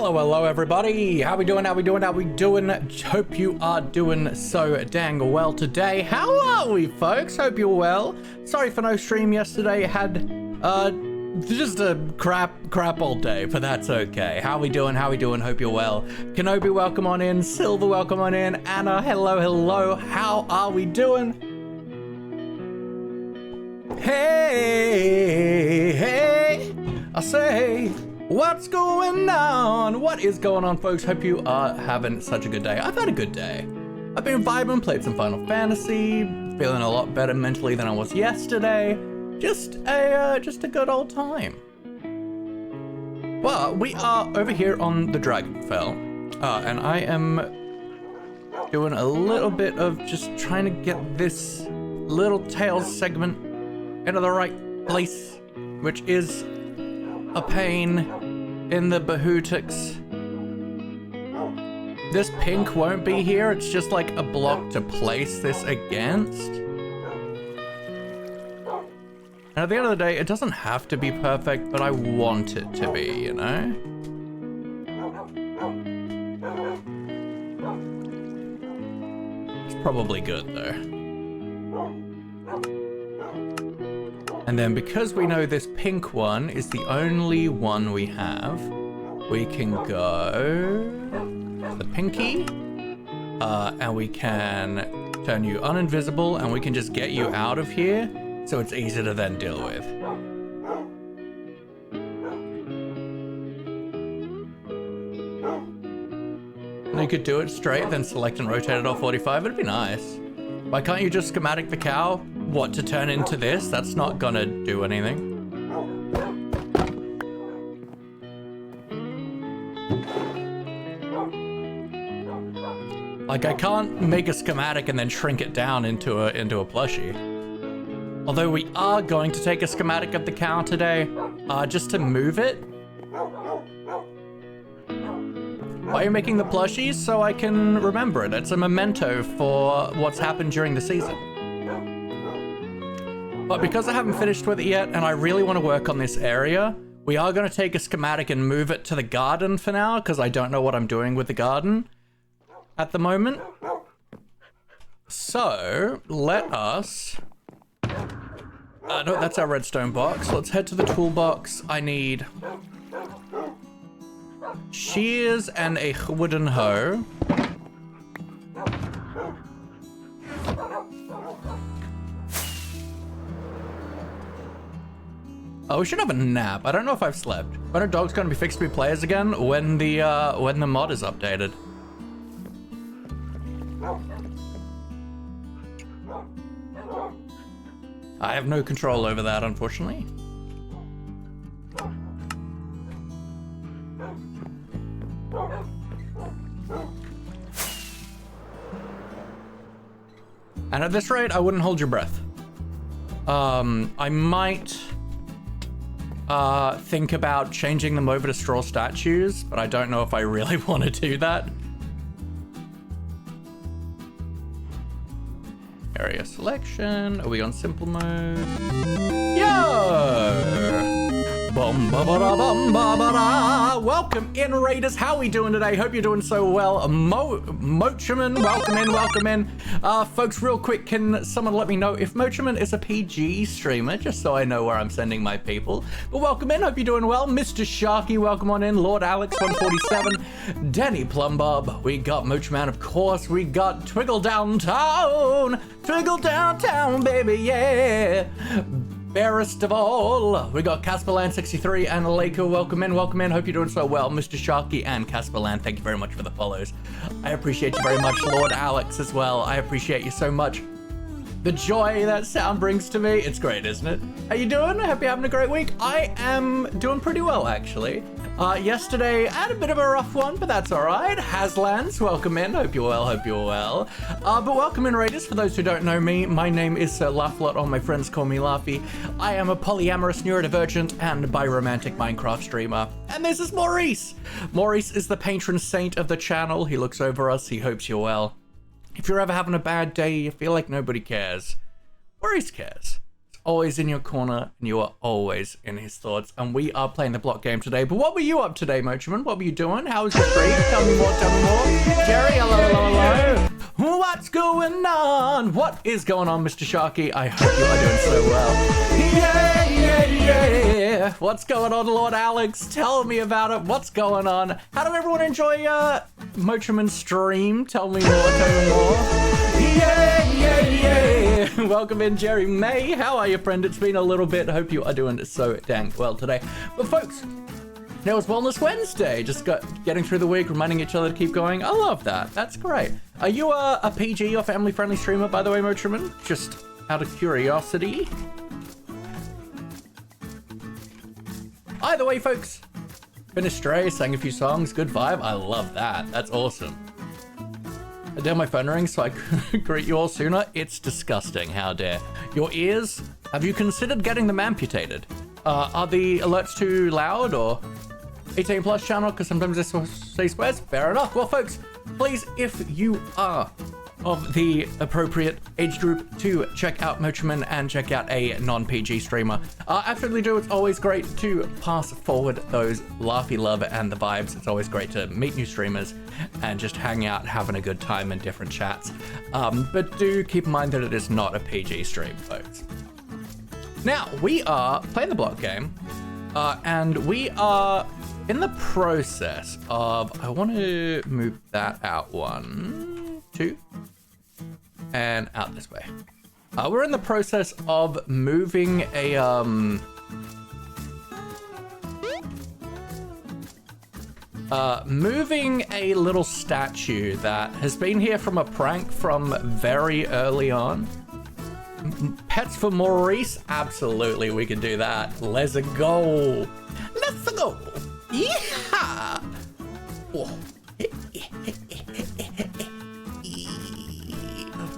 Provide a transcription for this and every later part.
Hello everybody. How we doing? Hope you are doing so dang well today. How are we, folks? Hope you're well. Sorry for no stream yesterday. Had just a crap all day, but that's okay. How we doing? Hope you're well. Kenobi, welcome on in. Silver, welcome on in. Anna, hello. How are we doing? Hey, I say, what's going on? What is going on, folks? Hope you are having such a good day. I've had a good day. I've been vibing, played some Final Fantasy, feeling a lot better mentally than I was yesterday. Just a good old time. Well, we are over here on the Dragonfell, and I am doing a little bit of just trying to get this little Tales segment into the right place, which is a pain in the Bahootix. This pink won't be here, it's just like a block to place this against. And at the end of the day, it doesn't have to be perfect, but I want it to be, you know? It's probably good though. And then because we know this pink one is the only one we have, we can go to the pinky, and we can turn you uninvisible, and we can just get you out of here, so it's easy to then deal with. And you could do it straight, then select and rotate it off 45, it'd be nice. Why can't you just schematic the cow? What, to turn into this? That's not gonna do anything. Like, I can't make a schematic and then shrink it down into a plushie. Although we are going to take a schematic of the cow today, just to move it. Why are you making the plushies? So I can remember it. It's a memento for what's happened during the season. But because I haven't finished with it yet, and I really want to work on this area, we are going to take a schematic and move it to the garden for now, because I don't know what I'm doing with the garden at the moment. So, let us... no, that's our redstone box. Let's head to the toolbox. I need shears and a wooden hoe. Oh, we should have a nap. I don't know if I've slept. When are dogs going to be fixed to be players again? When the mod is updated. I have no control over that, unfortunately. And at this rate, I wouldn't hold your breath. I might think about changing them over to straw statues, but I don't know if I really want to do that. Area selection. Are we on simple mode? Yo! Bum ba ba da bum ba ba da. Welcome in, Raiders. How are we doing today? Hope you're doing so well. Mochaman, welcome in. Folks, real quick, can someone let me know if Mochaman is a PG streamer, just so I know where I'm sending my people. But welcome in. Hope you're doing well. Mr. Sharky, welcome on in. Lord Alex 147. Danny Plumbob. We got Mochaman, of course. We got Twiggle Downtown. Twiggle Downtown, baby, yeah. Barest of all, we got Casperland63 and Laker. Welcome in. Hope you're doing so well. Mr. Sharky and Casperland, thank you very much for the follows. I appreciate you very much. Lord Alex as well. I appreciate you so much. The joy that sound brings to me, it's great, isn't it? How you doing? I hope you're having a great week. I am doing pretty well, actually. Yesterday, I had a bit of a rough one, but that's all right. Haslands, welcome in. Hope you're well. But welcome in, Raiders. For those who don't know me, my name is Sir Laughlot, or my friends call me Laughy. I am a polyamorous, neurodivergent, and biromantic Minecraft streamer. And this is Maurice. Maurice is the patron saint of the channel. He looks over us. He hopes you're well. If you're ever having a bad day, you feel like nobody cares, Maurice cares. always in your corner, and you are always in his thoughts. And we are playing the block game today. But what were you up today, Mochaman? What were you doing? How was your stream? Tell me more, tell me more. Jerry, hello, hello, hello. What's going on? What is going on, Mr. Sharky? I hope you are doing so well. Yeah, yeah, yeah. What's going on, Lord Alex? Tell me about it. What's going on? How did everyone enjoy Mochaman's stream? Tell me more, tell me more. Yeah, yeah, yeah. Welcome in, Jerry May. How are you, friend? It's been a little bit. Hope you are doing so dang well today. But folks, it was Wellness Wednesday. Just getting through the week, reminding each other to keep going. I love that. That's great. Are you a PG or family-friendly streamer, by the way, Mochaman? Just out of curiosity. Either way, folks. Been astray, sang a few songs. Good vibe. I love that. That's awesome. I dare my phone ring so I could greet you all sooner. It's disgusting. How dare. Your ears? Have you considered getting them amputated? Are the alerts too loud or 18 plus channel? Because sometimes they say swears. Fair enough. Well, folks, please, if you are of the appropriate age group to check out Mochaman and check out a non-PG streamer, absolutely do. It's always great to pass forward those laughy love and the vibes. It's always great to meet new streamers and just hang out, having a good time in different chats. But do keep in mind that it is not a PG stream, folks. Now, we are playing the block game, and we are in the process of, I want to move that out 1, 2, and out this way. We're in the process of moving a, little statue that has been here from a prank from very early on. Pets for Maurice? Absolutely, we can do that. Let's go. Let's go. Yeah. Oh.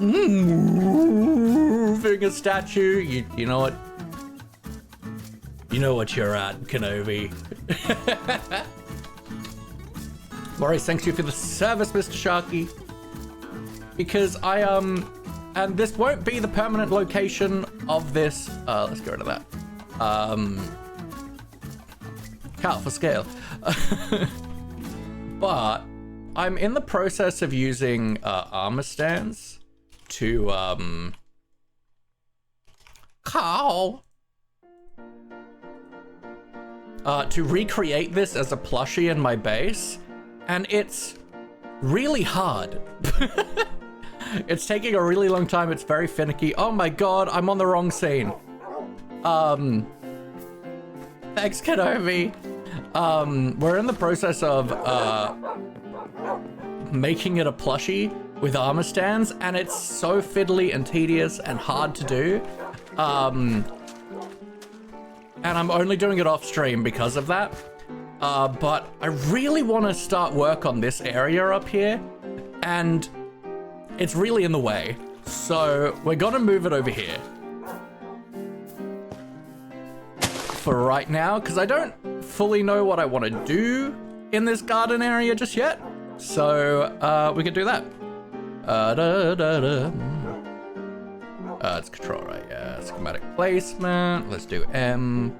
Moving a statue. You know what? You know what you're at, Kenobi. Maurice, thanks you for the service, Mr. Sharky. Because and this won't be the permanent location of this. Let's get rid of that. Count for scale. But I'm in the process of using armor stands to to recreate this as a plushie in my base, and it's really hard. It's taking a really long time. It's very finicky. Oh my god, I'm on the wrong scene. Thanks, Kenobi. We're in the process of making it a plushie with armor stands, and it's so fiddly and tedious and hard to do. And I'm only doing it off stream because of that. But I really want to start work on this area up here, and it's really in the way. So we're gonna move it over here for right now, because I don't fully know what I want to do in this garden area just yet. So we can do that. It's control, right? Yeah, schematic placement. Let's do M.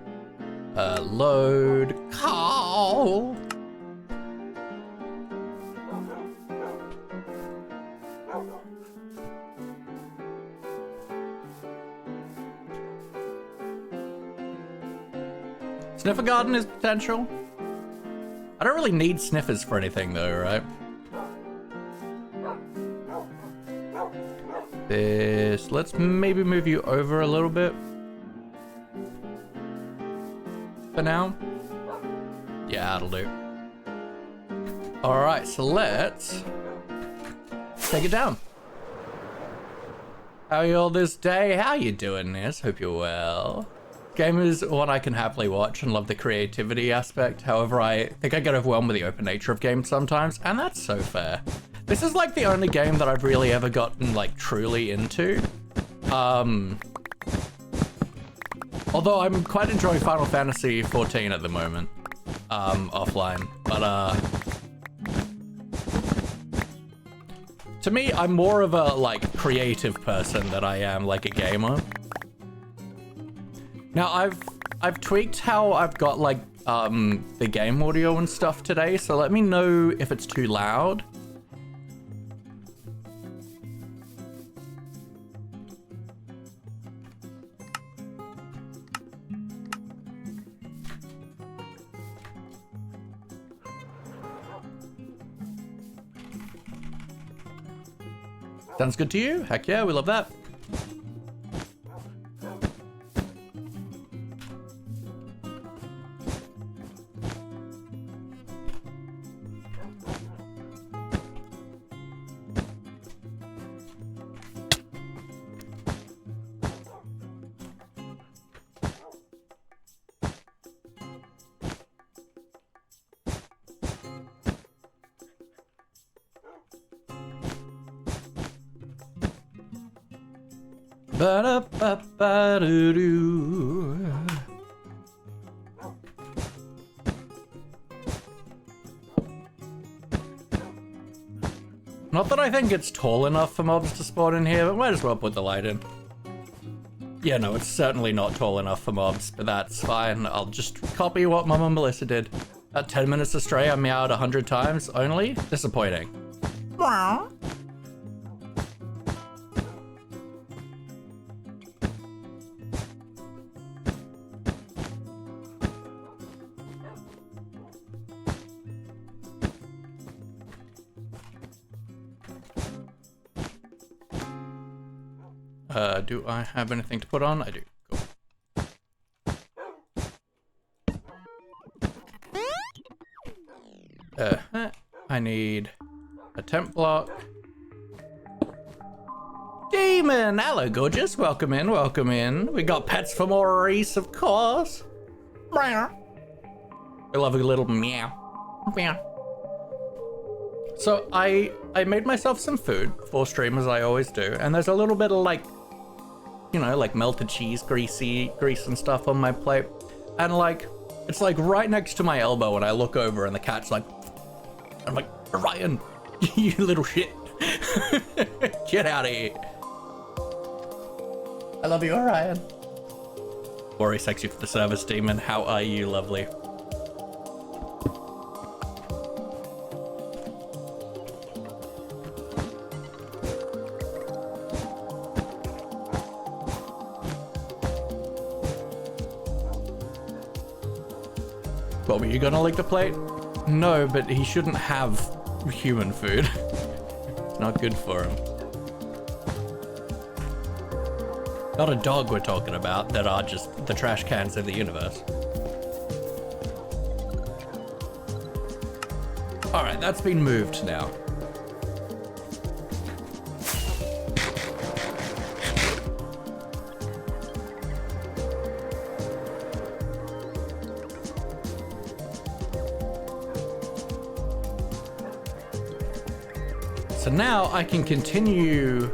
Load. Call. Sniffer garden is potential. I don't really need sniffers for anything though, right? This, let's maybe move you over a little bit for now. Yeah, that'll do. All right, so let's take it down. How are you all this day? How you doing, Nis? Hope you're well. Game is one I can happily watch and love the creativity aspect. However, I think I get overwhelmed with the open nature of games sometimes, and that's so fair. This is like the only game that I've really ever gotten like truly into. Although I'm quite enjoying Final Fantasy 14 at the moment, offline. But to me, I'm more of a like creative person than I am like a gamer. Now I've tweaked how I've got like the game audio and stuff today, so let me know if it's too loud. Sounds good to you? Heck yeah, we love that. Ba-da-ba-ba-doo-doo. Not that I think it's tall enough for mobs to spawn in here, but might as well put the light in. Yeah, no, it's certainly not tall enough for mobs, but that's fine. I'll just copy what Mama Melissa did. At 10 minutes astray, I meowed 100 times only. Disappointing. Do I have anything to put on? I do. Cool. I need a temp block. Demon! Hello, gorgeous. Welcome in, welcome in. We got pets for Maurice, of course. I love a little meow. Meow. So I made myself some food for stream, as I always do, and there's a little bit of like, you know, like melted cheese, grease and stuff on my plate. And like, it's like right next to my elbow, and I look over and the cat's like, I'm like, Ryan, you little shit. Get out of here. I love you, Orion. Maurice, thanks you for the service, Demon. How are you, lovely? What, were you gonna lick the plate? No, but he shouldn't have human food. Not good for him. Not a dog we're talking about, that are just the trash cans of the universe. Alright, that's been moved now. So now I can continue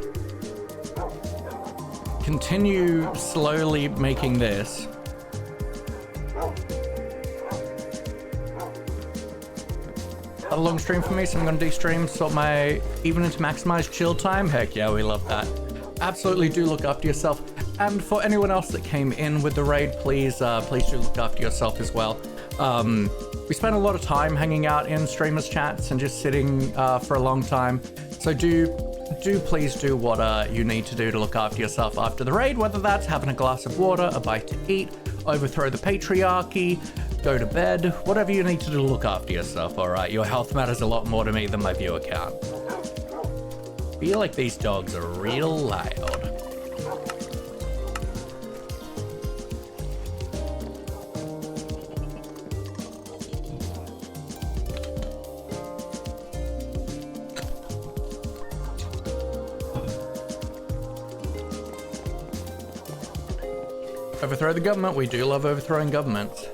slowly making this. A long stream for me, so I'm gonna de-stream, sort my even into maximized chill time. Heck yeah, we love that. Absolutely do look after yourself. And for anyone else that came in with the raid, please do look after yourself as well. We spent a lot of time hanging out in streamers chats and just sitting for a long time. So do please do what you need to do to look after yourself after the raid, whether that's having a glass of water, a bite to eat, overthrow the patriarchy, go to bed, whatever you need to do to look after yourself, all right? Your health matters a lot more to me than my view account. Feel like these dogs are real loud. Overthrow the government. We do love overthrowing governments.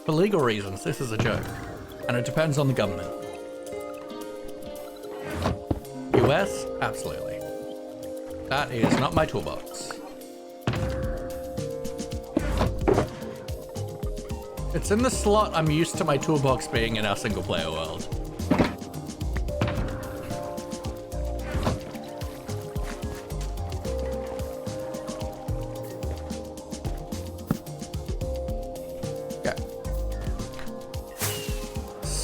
For legal reasons, this is a joke. And it depends on the government. US? Absolutely. That is not my toolbox. It's in the slot I'm used to my toolbox being in our single player world.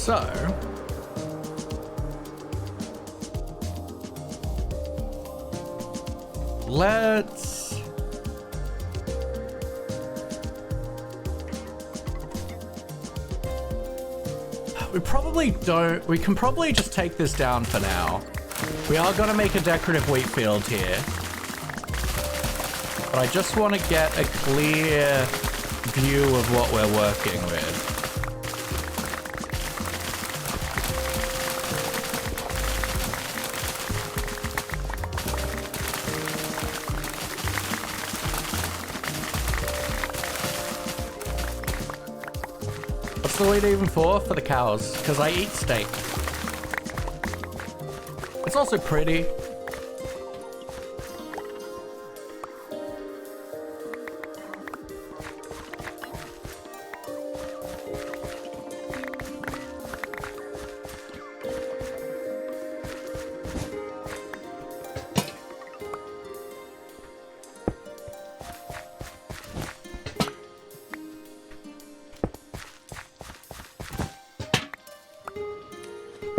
So let's we can probably just take this down for now. We are going to make a decorative wheat field here, but I just want to get a clear view of what we're working with. What's the wheat even for? For the cows, because I eat steak. It's also pretty.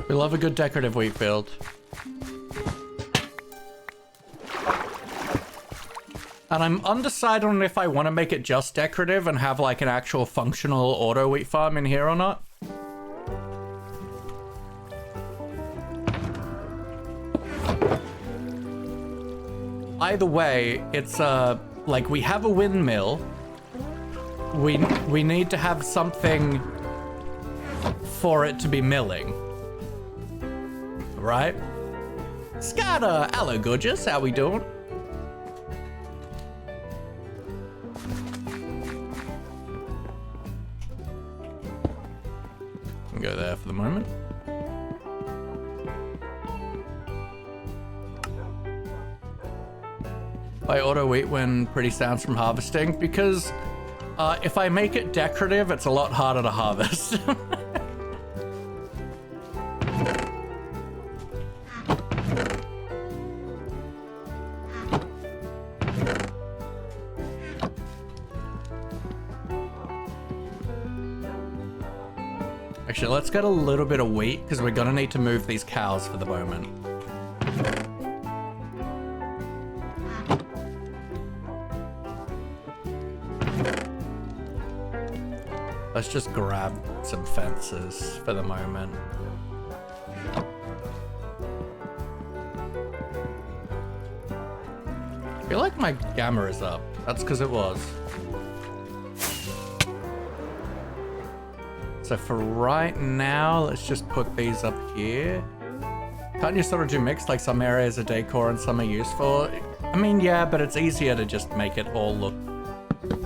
We love a good decorative wheat field. And I'm undecided on if I want to make it just decorative and have like an actual functional auto wheat farm in here or not. Either way, it's like we have a windmill. We need to have something for it to be milling. Right? Scatter! Hello, gorgeous. How we doing? Go there for the moment. I auto wheat when pretty sounds from harvesting because if I make it decorative, it's a lot harder to harvest. Actually, let's get a little bit of wheat because we're gonna need to move these cows for the moment. Let's just grab some fences for the moment. I feel like my gamma is up. That's because it was. So for right now, let's just put these up here. Can't you sort of do mixed, like some areas are decor and some are useful? I mean, yeah, but it's easier to just make it all look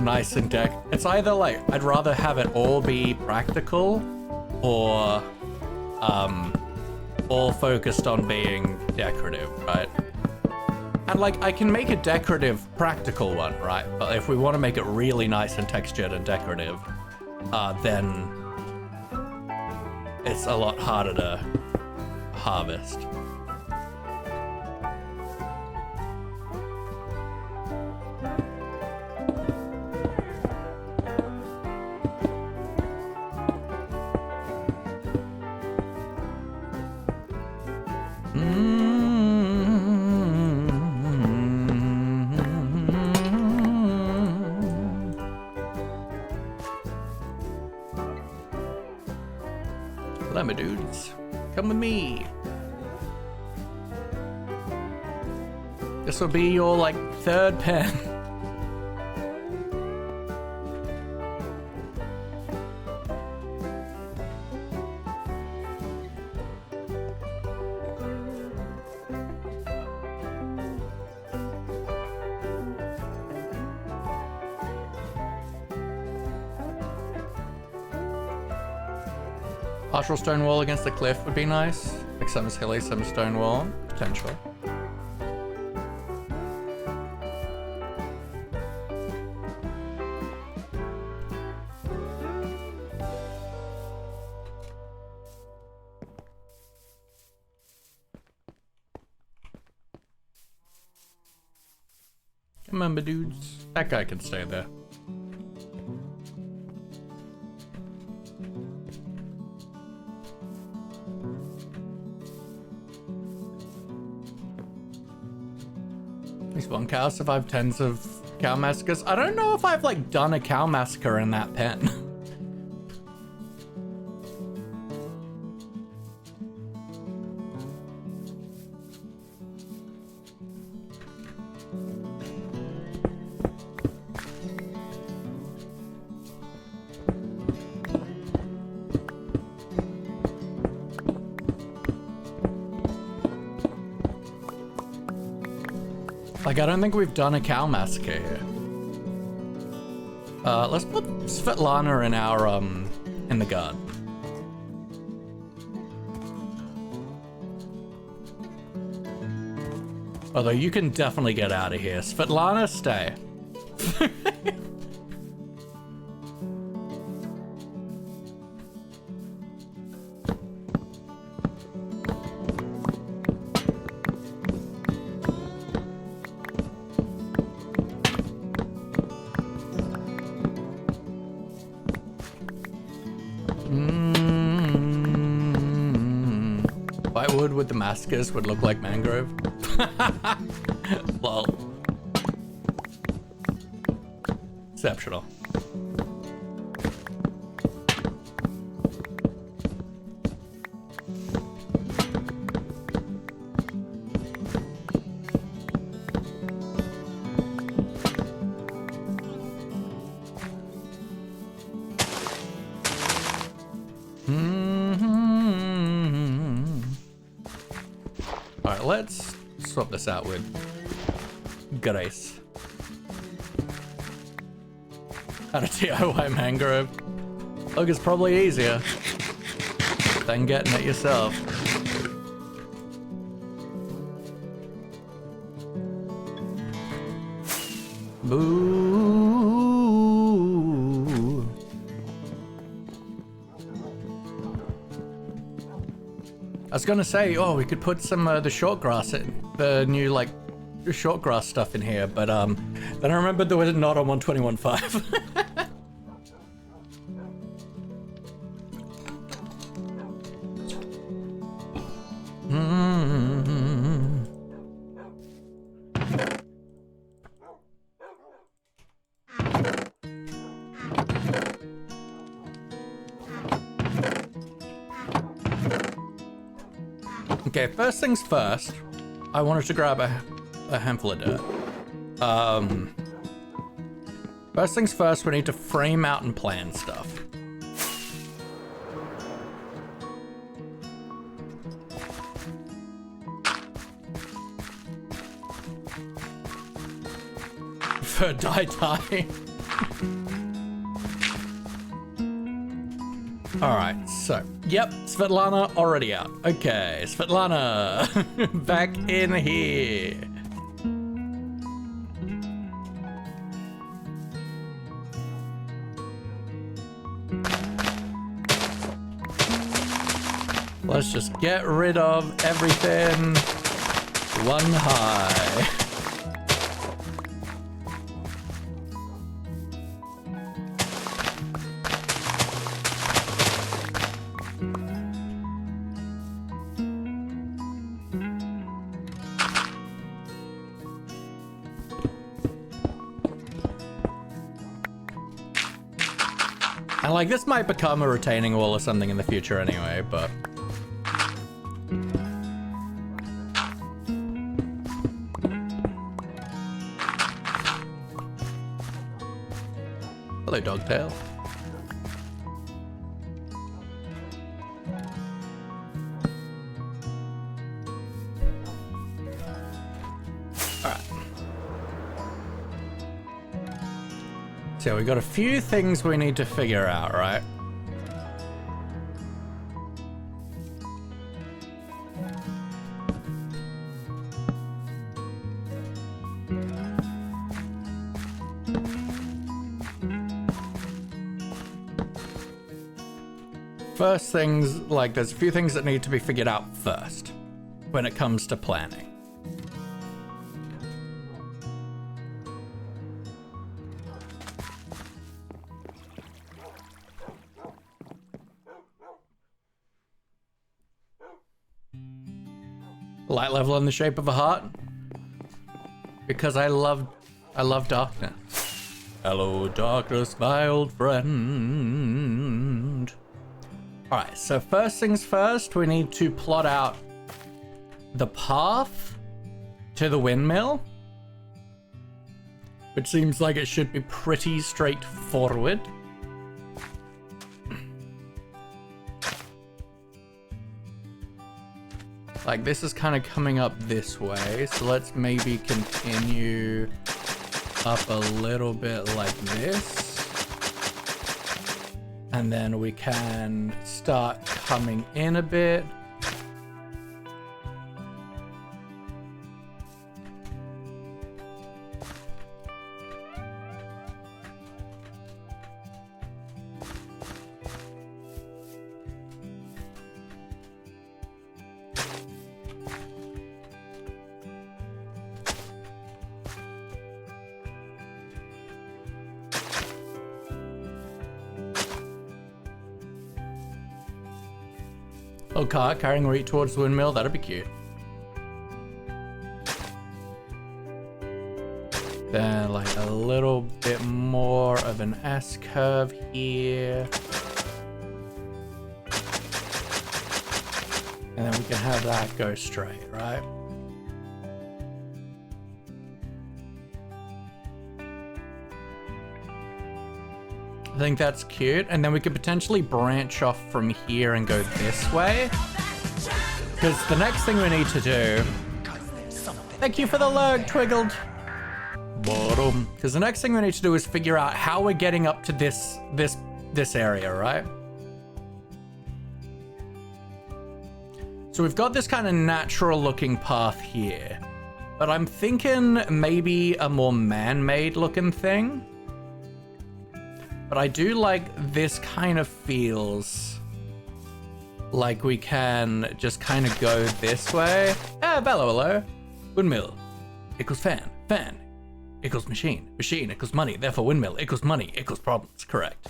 nice and it's either like, I'd rather have it all be practical or all focused on being decorative, right? And like, I can make a decorative practical one, right? But if we want to make it really nice and textured and decorative, then it's a lot harder to harvest. Lemma dudes, come with me. This will be your like third pen. Partial stone wall against the cliff would be nice. Like some is hilly, some is stone wall. Potentially. Remember, dudes, that guy can stay there. least one cow survived tens of cow massacres. I don't know if I've like done a cow massacre in that pen. Like, I don't think we've done a cow massacre here. Let's put Svetlana in our, in the guard. Although you can definitely get out of here. Svetlana, stay. Whitewood with Damascus would look like mangrove. Lol. Exceptional. Alright, let's swap this out with Grace. How to DIY mangrove. Look, it's probably easier than getting it yourself. Boo. I was gonna say, oh, we could put some the short grass in, the new like short grass stuff in here, but then I remembered there was not on 121.5. Okay, first things first, I wanted to grab a handful of dirt. First things first, we need to frame out and plan stuff. For die. Alright, so, yep, Svetlana already out. Okay, Svetlana, back in here. Let's just get rid of everything. One high. And like, this might become a retaining wall or something in the future anyway, but... Hello, Dogtail. So we got a few things we need to figure out, right? First things, like there's a few things that need to be figured out first when it comes to planning. Light level in the shape of a heart. because I love darkness. Hello, darkness, my old friend. All right, so first things first, we need to plot out the path to the windmill, which seems like it should be pretty straightforward. Like, this is kind of coming up this way, so let's maybe continue up a little bit like this. And then we can start coming in a bit. Little car carrying wheat towards the windmill, that'd be cute. Then like a little bit more of an S curve here. And then we can have that go straight, right? I think that's cute. And then we could potentially branch off from here and go this way. Because the next thing we need to do... Thank you for the lurk, Twiggled. Because the next thing we need to do is figure out how we're getting up to this area, right? So we've got this kind of natural looking path here. But I'm thinking maybe a more man-made looking thing. But I do like this kind of feels like we can just kind of go this way. Bello, hello. Windmill equals fan. Fan equals machine. Machine equals money. Therefore, windmill equals money equals problems. Correct.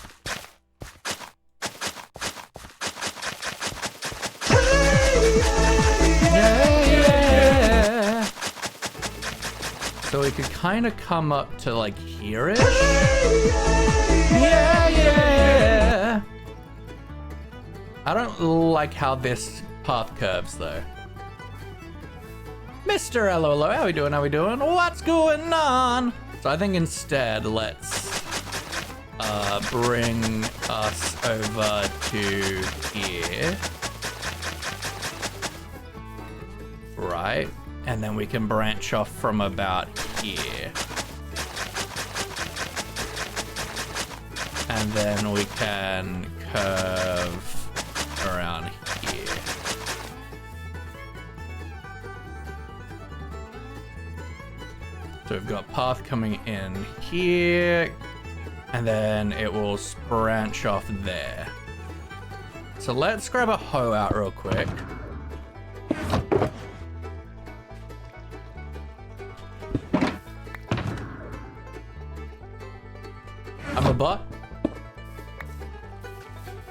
Yeah. So we could kind of come up to like here-ish. Yeah. I don't like how this path curves though. Mr. LOLO, how we doing? What's going on? So I think instead let's bring us over to here. Right. And then we can branch off from about here. And then we can curve around here. So we've got path coming in here, and then it will branch off there. So let's grab a hoe out real quick. I'm a bot.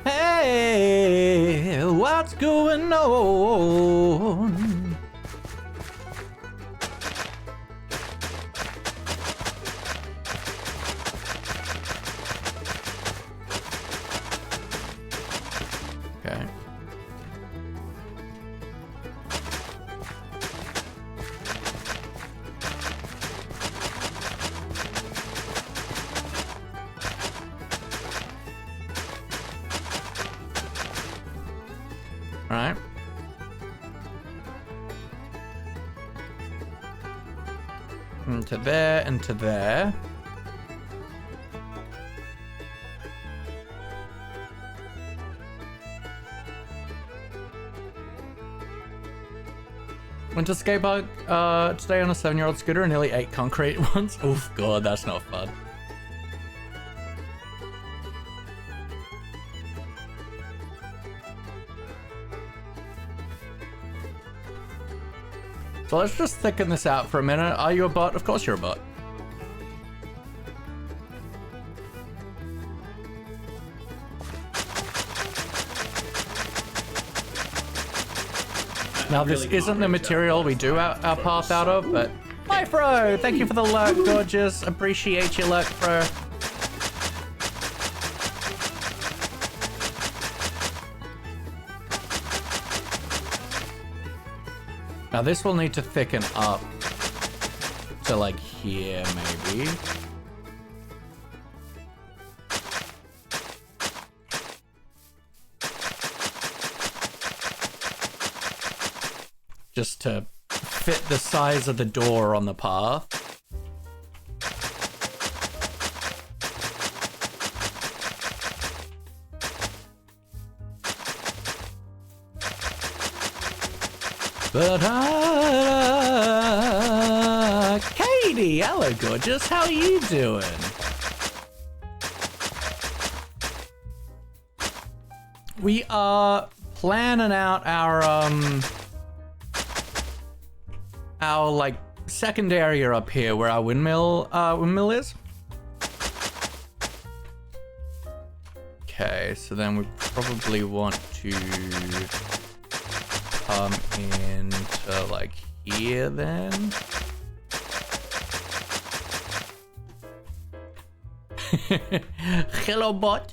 Hey, what's going on? Okay. Right. Into there, into there. Went to skate park today on a 7-year-old scooter and nearly ate concrete once. Oof, God, that's not fun. So let's just thicken this out for a minute. Are you a bot? Of course you're a bot. Now this isn't the material we do our path out of, but Hi, Fro. Thank you for the lurk, gorgeous. Appreciate your lurk, Fro. Now this will need to thicken up to like here, maybe. Just to fit the size of the door on the path. But Katie, hello gorgeous, how are you doing? We are planning out our like second area up here where our windmill is. Okay, so then we probably want to come into like here then. Hello bot.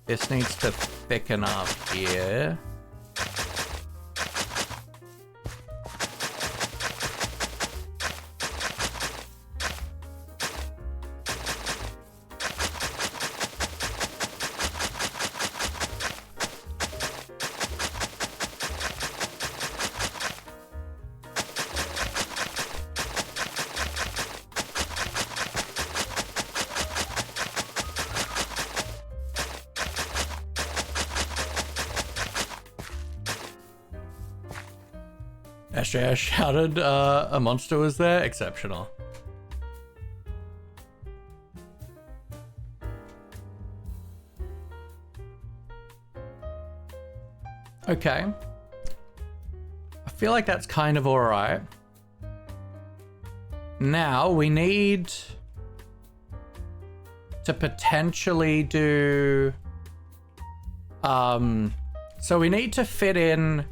This needs to thicken up here. SJS shouted a monster was there. Exceptional. Okay. I feel like that's kind of alright. Now we need to potentially do so we need to fit in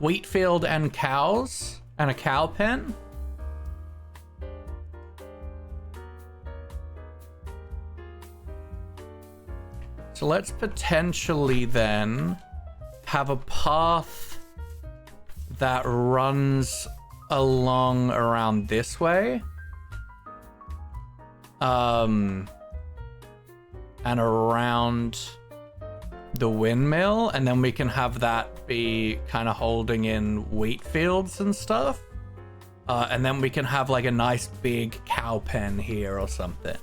wheat field and cows and a cow pen. So let's potentially then have a path that runs along around this way. And around the windmill, and then we can have that be kind of holding in wheat fields and stuff. And then we can have like a nice big cow pen here or something.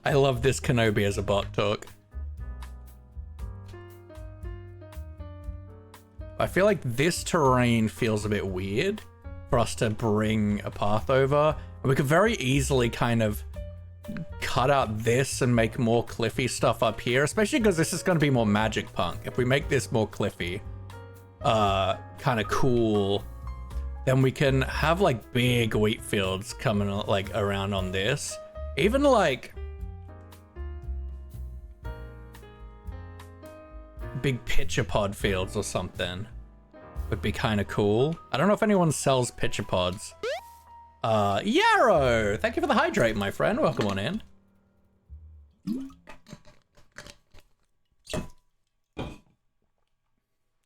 I love this Kenobi as a bot talk. I feel like this terrain feels a bit weird for us to bring a path over. We could very easily kind of cut out this and make more cliffy stuff up here, especially because this is going to be more magic punk. If we make this more cliffy, kind of cool, then we can have like big wheat fields coming like around on this. Even like big pitcher pod fields or something would be kind of cool. I don't know if anyone sells pitcher pods. Yarrow, thank you for the hydrate, my friend. Welcome on in.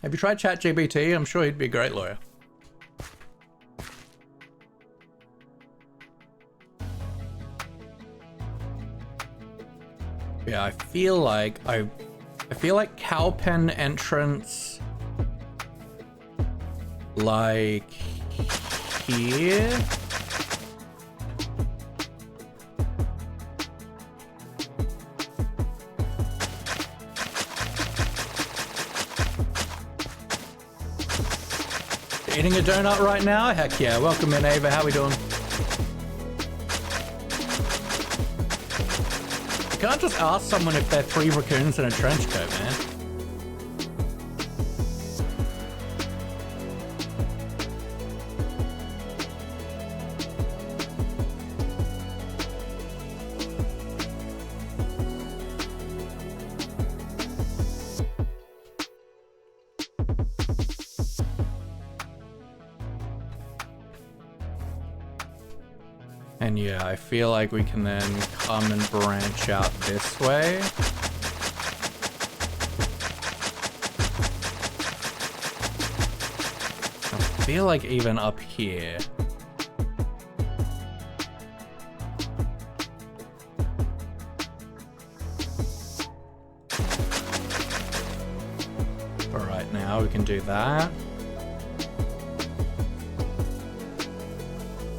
Have you tried ChatGPT? I'm sure he'd be a great lawyer. Yeah, I feel like cow pen entrance like here. Eating a donut right now? Heck yeah. Welcome in, Ava. How we doing? You can't just ask someone if they're 3 raccoons in a trench coat, man. And yeah, I feel like we can then come and branch out this way. I feel like even up here. For right now, we can do that.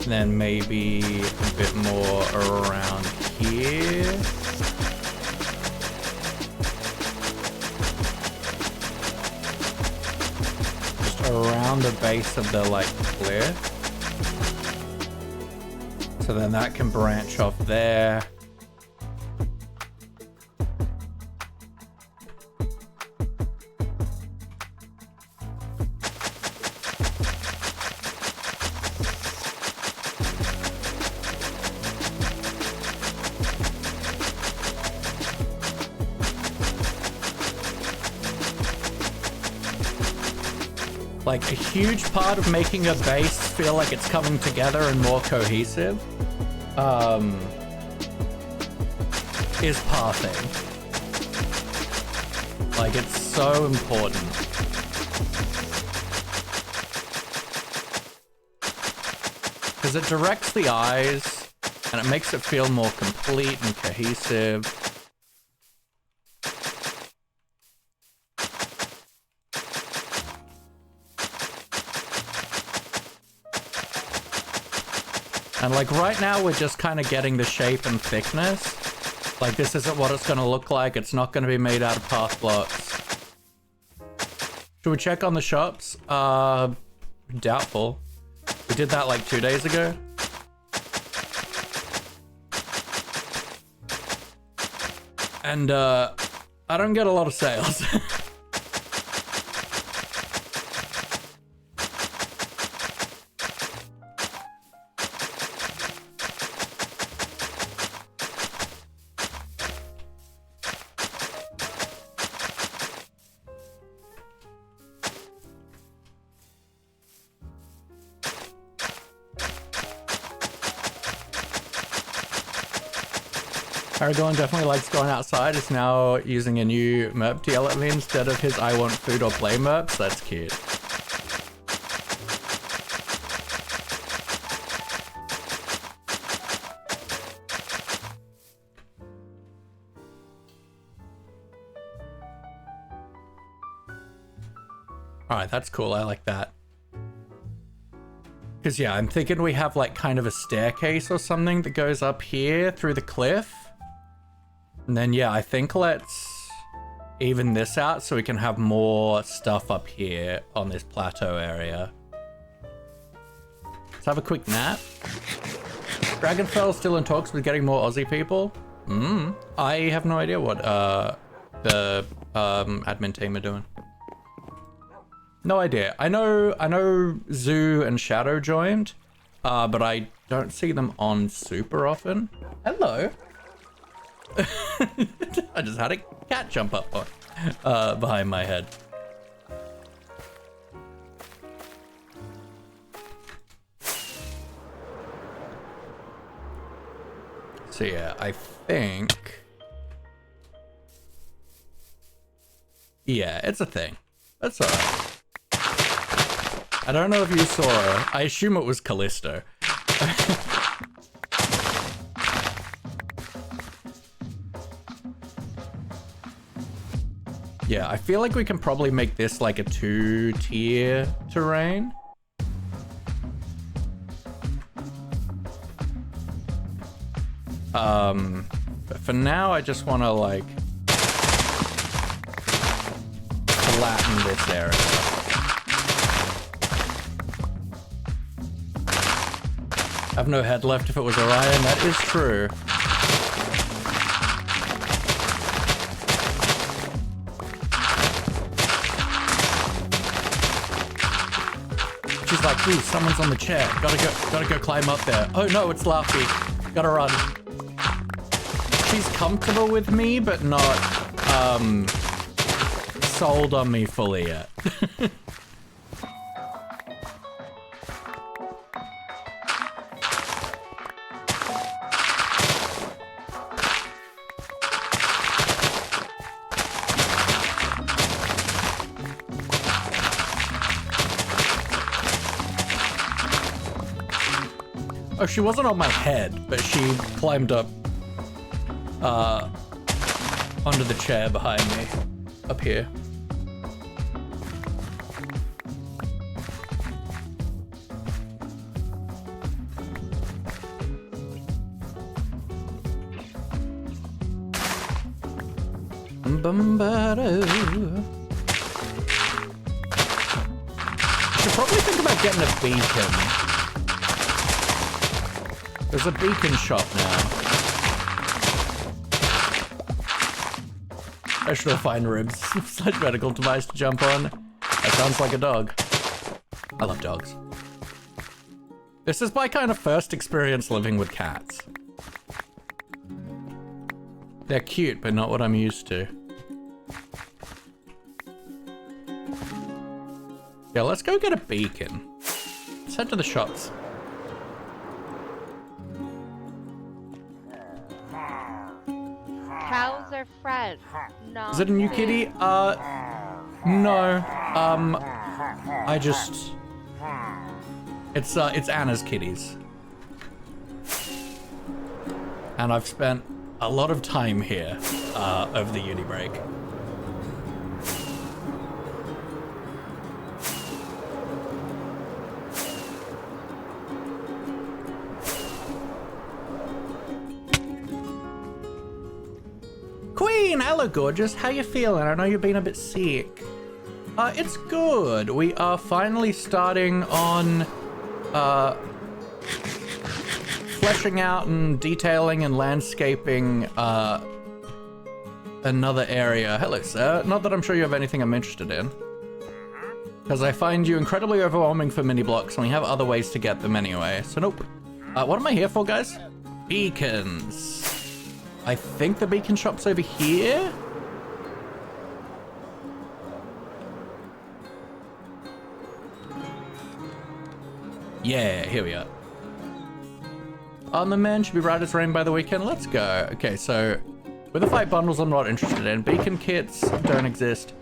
Then maybe a bit more around here. Just around the base of the like cliff. So then that can branch off there. Like a huge part of making a base feel like it's coming together and more cohesive is pathing. Like it's so important. Because it directs the eyes and it makes it feel more complete and cohesive. And like right now we're just kind of getting the shape and thickness. Like this isn't what it's going to look like. It's not going to be made out of path blocks. Should we check on the shops? Doubtful. We did that like 2 days ago. And I don't get a lot of sales. Aragorn definitely likes going outside. Is now using a new merp to yell at me instead of his I want food or play merps. That's cute. Alright, that's cool. I like that. Because yeah, I'm thinking we have like kind of a staircase or something that goes up here through the cliff. And then yeah, I think let's even this out so we can have more stuff up here on this plateau area. Let's have a quick nap. Dragonfell still in talks with getting more Aussie people? I have no idea what the admin team are doing. No idea. I know Zoo and Shadow joined, but I don't see them on super often. Hello. I just had a cat jump up on, behind my head. So yeah, I think... Yeah, it's a thing. That's alright. I don't know if you saw her. I assume it was Callisto. Yeah, I feel like we can probably make this like a 2-tier terrain. But for now, I just want to like flatten this area. I have no head left if it was Orion. That is true. She's like, ooh, someone's on the chair. Gotta go climb up there. Oh no, it's Laffy. Gotta run. She's comfortable with me, but not sold on me fully yet. Oh, she wasn't on my head, but she climbed up onto the chair behind me, up here. Should probably think about getting a beacon. There's a beacon shop now. Special fine ribs. Such medical device to jump on. That sounds like a dog. I love dogs. This is my kind of first experience living with cats. They're cute, but not what I'm used to. Yeah, let's go get a beacon. Let's head to the shops. Cows are Fred. No. Is it a new kitty? No. I just... It's Anna's kitties. And I've spent a lot of time here, over the uni break. Queen, hello gorgeous, how you feeling? I know you've been a bit sick. It's good. We are finally starting on fleshing out and detailing and landscaping another area. Hello sir, not that I'm sure you have anything I'm interested in, because I find you incredibly overwhelming for mini blocks and we have other ways to get them anyway, so nope. What am I here for, guys? Beacons. I think the beacon shop's over here. Yeah, here we are. On the man should be right as rain by the weekend. Let's go. Okay, so with the fight bundles I'm not interested in. Beacon kits don't exist.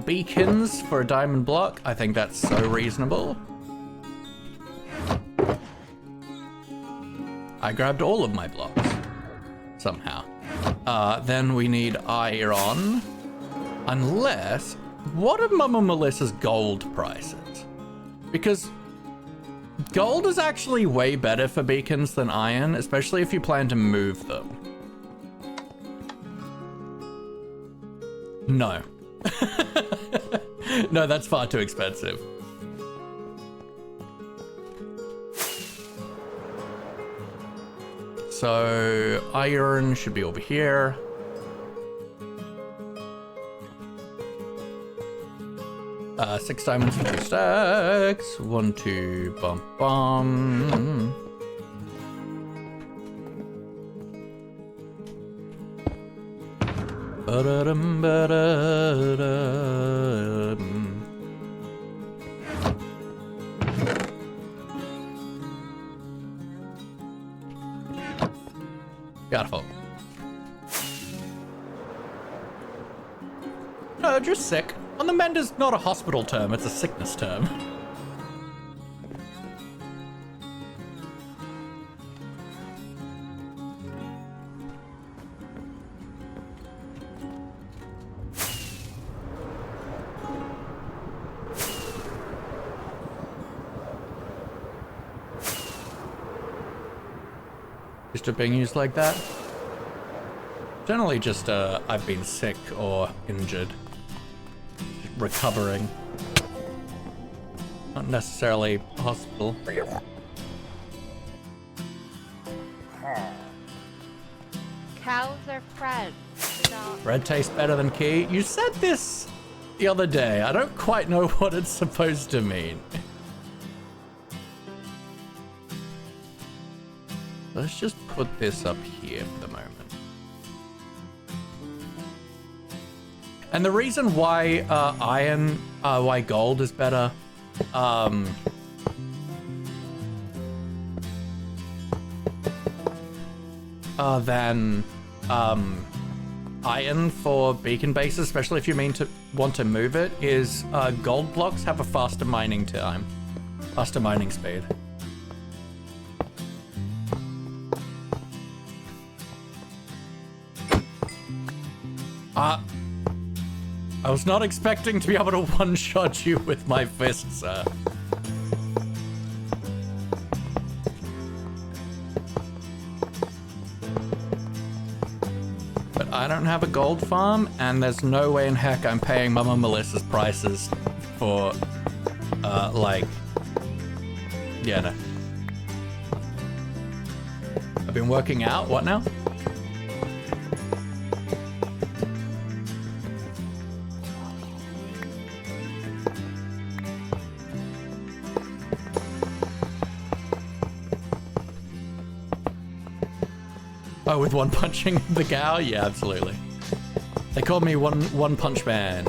Beacons for a diamond block. I think that's so reasonable. I grabbed all of my blocks. Somehow. Then we need iron. Unless, what are Mama Melissa's gold prices? Because gold is actually way better for beacons than iron, especially if you plan to move them. No. No, that's far too expensive. So, iron should be over here. Six diamonds for 2 stacks. 1, 2, bum, bum. Ba-da-dum, ba-da-dum. Beautiful. No, just sick. On the mend is not a hospital term, it's a sickness term. Used to being used like that? Generally just, I've been sick or injured. Recovering. Not necessarily hospital. Cows are Fred. Bread tastes better than key. You said this the other day. I don't quite know what it's supposed to mean. Let's just put this up here for the moment. And the reason why why gold is better, than iron for beacon bases, especially if you want to move it, is gold blocks have a faster mining time, faster mining speed. I was not expecting to be able to one-shot you with my fist, sir. But I don't have a gold farm, and there's no way in heck I'm paying Mama Melissa's prices for, like... Yeah, no. I've been working out. What now? Oh, with one punching the gal? Yeah, absolutely. They called me one punch man.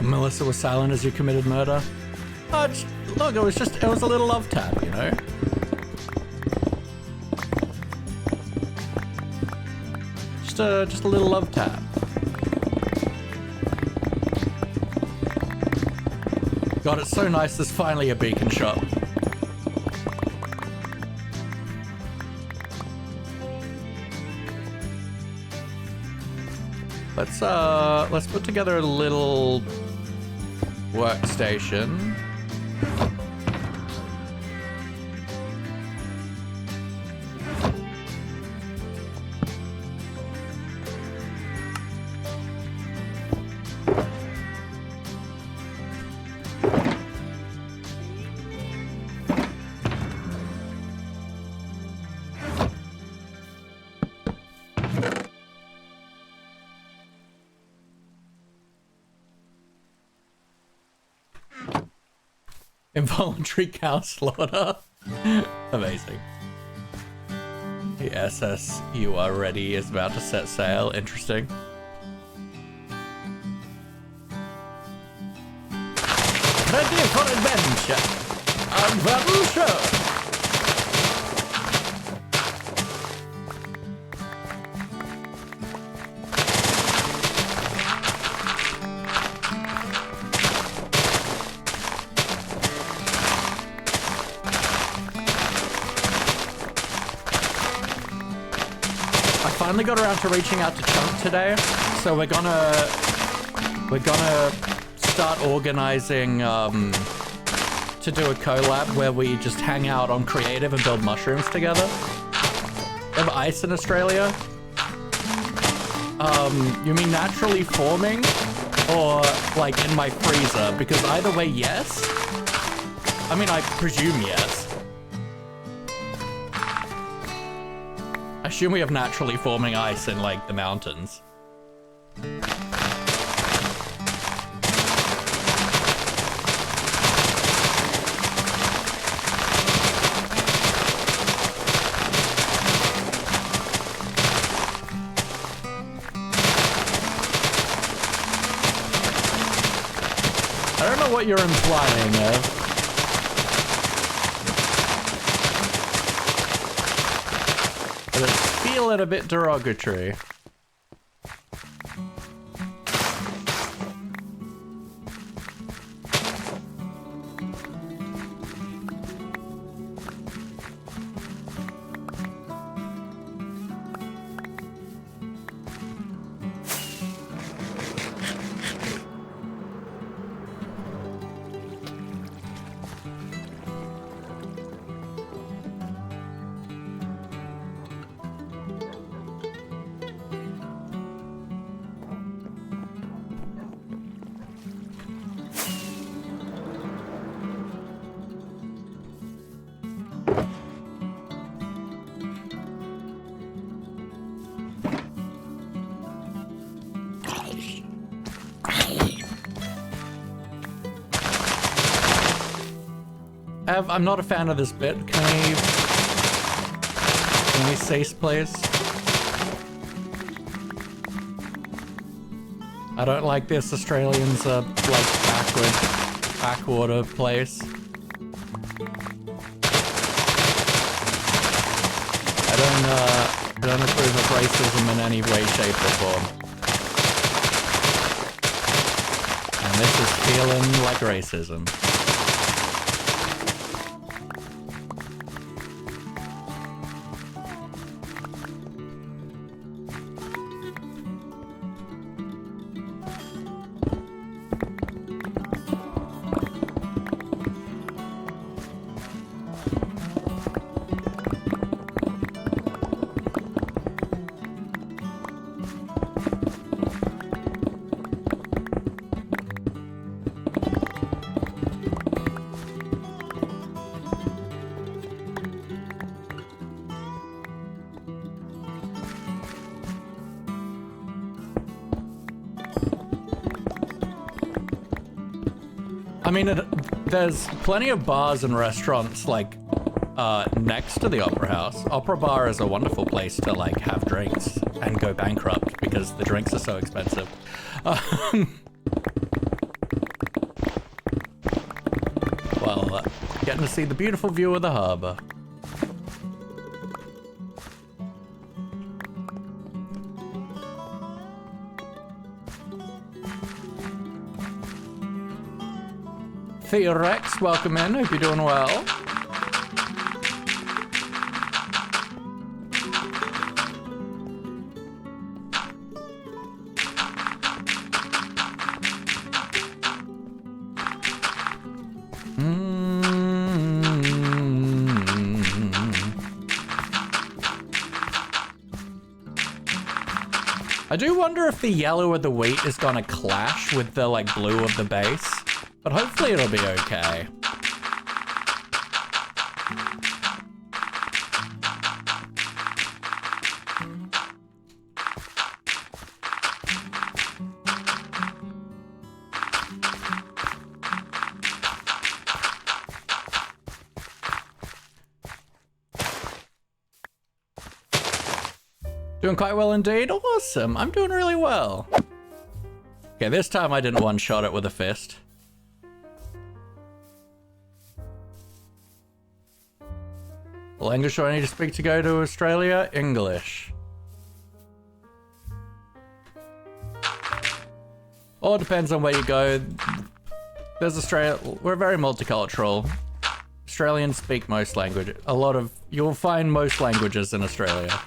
Melissa was silent as you committed murder. Look, it was a little love tap, you know? Just a little love tap. God, it's so nice there's finally a beacon shop. Let's put together a little workstation. Involuntary cow slaughter. Amazing. The SS you are ready is about to set sail. Interesting. Ready for adventure. Adventure. Finally got around to reaching out to Chunk today, so we're gonna start organizing to do a collab where we just hang out on creative and build mushrooms together. We have ice in Australia. You mean naturally forming or like in my freezer? Because either way, yes. I mean, I presume yes. I assume we have naturally forming ice in, like, the mountains. I don't know what you're implying, Ev. But it's feeling a bit derogatory. I'm not a fan of this bit. Can we cease, please? I don't like this. Australians are like backwater place. I don't approve of racism in any way, shape, or form. And this is feeling like racism. I mean, there's plenty of bars and restaurants, like, next to the Opera House. Opera Bar is a wonderful place to, like, have drinks and go bankrupt because the drinks are so expensive. Well, getting to see the beautiful view of the harbor. Theorex, welcome in. Hope you're doing well. I do wonder if the yellow of the wheat is gonna clash with the, like, blue of the base. But hopefully it'll be okay. Doing quite well indeed. Awesome. I'm doing really well. Okay, this time I didn't one-shot it with a fist. Language do I need to speak to go to Australia? English. All depends on where you go. There's Australia. We're very multicultural. Australians speak most languages. You'll find most languages in Australia.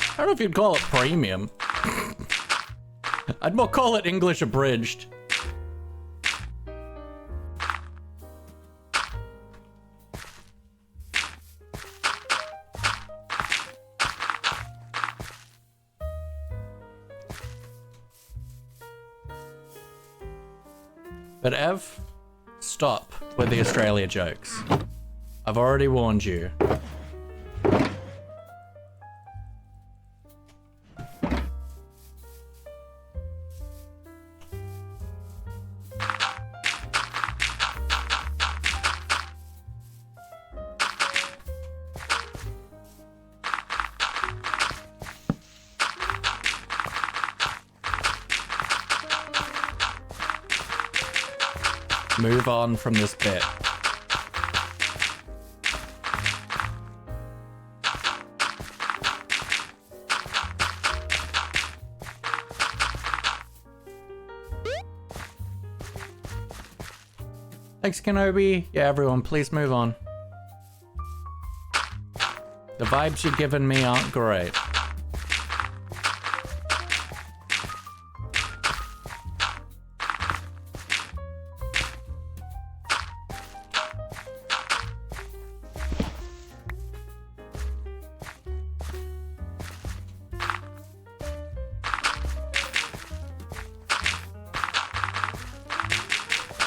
I don't know if you'd call it premium. I'd more call it English abridged. But Ev, stop with the Australia jokes. I've already warned you. Move on from this bit. Thanks, Kenobi. Yeah, everyone, please move on. The vibes you're giving me aren't great.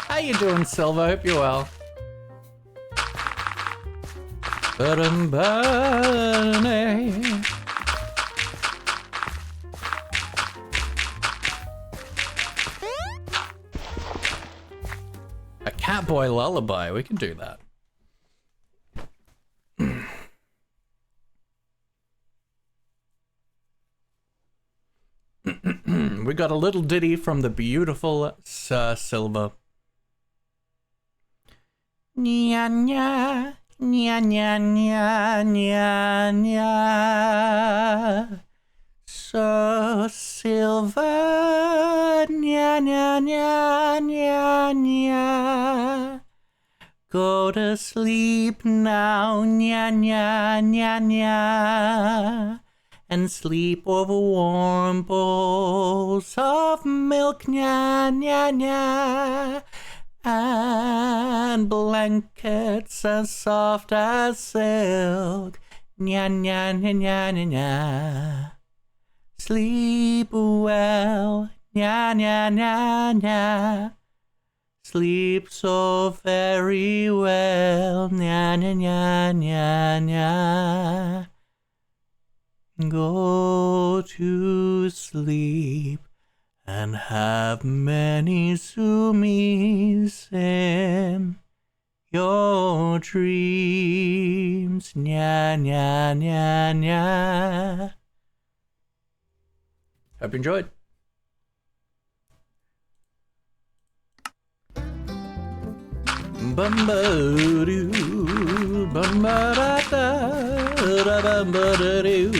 How you doing, Silva? Hope you're well. boy lullaby. We can do that. We got a little ditty from the beautiful Sir Silver. Nya nya, nya nya nya nya nya. Sir Silver, nya nya nya nya nya. Go to sleep now, nya nya nya nya. And sleep over warm bowls of milk, nya nya nya. And blankets as soft as silk, nya nya nya nya nya nya. Sleep well, nya nya nya nya. Sleep so very well, nya nya nya nya nya. Go to sleep and have many zoomies in your dreams, nya nya nya nya. Hope you enjoyed. Bum-ba-doo, bum-ba-da-da, bum-ba-da-doo.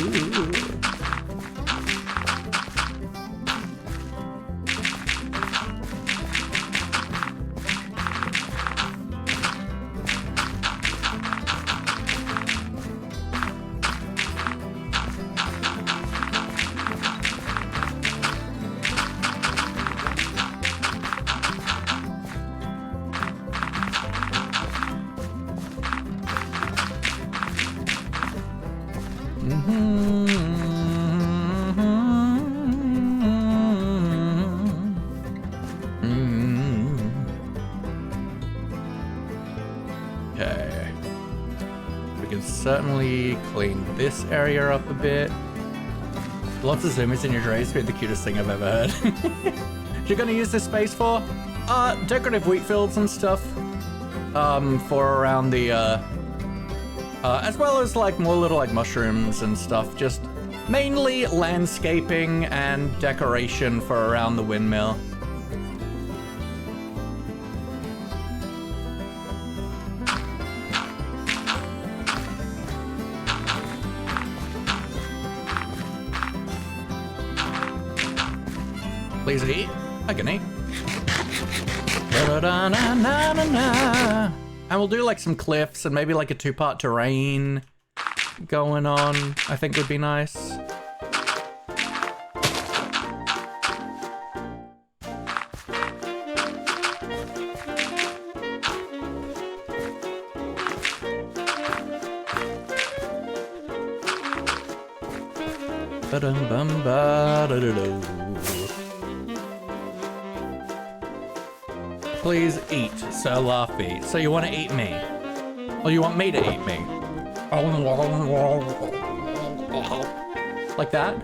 Okay. We can certainly clean this area up a bit. Lots of zoomies in your trays be the cutest thing I've ever heard. You're gonna use this space for decorative wheat fields and stuff. For around the as well as like more little like mushrooms and stuff. Just mainly landscaping and decoration for around the windmill. Please eat. I can eat. And we'll do like some cliffs and maybe like a 2-part terrain going on. I think would be nice. Please eat, Sir Laffy. So you want to eat me? Or you want me to eat me? Like that?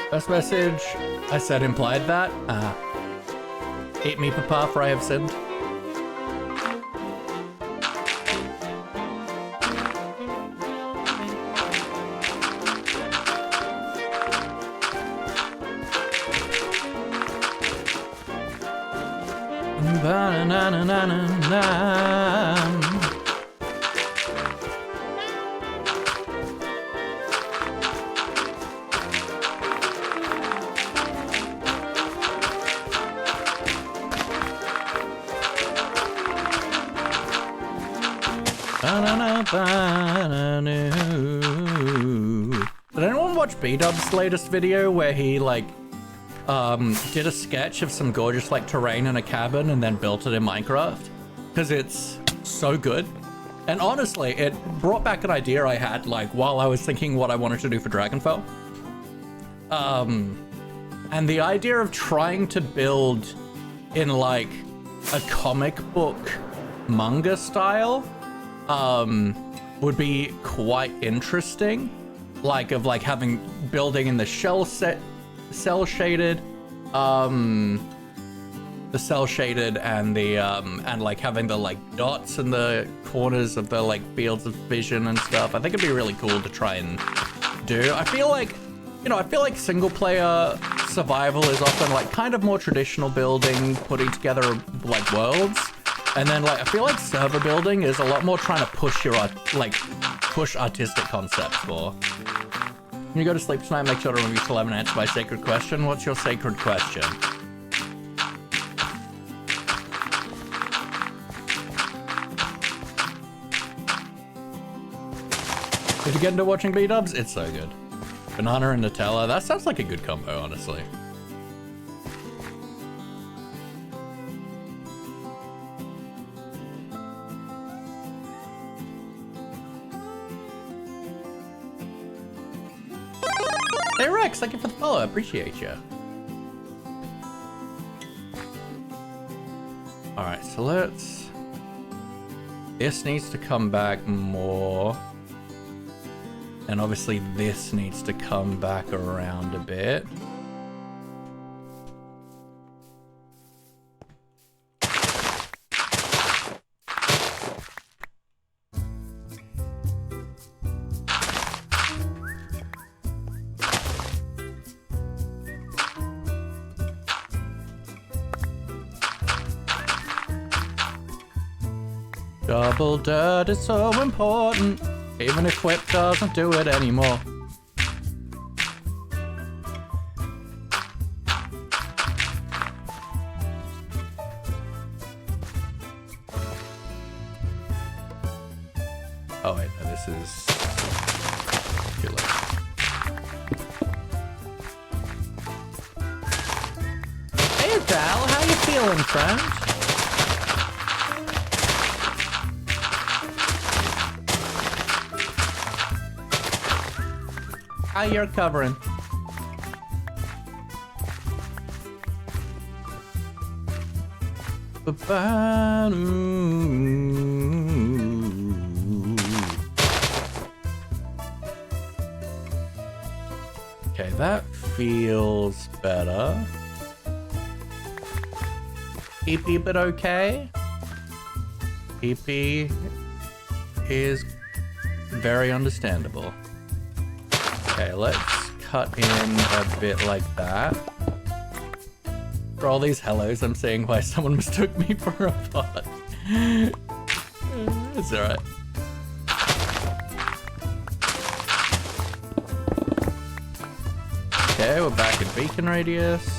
First message, I said implied that. Eat me, Papa, for I have sinned. Did anyone watch B-Dub's latest video where he like did a sketch of some gorgeous like terrain in a cabin and then built it in Minecraft because it's so good. And honestly, it brought back an idea I had like while I was thinking what I wanted to do for Dragonfell. And the idea of trying to build in like a comic book manga style would be quite interesting. Like of like having building in the cell shaded and the and like having the like dots in the corners of the like fields of vision and stuff. I think it'd be really cool to try and do. I feel like, you know, I feel like single player survival is often like kind of more traditional building, putting together like worlds. And then like I feel like server building is a lot more trying to push your push artistic concepts more. When you go to sleep tonight, make sure to remember you still haven't answered my sacred question. What's your sacred question? Did you get into watching B-dubs? It's so good. Banana and Nutella. That sounds like a good combo, honestly. Hey Rex, thank you for the follow. I appreciate you. Alright, so let's... This needs to come back more. And obviously this needs to come back around a bit. Double dirt is so important, even if Whip doesn't do it anymore. Oh wait, no, this is too late. Hey Dal, how you feeling, friend? How you're covering? Okay, that feels better. PP, but okay. PP is very understandable. Okay, let's cut in a bit like that. For all these hellos, I'm seeing why someone mistook me for a bot. It's alright. Okay, we're back at beacon radius.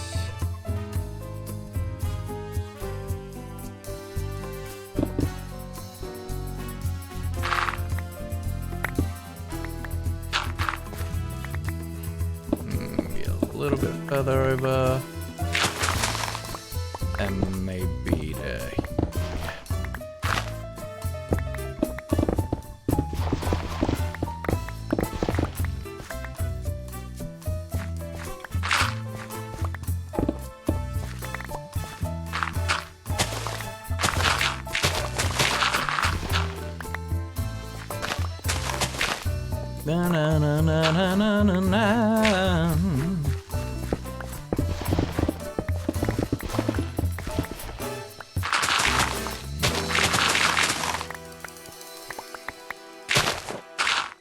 Further over, and maybe there. Na na na na na na na na.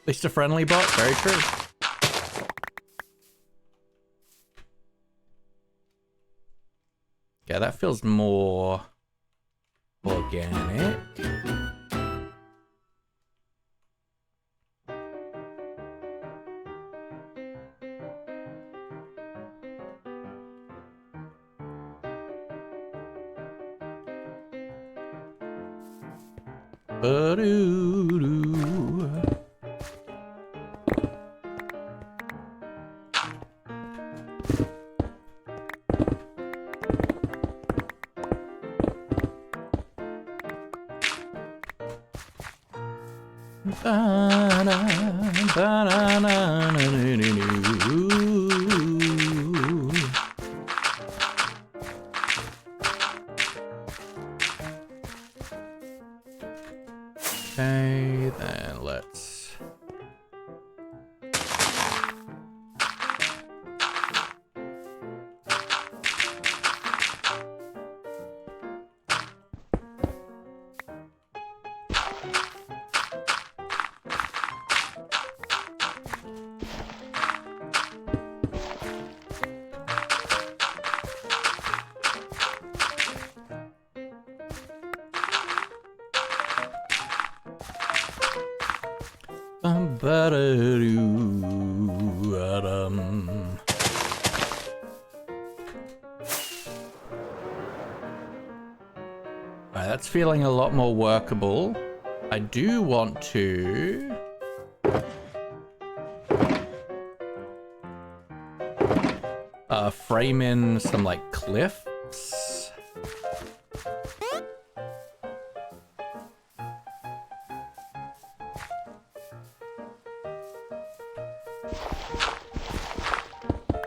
At least a friendly bot, very true. Yeah, that feels more organic. Ba-doo-doo. Okay, then let's... Alright, that's feeling a lot more workable. I do want to... frame in some, like, cliffs.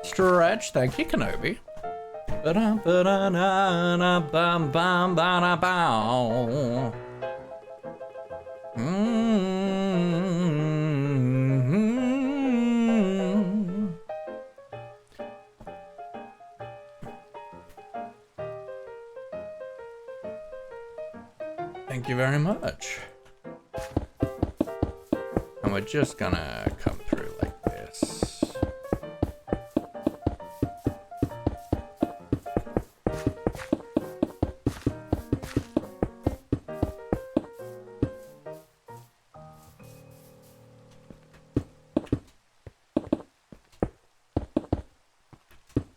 Stretch, thank you, Kenobi. Thank you very much. And we're just gonna come through like this.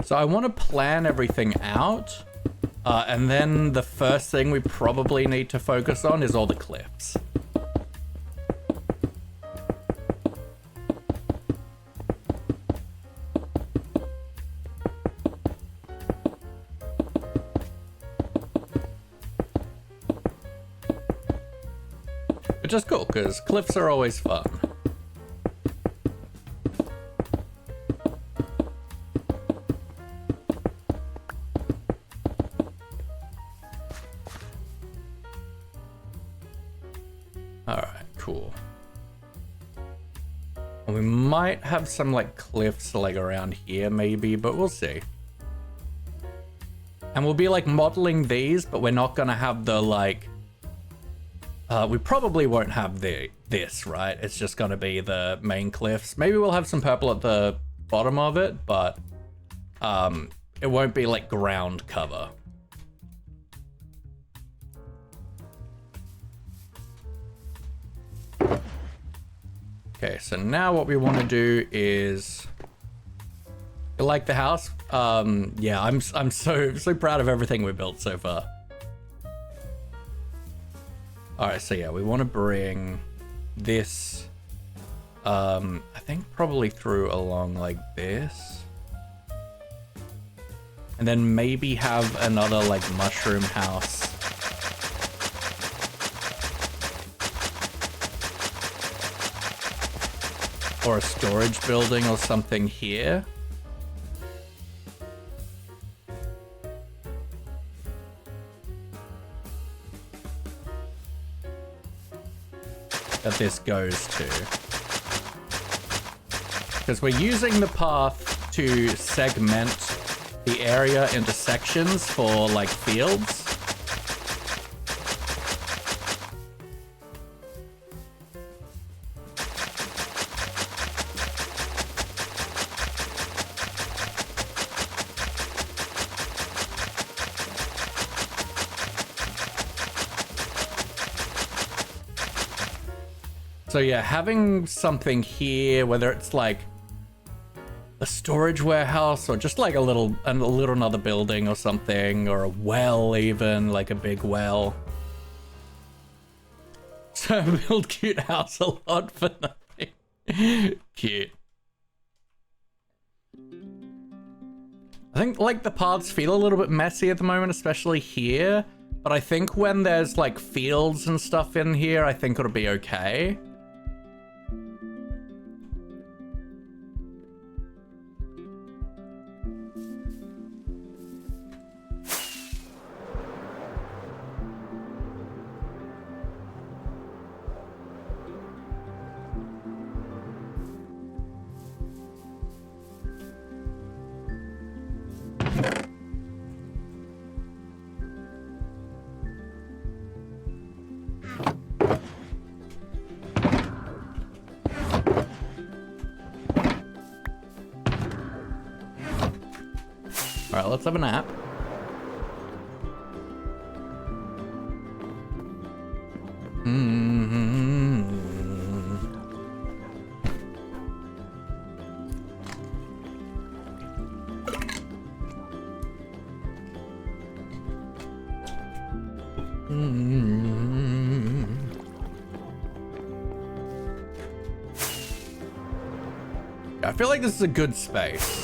So I want to plan everything out. And then the first thing we probably need to focus on is all the cliffs. Which is cool, because cliffs are always fun. Might have some like cliffs like around here maybe, but we'll see. And we'll be like modeling these, but we're not gonna have the like we probably won't have this, right? It's just gonna be the main cliffs. Maybe we'll have some purple at the bottom of it, but it won't be like ground cover. Okay, so now what we want to do is, you like the house? Yeah, I'm so proud of everything we built so far. All right, so yeah, we want to bring this, I think probably through along like this, and then maybe have another like mushroom house. Or a storage building or something here. That this goes to. Because we're using the path to segment the area into sections for like fields. So yeah, having something here, whether it's like a storage warehouse or just like a little another building or something, or a well even, like a big well. So build cute house a lot for nothing. Cute. I think like the paths feel a little bit messy at the moment, especially here. But I think when there's like fields and stuff in here, I think it'll be okay. All right, let's have a nap. I feel like this is a good space.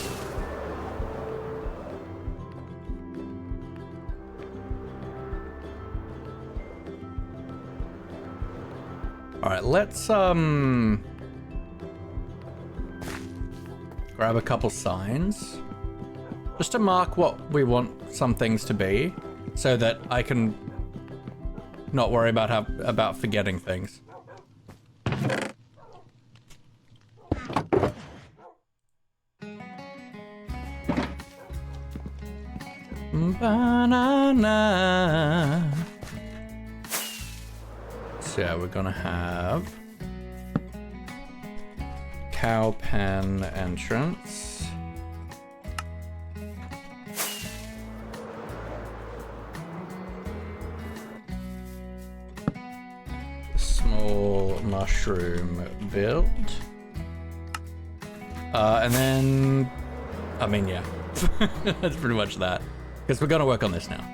All right, let's grab a couple signs just to mark what we want some things to be, so that I can not worry about forgetting things. Banana. So yeah, we're gonna have cow pen entrance. Small mushroom build. And then, I mean, yeah, that's pretty much that. Because we're gonna work on this now.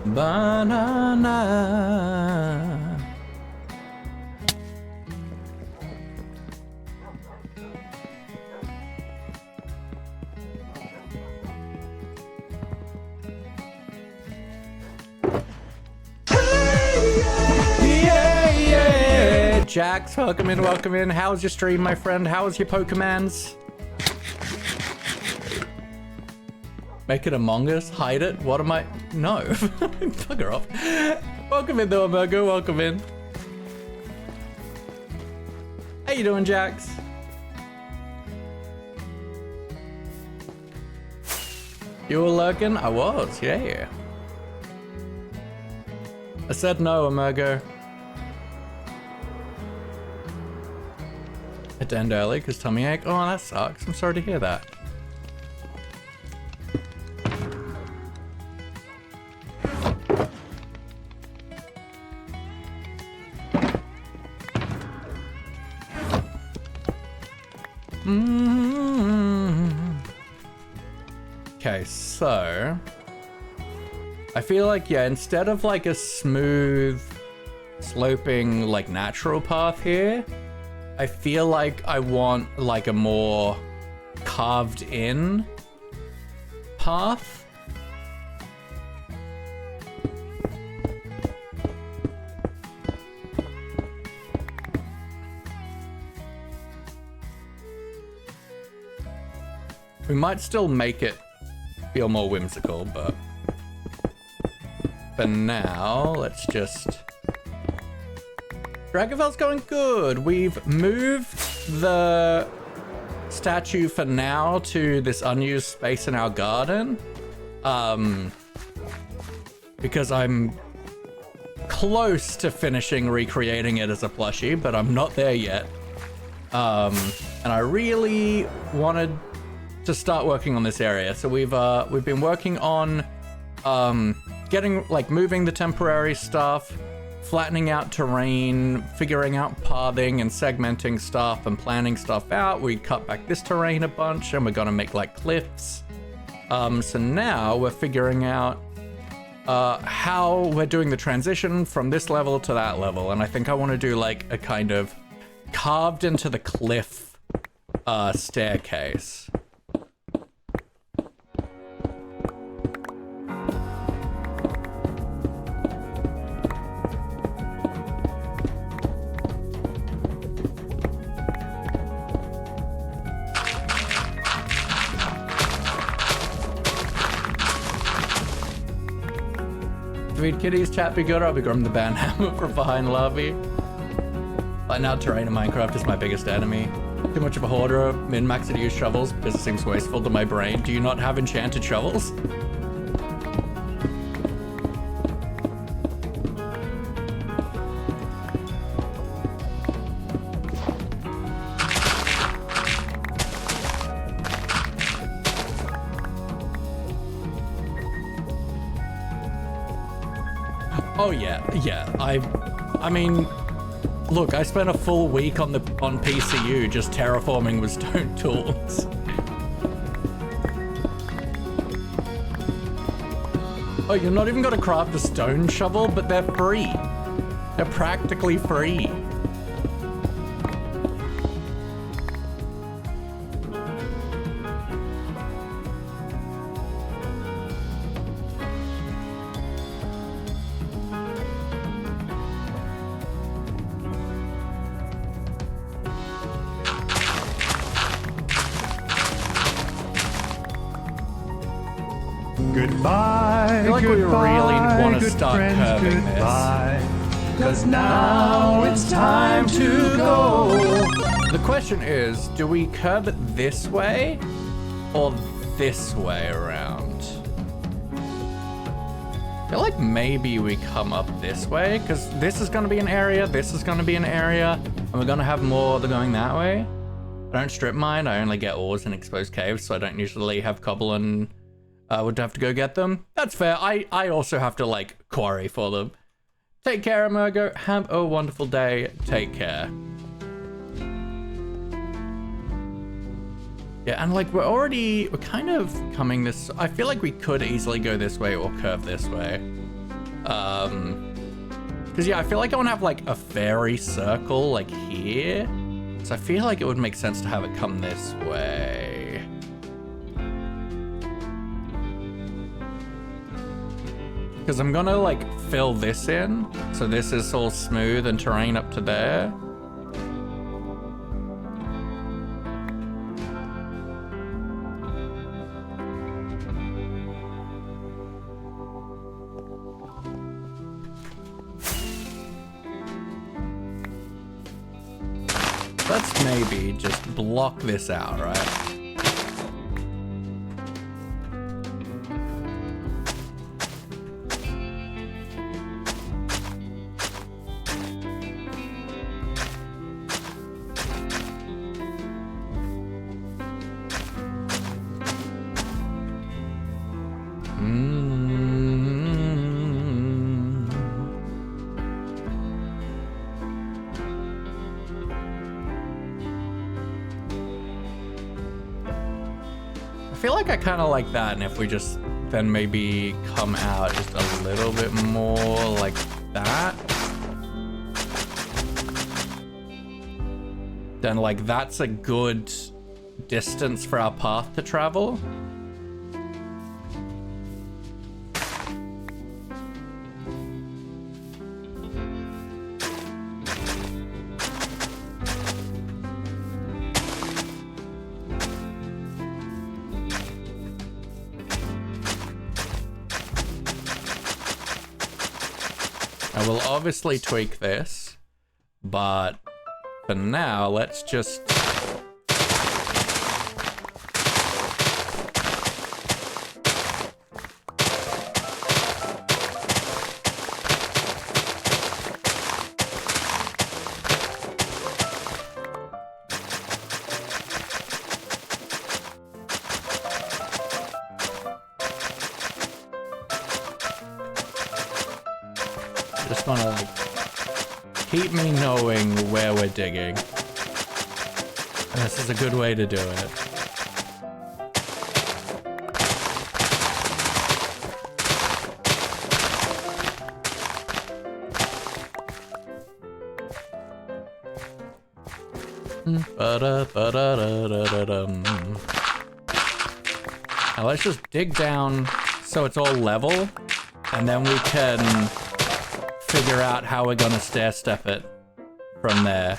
Banana. Yeah. Jax, welcome in, welcome in. How's your stream, my friend? How's your Pokemans? Make it Among Us? Hide it? What am I? No. Bugger off. Welcome in though, Amergo. Welcome in. How you doing, Jax? You were lurking? I was, yeah. I said no, Amergo. Had to end early because tummy ache. Oh, that sucks. I'm sorry to hear that. Okay, so I feel like, yeah, instead of like a smooth sloping like natural path here, I feel like I want like a more carved in path. We might still make it feel more whimsical, but for now, let's just... Dragonfell's going good. We've moved the statue for now to this unused space in our garden. Because I'm close to finishing recreating it as a plushie, but I'm not there yet. And I really wanted to start working on this area, so we've been working on getting like moving the temporary stuff, flattening out terrain, figuring out pathing and segmenting stuff and planning stuff out. We cut back this terrain a bunch and we're gonna make like cliffs. So now we're figuring out how we're doing the transition from this level to that level, and I think I want to do like a kind of carved into the cliff staircase. Sweet kitties, chat be good. I'll be grabbing the banhammer from behind Larvae. By now, terrain in Minecraft is my biggest enemy. Too much of a hoarder, min-maxed to use shovels because it seems wasteful to my brain. Do you not have enchanted shovels? Oh yeah, yeah. I mean, look, I spent a full week on PCU just terraforming with stone tools. Oh, you're not even gonna craft a stone shovel, but they're free. They're practically free. Goodbye, I feel like we really want to start curving goodbye, 'cause now it's time to go. The question is, do we curve it this way or this way around? I feel like maybe we come up this way, because this is going to be an area, this is going to be an area, and we're going to have more going that way. I don't strip mine, I only get ores in exposed caves, so I don't usually have cobble and would have to go get them. That's fair. I also have to, like, quarry for them. Take care, Emergo. Have a wonderful day. Take care. Yeah, and, like, we're kind of coming this... I feel like we could easily go this way or curve this way. Because, yeah, I feel like I want to have, like, a fairy circle, like, here. So I feel like it would make sense to have it come this way. Because I'm gonna like fill this in, so this is all smooth and terrain up to there. Let's maybe just block this out, right? I feel like I kind of like that, and if we just then maybe come out just a little bit more like that, then like that's a good distance for our path to travel. I will obviously tweak this, but for now, let's just... Just want to like keep me knowing where we're digging. And this is a good way to do it. Now let's just dig down so it's all level, and then we can figure out how we're gonna stair step it from there.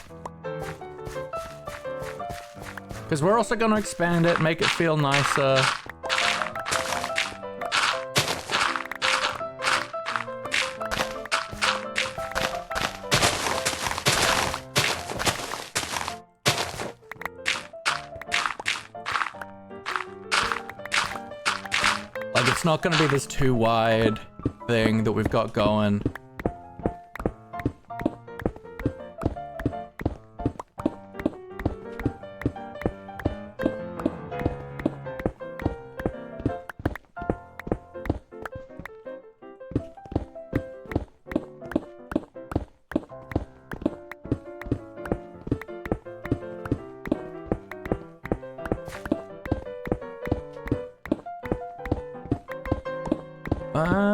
Because we're also gonna expand it, make it feel nicer. Like, it's not gonna be this too wide thing that we've got going.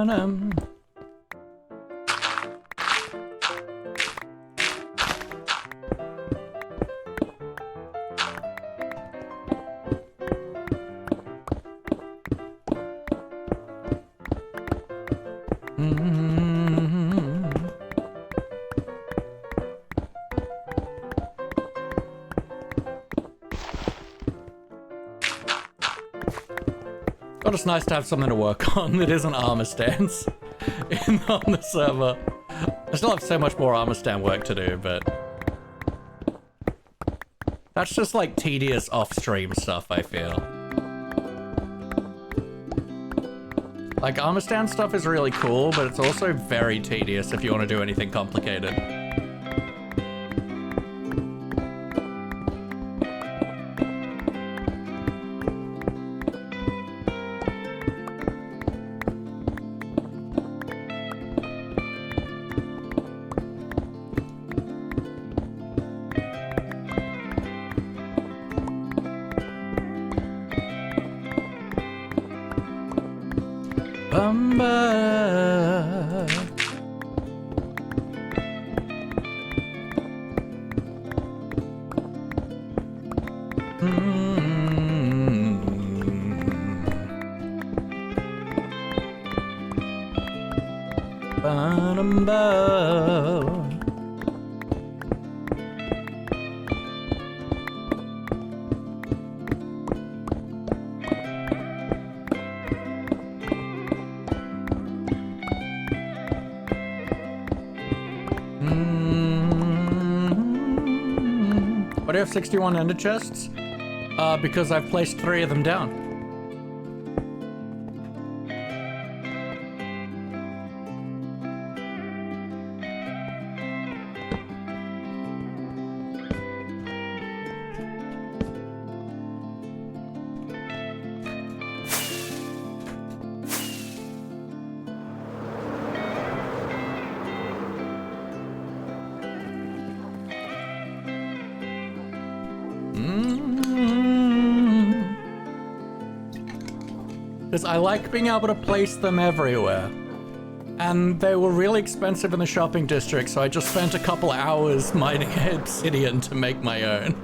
Ba-dum. God, it's nice to have something to work on that isn't armor stands on the server. I still have so much more armor stand work to do, but that's just like tedious off-stream stuff, I feel. Like, armor stand stuff is really cool, but it's also very tedious if you want to do anything complicated. Bumba. Bumba. Why do you have 61 ender chests? Because I've placed 3 of them down. Because I like being able to place them everywhere. And they were really expensive in the shopping district, so I just spent a couple hours mining obsidian to make my own.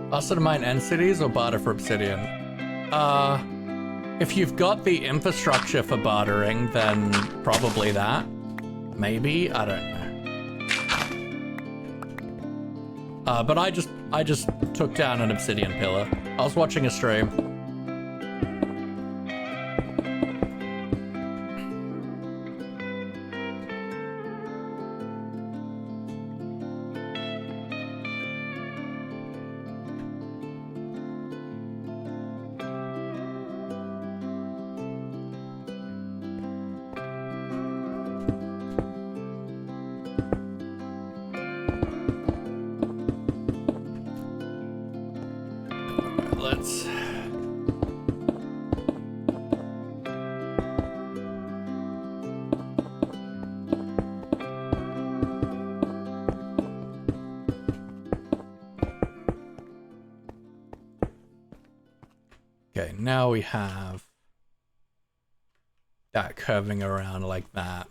Faster to mine end cities or barter for obsidian? If you've got the infrastructure for bartering, then probably that. Maybe, I don't know. But I just took down an obsidian pillar. I was watching a stream. Let's... Okay, now we have that curving around like that.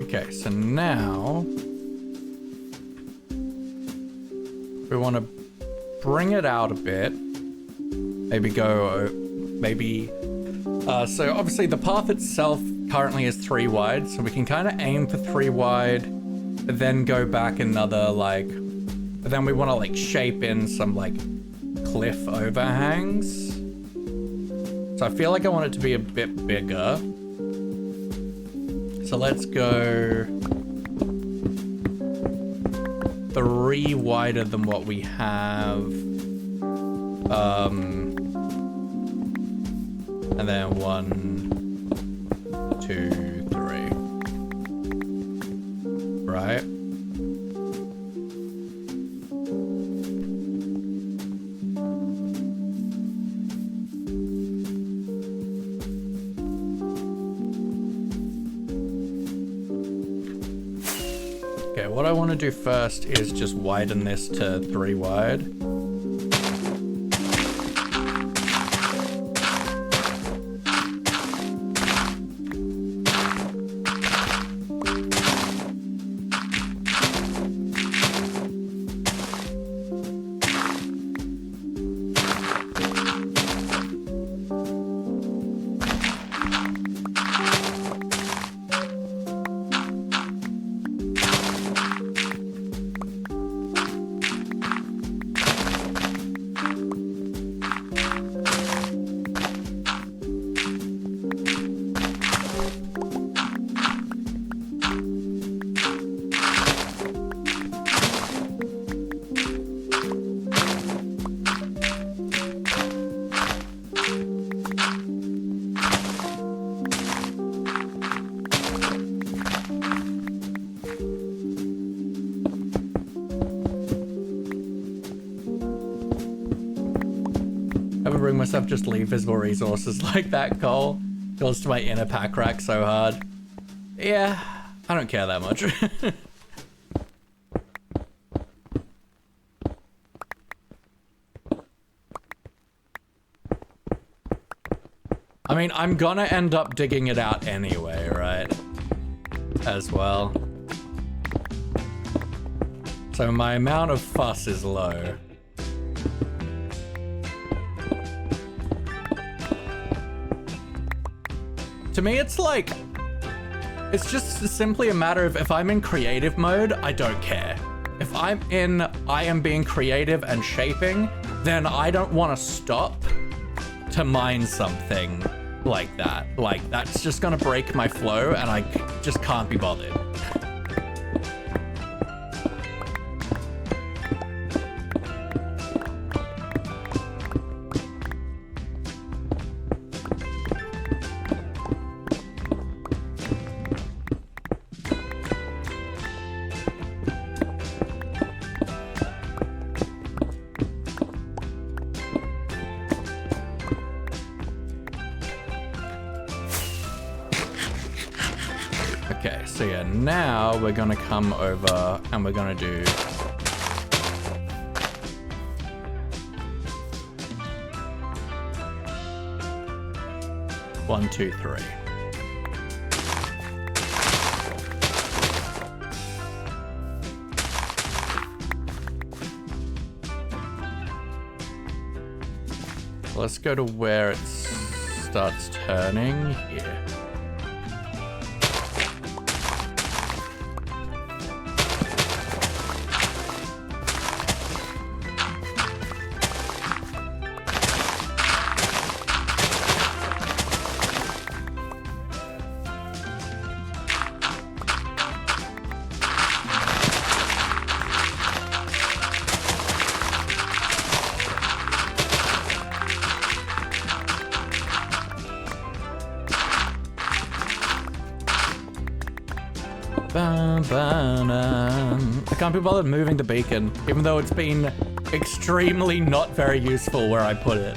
Okay, so now we want to bring it out a bit. Maybe go, so obviously the path itself currently is 3 wide, so we can kind of aim for 3 wide. then go back another like, then we want to like shape in some like cliff overhangs. So I feel like I want it to be a bit bigger. So let's go 3 wider than what we have. And then 1, 2, 3. Right? Okay, what I want to do first is just widen this to 3 wide. Bring myself just leave visible resources like that, Cole. Goes to my inner pack rack so hard. Yeah, I don't care that much. I mean, I'm gonna end up digging it out anyway, right? As well. So my amount of fuss is low. To me, it's like, it's just simply a matter of if I'm in creative mode, I don't care. If I'm in, I am being creative and shaping, then I don't want to stop to mine something like that. Like, that's just gonna break my flow and I just can't be bothered. Okay, so yeah, now we're gonna come over and we're gonna do one, two, three. Let's go to where it starts turning here. I can't be bothered moving the beacon, even though it's been extremely not very useful where I put it.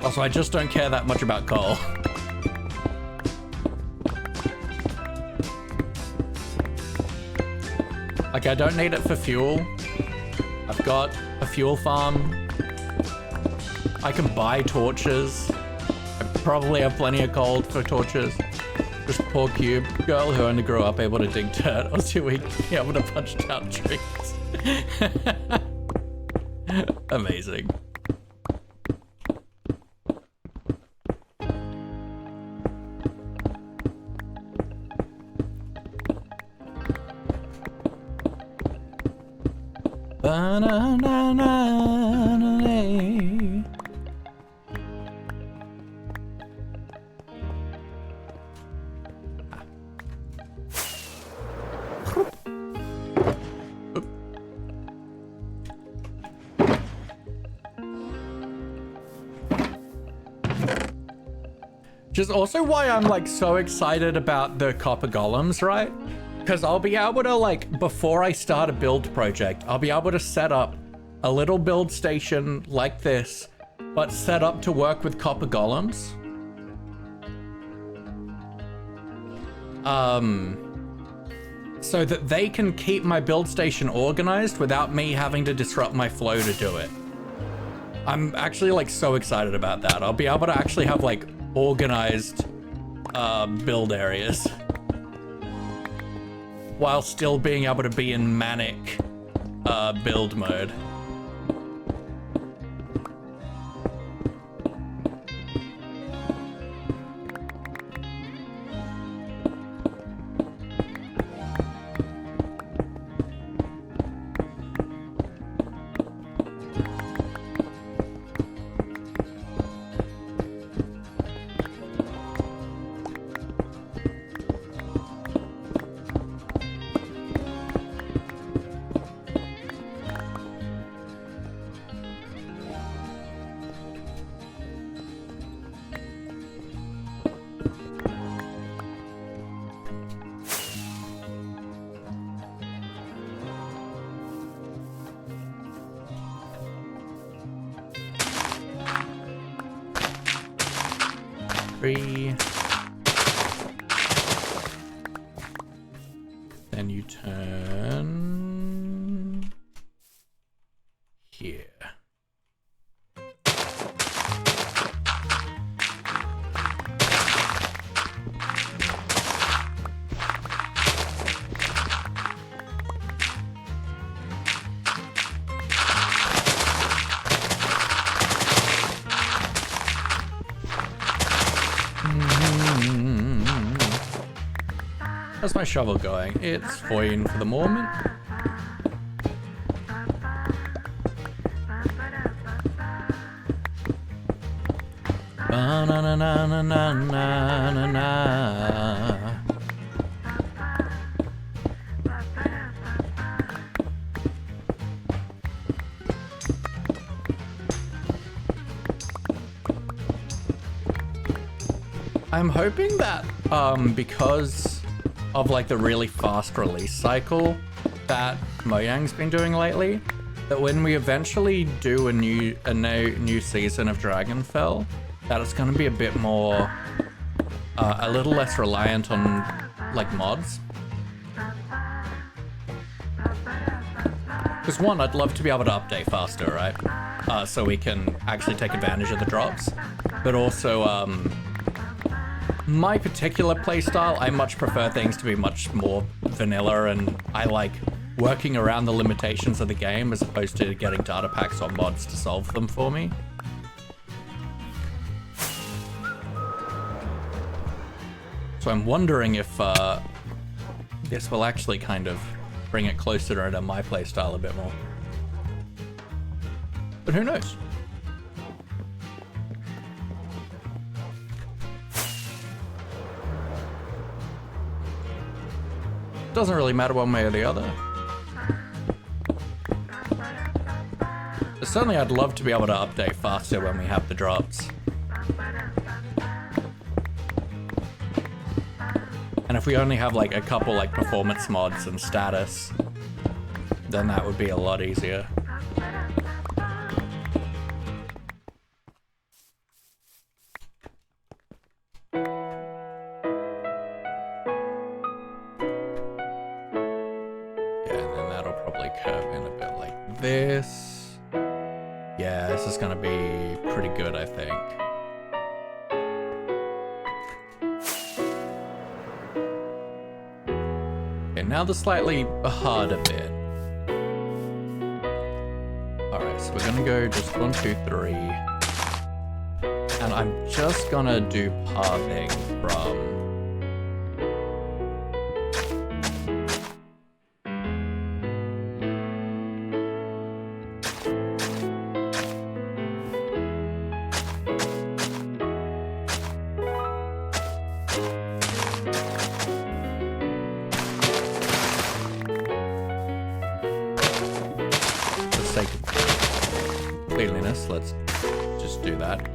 Also, I just don't care that much about coal. Like, I don't need it for fuel. I've got a fuel farm. I can buy torches. I probably have plenty of coal for torches. Just poor cube girl who only grew up able to dig dirt or 2 weeks, be able to punch down trees. Amazing. Which is also why I'm like so excited about the copper golems, right? Because I'll be able to, like, before I start a build project, I'll be able to set up a little build station like this, but set up to work with copper golems. So that they can keep my build station organized without me having to disrupt my flow to do it. I'm actually like so excited about that. I'll be able to actually have like organized build areas while still being able to be in manic build mode. Then you turn here. How's my shovel going? It's fine for the moment. Ba-na-na-na-na-na-na-na. I'm hoping that because of like the really fast release cycle that Mojang's been doing lately, that when we eventually do a new season of Dragonfell, that it's going to be a bit more, a little less reliant on like mods. Because one, I'd love to be able to update faster, right? So we can actually take advantage of the drops, but also my particular playstyle, I much prefer things to be much more vanilla, and I like working around the limitations of the game as opposed to getting data packs or mods to solve them for me. So I'm wondering if this will actually kind of bring it closer to my playstyle a bit more. But who knows? Doesn't really matter one way or the other. But certainly I'd love to be able to update faster when we have the drops. And if we only have like a couple like performance mods and status, then that would be a lot easier. This. Yeah, this is gonna be pretty good, I think. Okay, now the slightly harder bit. Alright, So we're gonna go just 1, 2, 3. And I'm just gonna do pathing from... For the sake of cleanliness, let's just do that.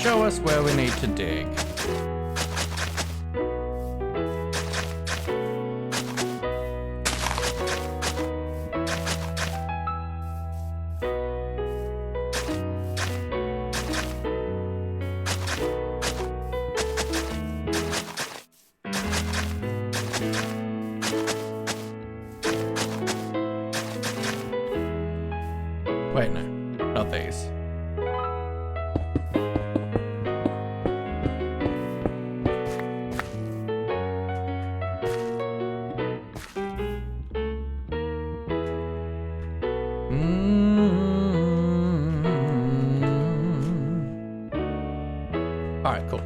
Show us where we need to dig. Wait, no, not these. All right, cool.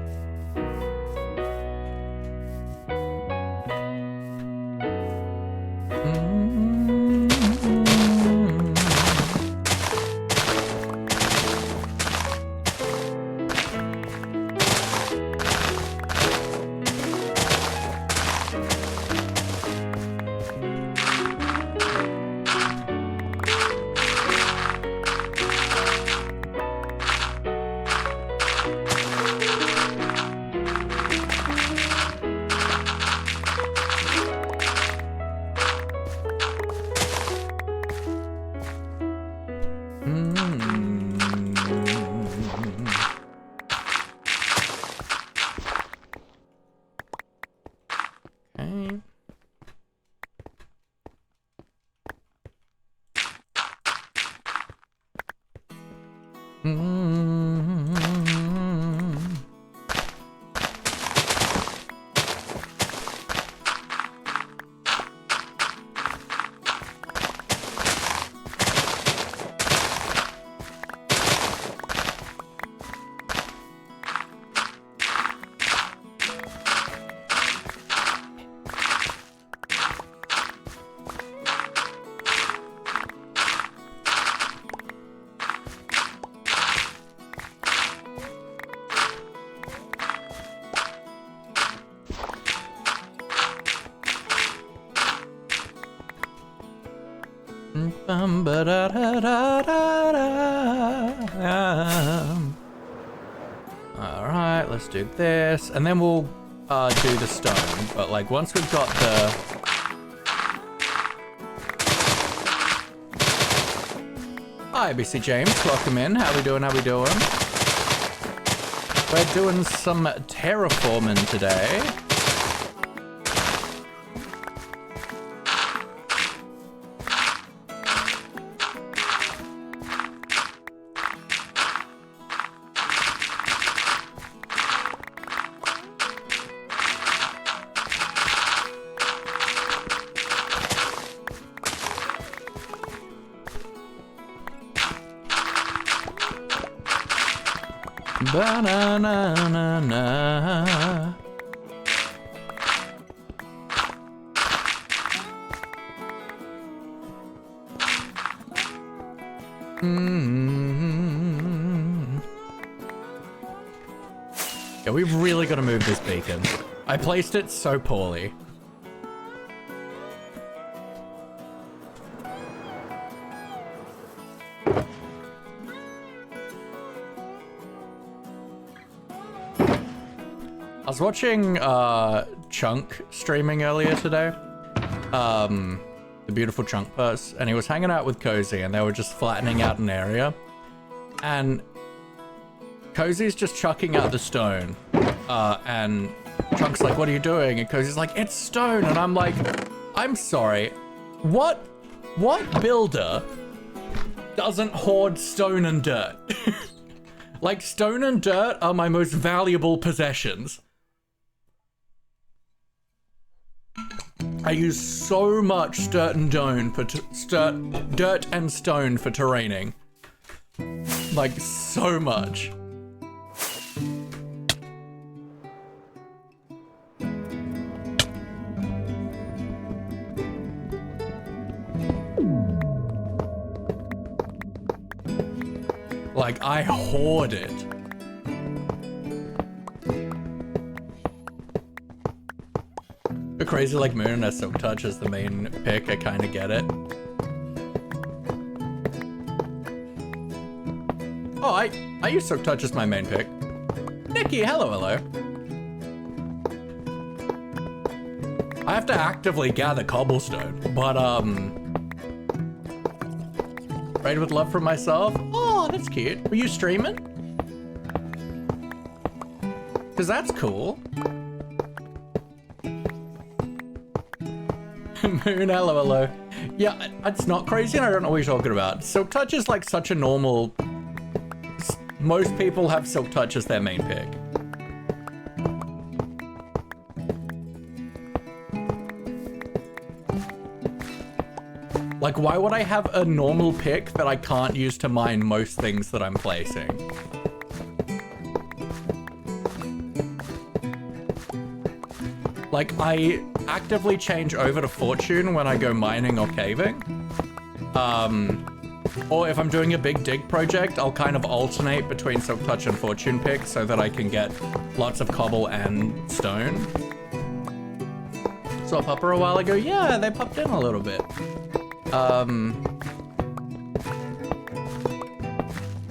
Alright, let's do this, and then we'll do the stone, but like once we've got the... Hi, BC James, welcome in. How we doing, how we doing? We're doing some terraforming today. Ba-na-na-na-na. Yeah, we've really got to move this beacon. I placed it so poorly. I was watching Chunk streaming earlier today, the beautiful chunk purse, and he was hanging out with Cozy, and they were just flattening out an area. And Cozy's just chucking out the stone, and Chunk's like, "What are you doing?" And Cozy's like, "It's stone." And I'm like, "I'm sorry, what builder doesn't hoard stone and dirt?" Like, stone and dirt are my most valuable possessions. I use so much dirt and stone for dirt and stone for terraining. Like, so much. Like, I hoard it. A crazy like Moon as Silk Touch is the main pick, I kind of get it. Oh, I use Silk Touch as my main pick. Nikki, hello. I have to actively gather cobblestone, but raid with love from myself. Oh, that's cute. Were you streaming? Cause that's cool. Moon, hello. Yeah, it's not crazy and I don't know what you're talking about. Silk Touch is like such a normal... Most people have Silk Touch as their main pick. Like, why would I have a normal pick that I can't use to mine most things that I'm placing? Like, I actively change over to Fortune when I go mining or caving. Or if I'm doing a big dig project, I'll kind of alternate between Silk Touch and Fortune pick so that I can get lots of cobble and stone. Saw a pupper a while ago. Yeah, they popped in a little bit.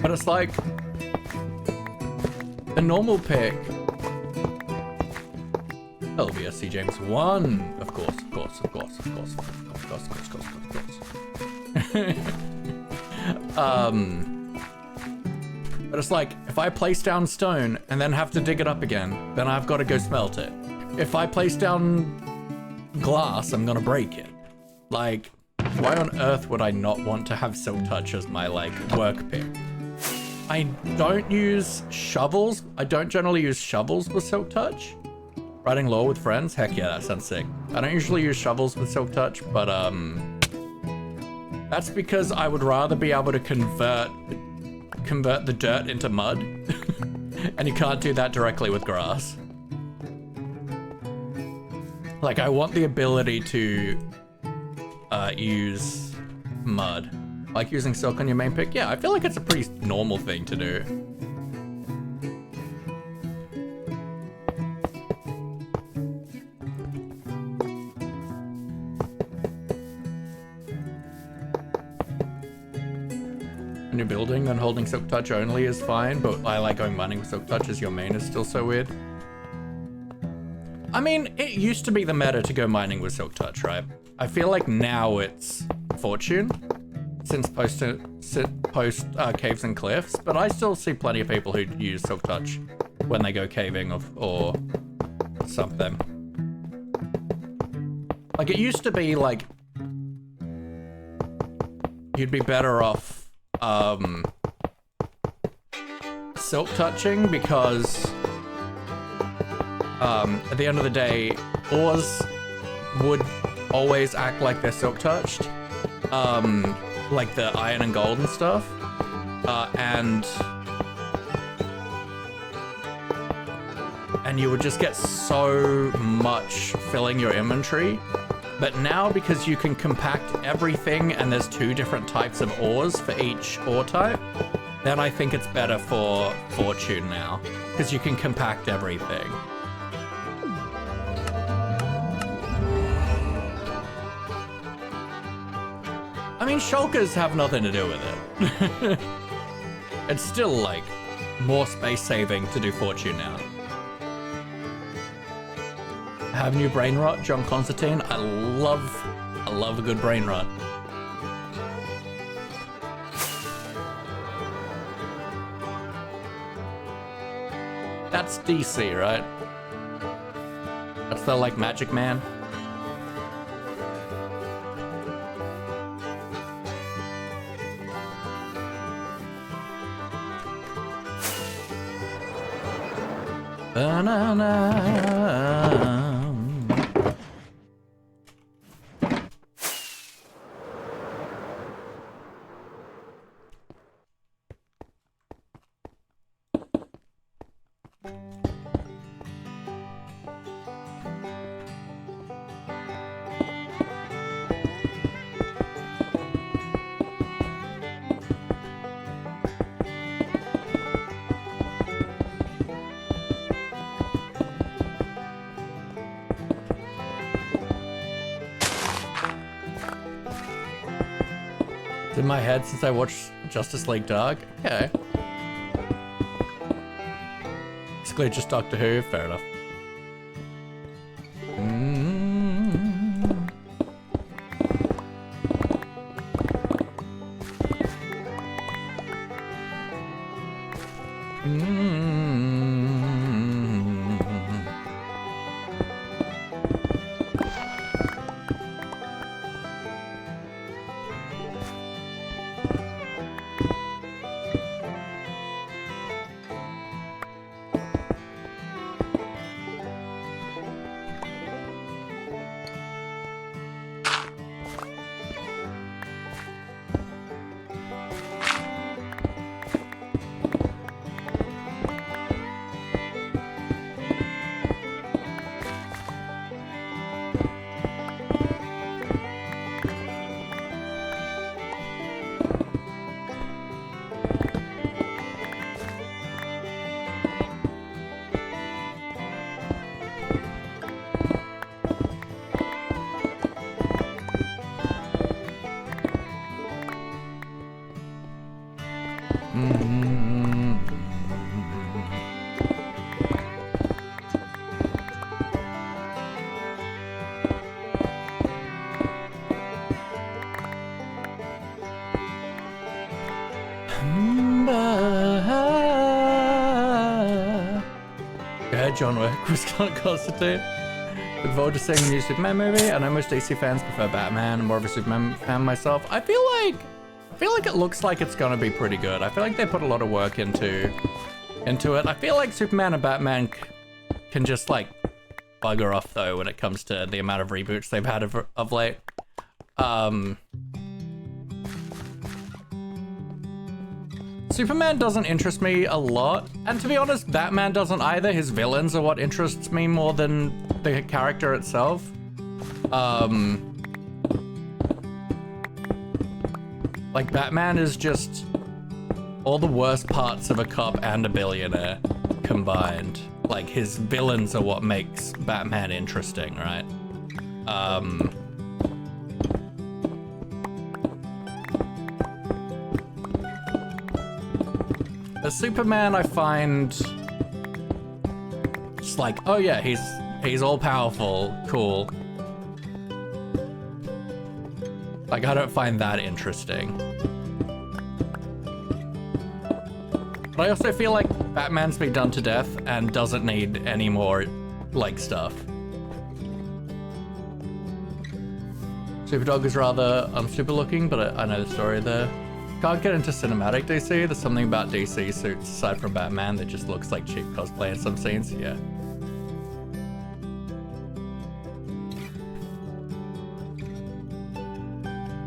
But it's like a normal pick. LBSC James 1. Of course. But it's like, if I place down stone and then have to dig it up again, then I've got to go smelt it. If I place down glass, I'm gonna break it. Like, why on earth would I not want to have Silk Touch as my, like, work pick? I don't use shovels. I don't generally use shovels with Silk Touch. Writing lore with friends? Heck yeah, that sounds sick. I don't usually use shovels with Silk Touch, but, that's because I would rather be able to convert the dirt into mud. And you can't do that directly with grass. Like, I want the ability to use mud. Like using silk on your main pick? Yeah, I feel like it's a pretty normal thing to do. When you're building, then holding Silk Touch only is fine, but I like going mining with Silk Touch as your main is still so weird. I mean, it used to be the meta to go mining with Silk Touch, right? I feel like now it's Fortune, since post Caves and Cliffs, but I still see plenty of people who use Silk Touch when they go caving or something. Like, it used to be like, you'd be better off Silk Touching because at the end of the day, ores would always act like they're Silk Touched, like the iron and gold and stuff, and you would just get so much filling your inventory. But now, because you can compact everything and there's 2 different types of ores for each ore type, then I think it's better for Fortune now, because you can compact everything. I mean, shulkers have nothing to do with it. It's still, like, more space saving to do Fortune now. Have new brain rot, John Constantine. I love a good brain rot. That's DC, right? That's the like Magic Man. Banana. In my head since I watched Justice League Dark. Okay. Basically just Doctor Who, fair enough. John Wick was Constantine. Look forward to seeing the new Superman movie. I know most DC fans prefer Batman. I'm more of a Superman fan myself. I feel like it looks like it's gonna be pretty good. I feel like they put a lot of work into it. I feel like Superman and Batman can just like bugger off though when it comes to the amount of reboots they've had of late. Superman doesn't interest me a lot, and to be honest, Batman doesn't either. His villains are what interests me more than the character itself. Like, Batman is just all the worst parts of a cop and a billionaire combined. Like, his villains are what makes Batman interesting, right? The Superman, I find, just like, oh yeah, he's all powerful, cool. Like, I don't find that interesting. But I also feel like Batman's been done to death and doesn't need any more, like, stuff. Superdog is rather unsuper looking, but I know the story there. Can't get into cinematic DC. There's something about DC suits aside from Batman that just looks like cheap cosplay in some scenes. Yeah.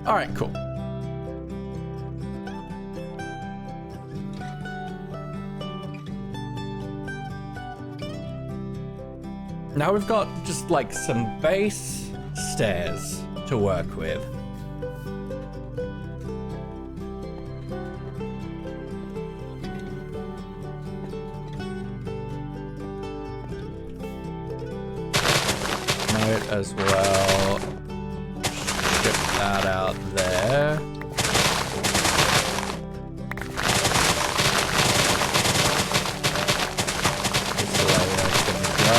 All right, cool. Now we've got just like some base stairs to work with. As well, ship that out there. This layer can go.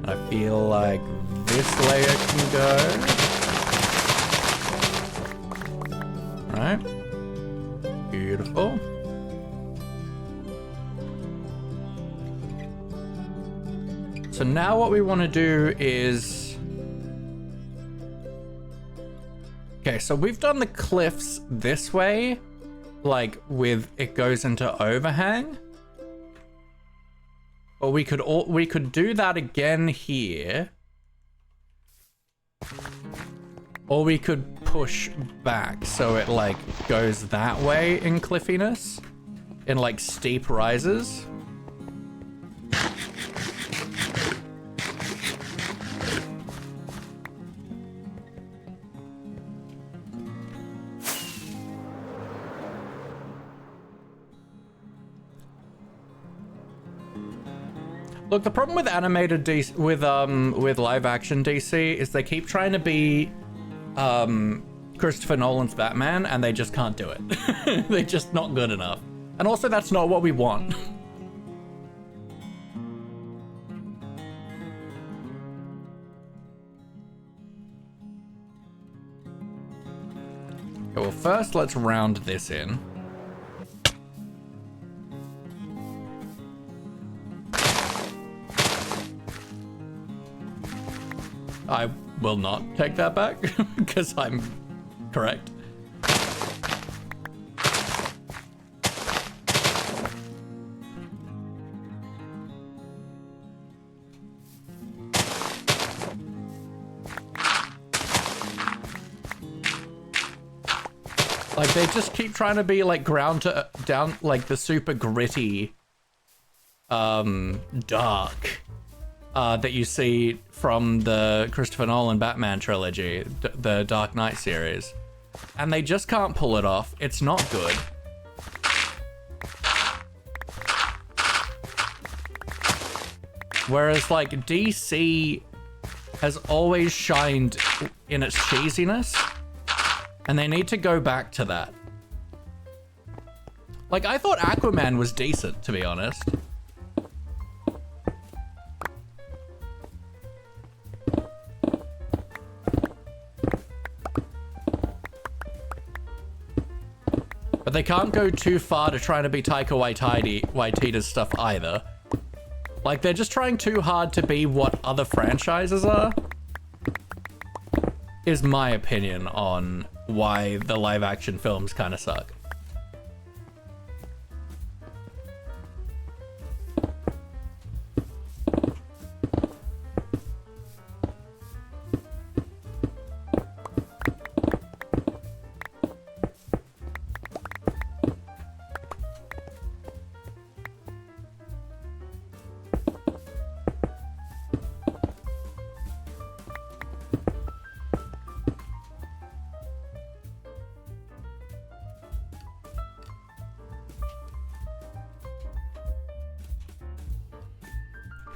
I feel like this layer can go. Right. Beautiful. So now what we want to do is... Okay, so we've done the cliffs this way, like with it goes into overhang. But we could do that again here. Or we could push back so it like goes that way in cliffiness, in like steep rises. Look, the problem with animated DC, with live action DC is they keep trying to be Christopher Nolan's Batman and they just can't do it. They're just not good enough. And also that's not what we want. Okay, well, first let's round this in. I will not take that back because I'm correct. Like they just keep trying to be like ground to down, like the super gritty, dark that you see from the Christopher Nolan Batman trilogy, the Dark Knight series. And they just can't pull it off. It's not good. Whereas like DC has always shined in its cheesiness, and they need to go back to that. Like I thought Aquaman was decent, to be honest. But they can't go too far to trying to be Taika Waititi's stuff either. Like, they're just trying too hard to be what other franchises are. Is my opinion on why the live action films kind of suck.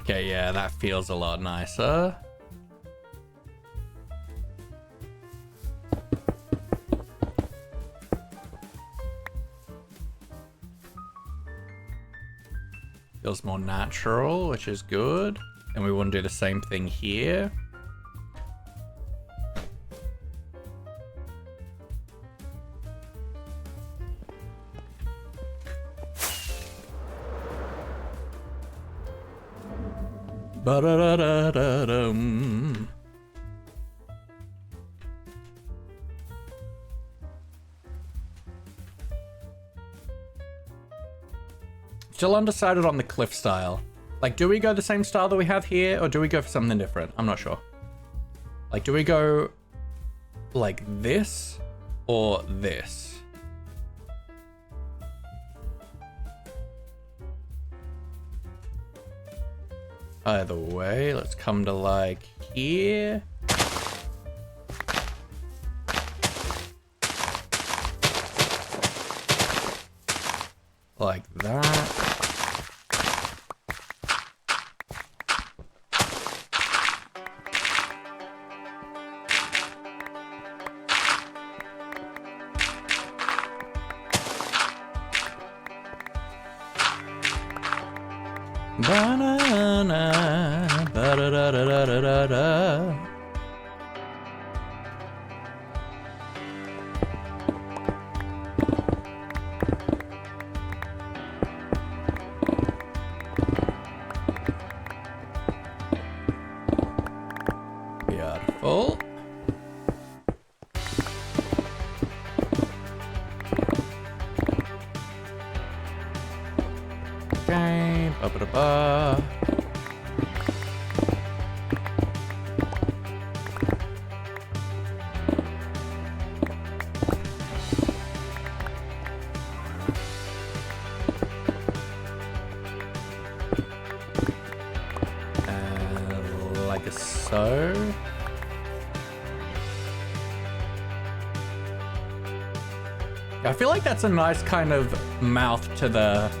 Okay, yeah, that feels a lot nicer. Feels more natural, which is good. And we want to do the same thing here. Ba-da-da-da-da-dum. Still undecided on the cliff style. Like, do we go the same style that we have here, or do we go for something different? I'm not sure. Like, do we go like this or this? Either way, let's come to like here. Like that. Banana, banana. da da da da da da da. Beautiful. Okay, ba-ba-da-ba. Like so. I feel like that's a nice kind of mouth to the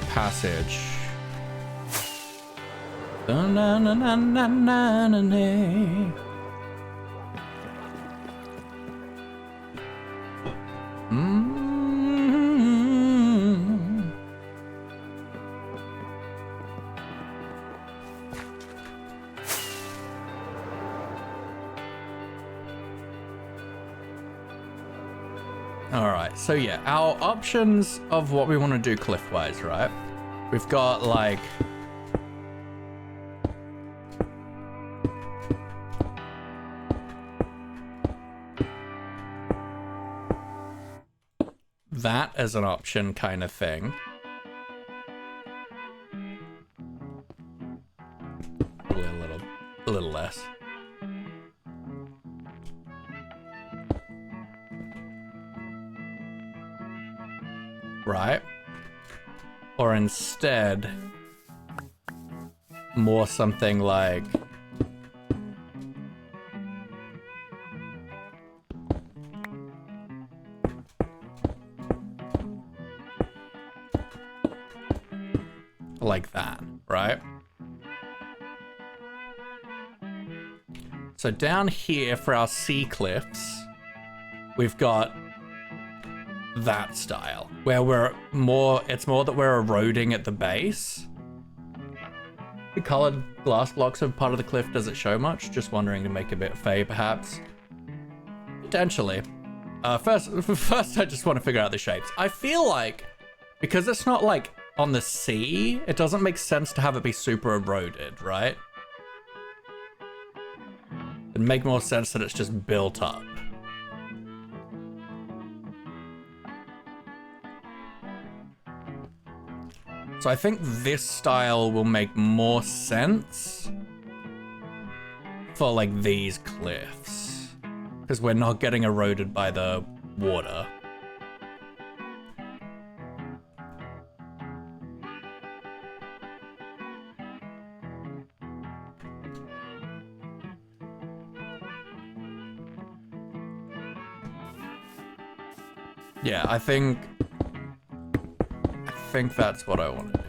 passage. All right, so yeah, our options of what we want to do cliff-wise, right? We've got like that as an option kind of thing. Probably a little less. Right? Or instead, more something like that, right? So down here for our sea cliffs, we've got that style where it's more that we're eroding at the base. The colored glass blocks are part of the cliff. Does it show much? Just wondering to make a bit fey, perhaps. Potentially. First I just want to figure out the shapes. I feel like because it's not like on the sea, it doesn't make sense to have it be super eroded, right? It'd make more sense that it's just built up. So I think this style will make more sense for like these cliffs, because we're not getting eroded by the water. Yeah, I think that's what I want to do.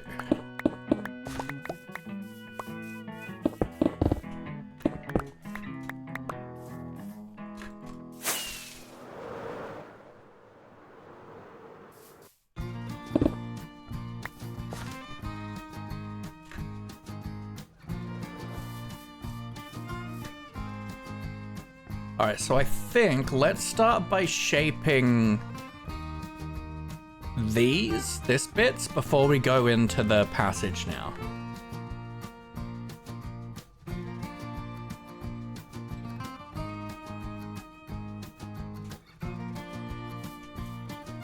All right, so I think let's start by shaping this bits before we go into the passage now.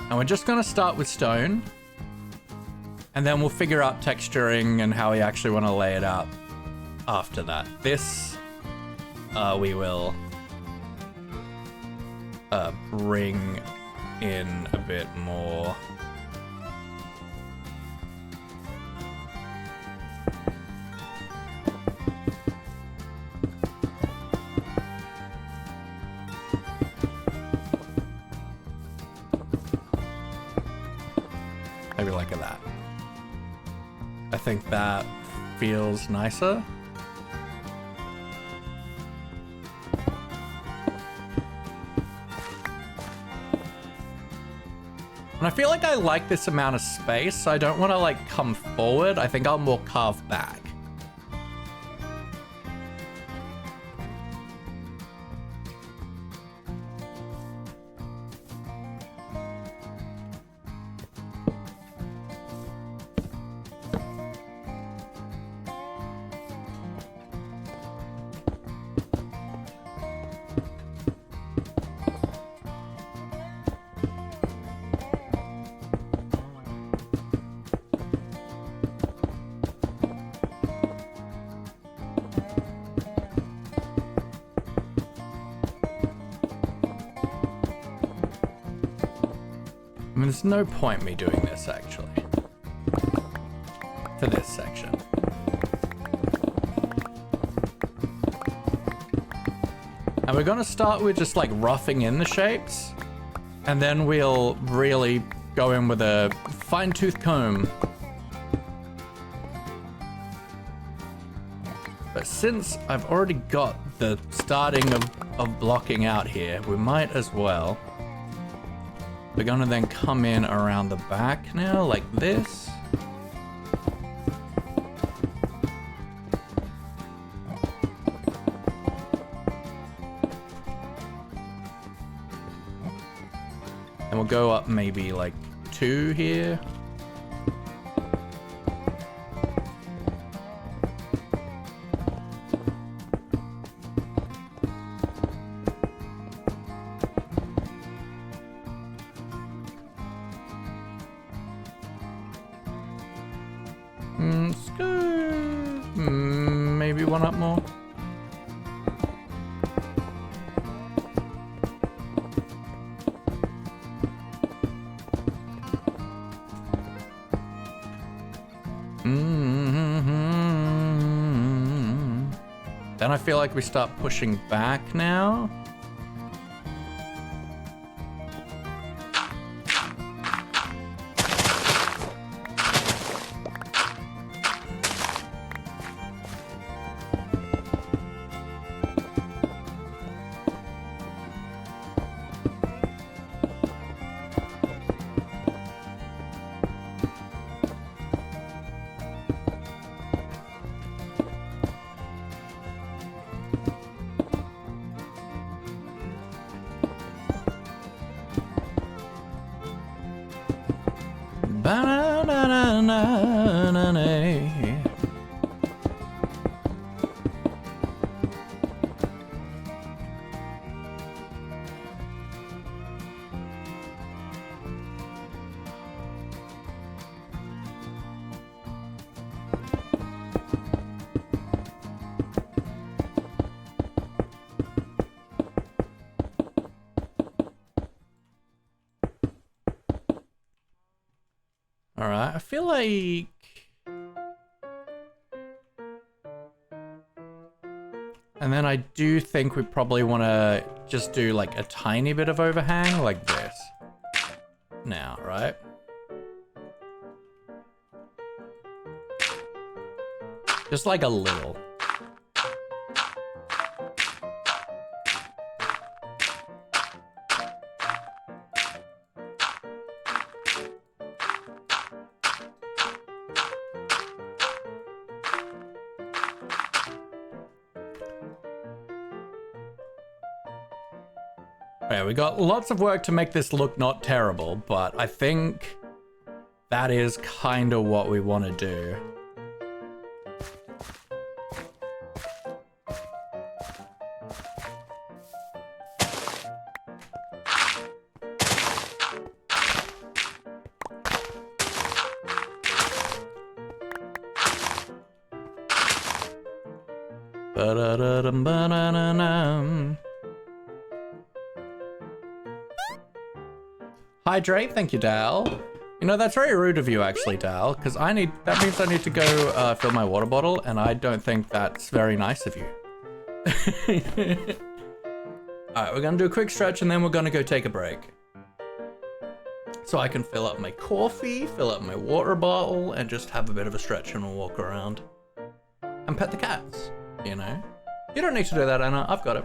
And we're just gonna start with stone, and then we'll figure out texturing and how we actually want to lay it out after that. This we will bring in a bit more. Maybe like that. I think that feels nicer. And I feel like I like this amount of space, so I don't want to like come forward. I think I'll more carve back. I mean, there's no point me doing this, actually. For this section. And we're gonna start with just like roughing in the shapes. And then we'll really go in with a fine-tooth comb. But since I've already got the starting of blocking out here, we might as well. We're gonna then come in around the back now, like this. And we'll go up maybe like 2 here. Let's go. Maybe 1 up more. Then I feel like we start pushing back now. Alright, I feel like... And then I do think we probably want to just do like a tiny bit of overhang like this. Now, right? Just like a little. Yeah, we got lots of work to make this look not terrible, but I think that is kind of what we want to do. Ba-da-da-dum-ba-na-na-nam. Hydrate, thank you, Dal. You know, that's very rude of you, actually, Dal, because that means I need to go fill my water bottle, and I don't think that's very nice of you. Alright, we're gonna do a quick stretch, and then we're gonna go take a break. So I can fill up my coffee, fill up my water bottle, and just have a bit of a stretch and a walk around. And pet the cats, you know? You don't need to do that, Anna, I've got it.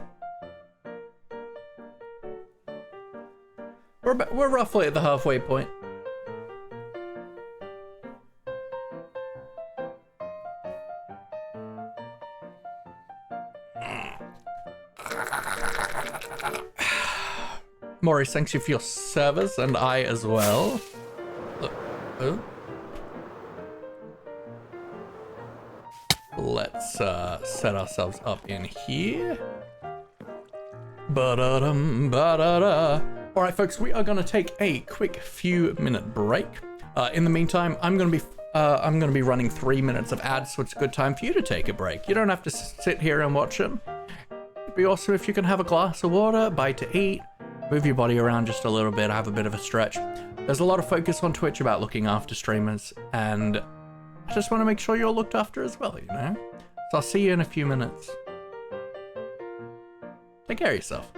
We're roughly at the halfway point. Maurice, thanks you for your service, and I as well. Oh. Let's set ourselves up in here. Ba-da-dum, ba-da-da. All right, folks, we are going to take a quick few-minute break. In the meantime, I'm going to be running 3 minutes of ads, so it's a good time for you to take a break. You don't have to sit here and watch them. It'd be awesome if you can have a glass of water, bite to eat, move your body around just a little bit, have a bit of a stretch. There's a lot of focus on Twitch about looking after streamers, and I just want to make sure you're looked after as well, you know? So I'll see you in a few minutes. Take care of yourself.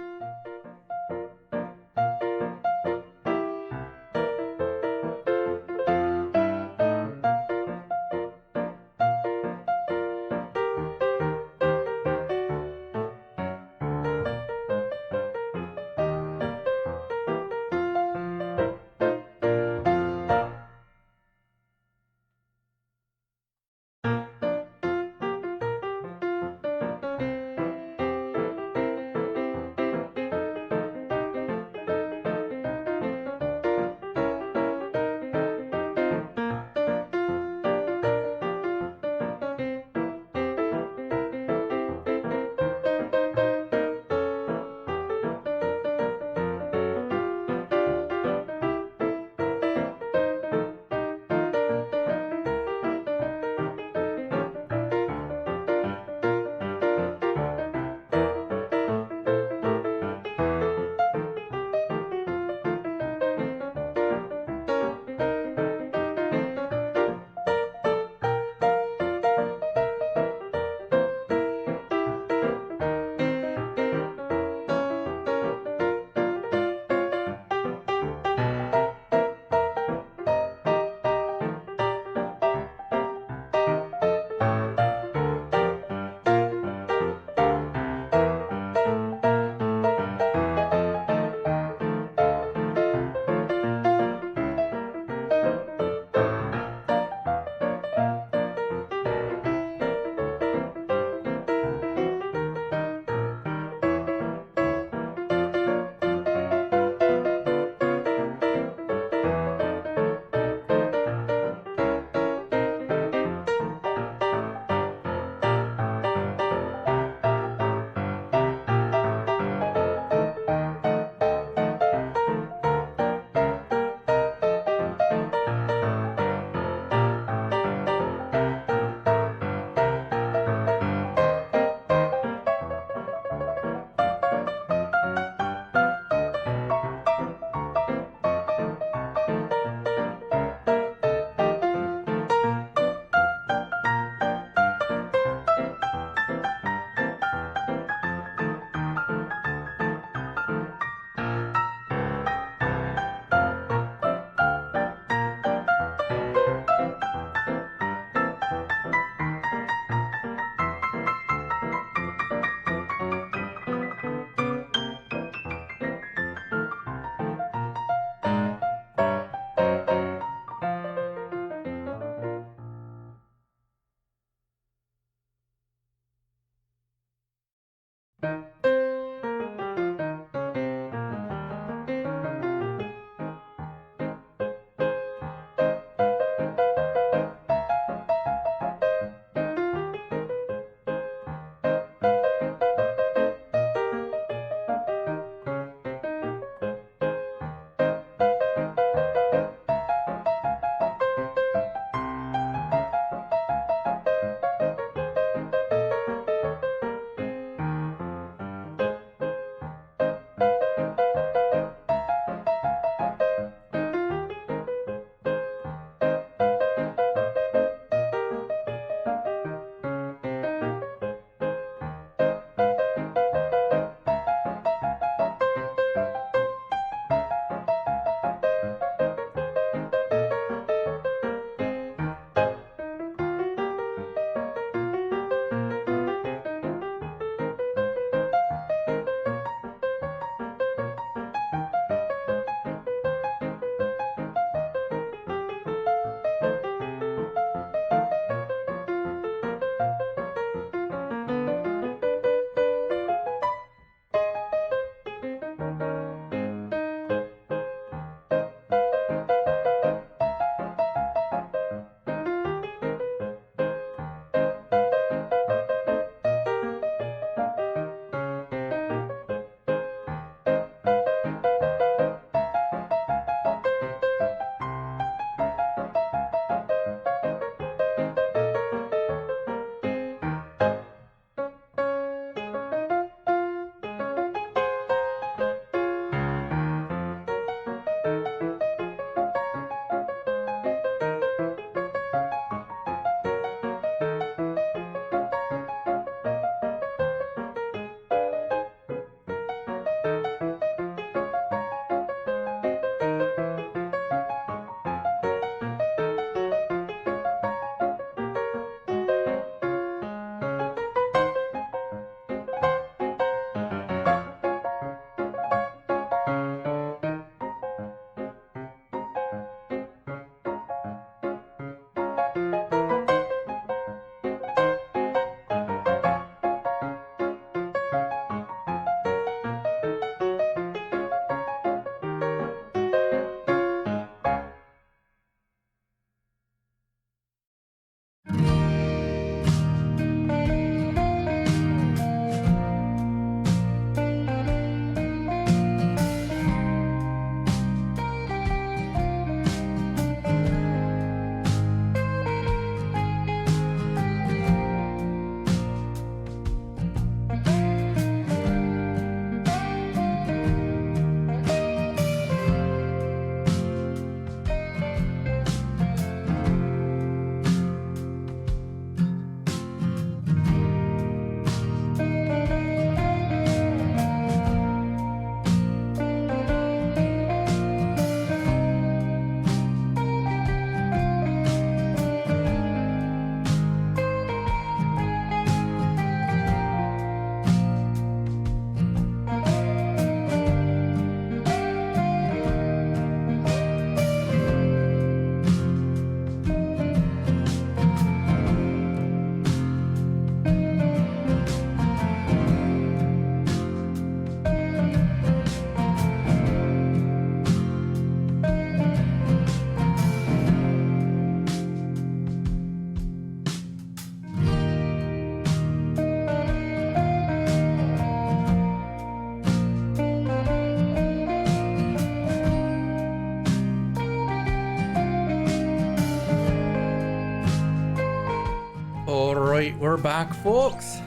we're back, folks.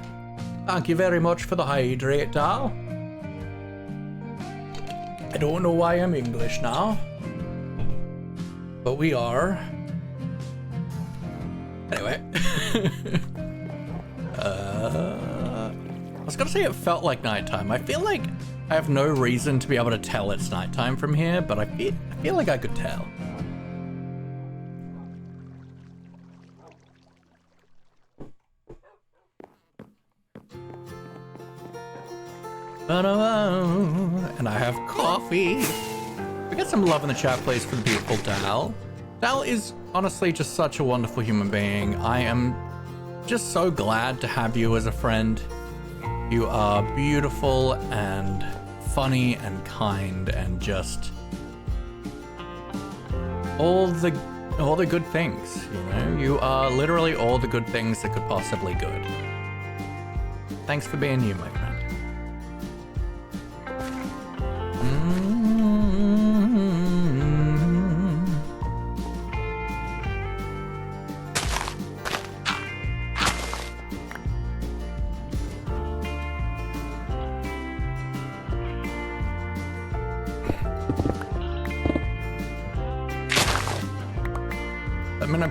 Thank you very much for the hydrate, Dal. I don't know why I'm English now, but we are. Anyway. I was gonna say it felt like nighttime. I feel like I have no reason to be able to tell it's nighttime from here, but I feel like I could tell. And I have coffee. We got some love in the chat, please, for the beautiful Dal. Dal is honestly just such a wonderful human being. I am just so glad to have you as a friend. You are beautiful and funny and kind and just all the good things, you know? You are literally all the good things that could possibly good. Thanks for being you, my friend.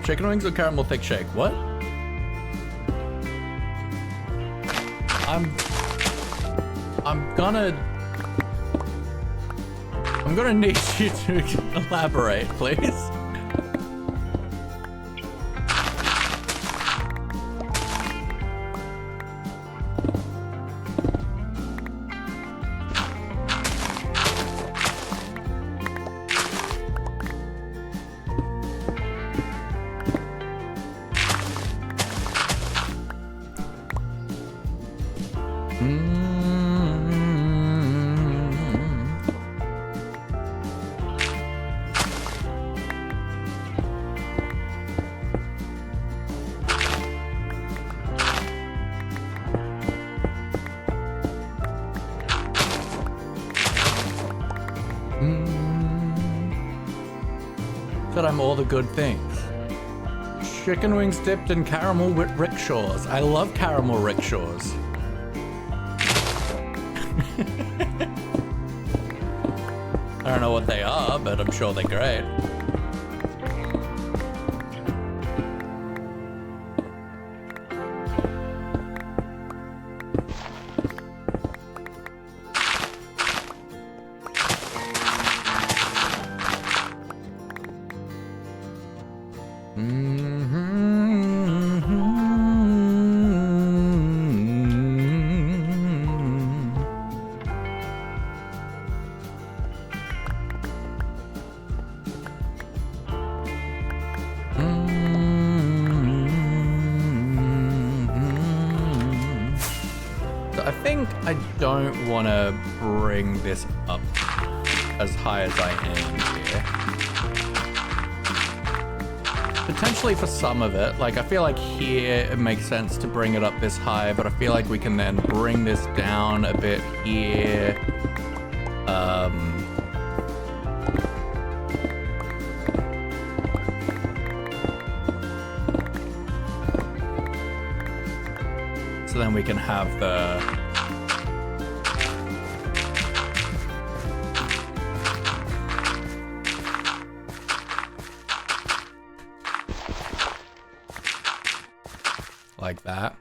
Chicken wings or caramel thick shake? What? I'm gonna need you to elaborate, please. Said I'm all the good things. Chicken wings dipped in caramel with rickshaws. I love caramel rickshaws. I don't know what they are, but I'm sure they're great. I don't want to bring this up as high as I am here. Potentially for some of it, like I feel like here it makes sense to bring it up this high, but I feel like we can then bring this down a bit here. So then we can have the like that.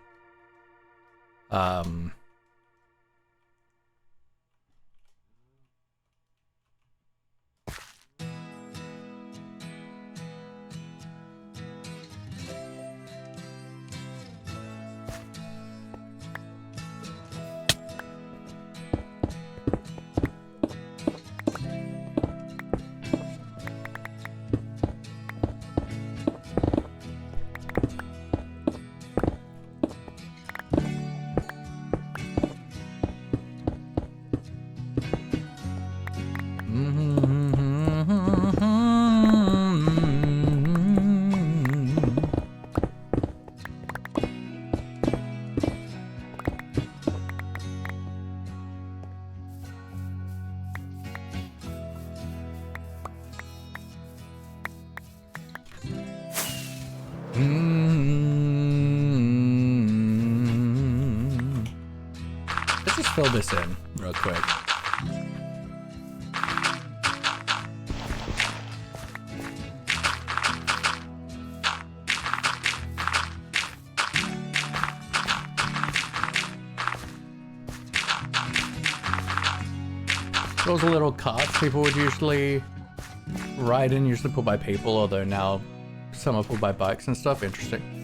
fill this in real quick. Those little carts people would usually ride in, usually pulled by people, although now some are pulled by bikes and stuff. Interesting.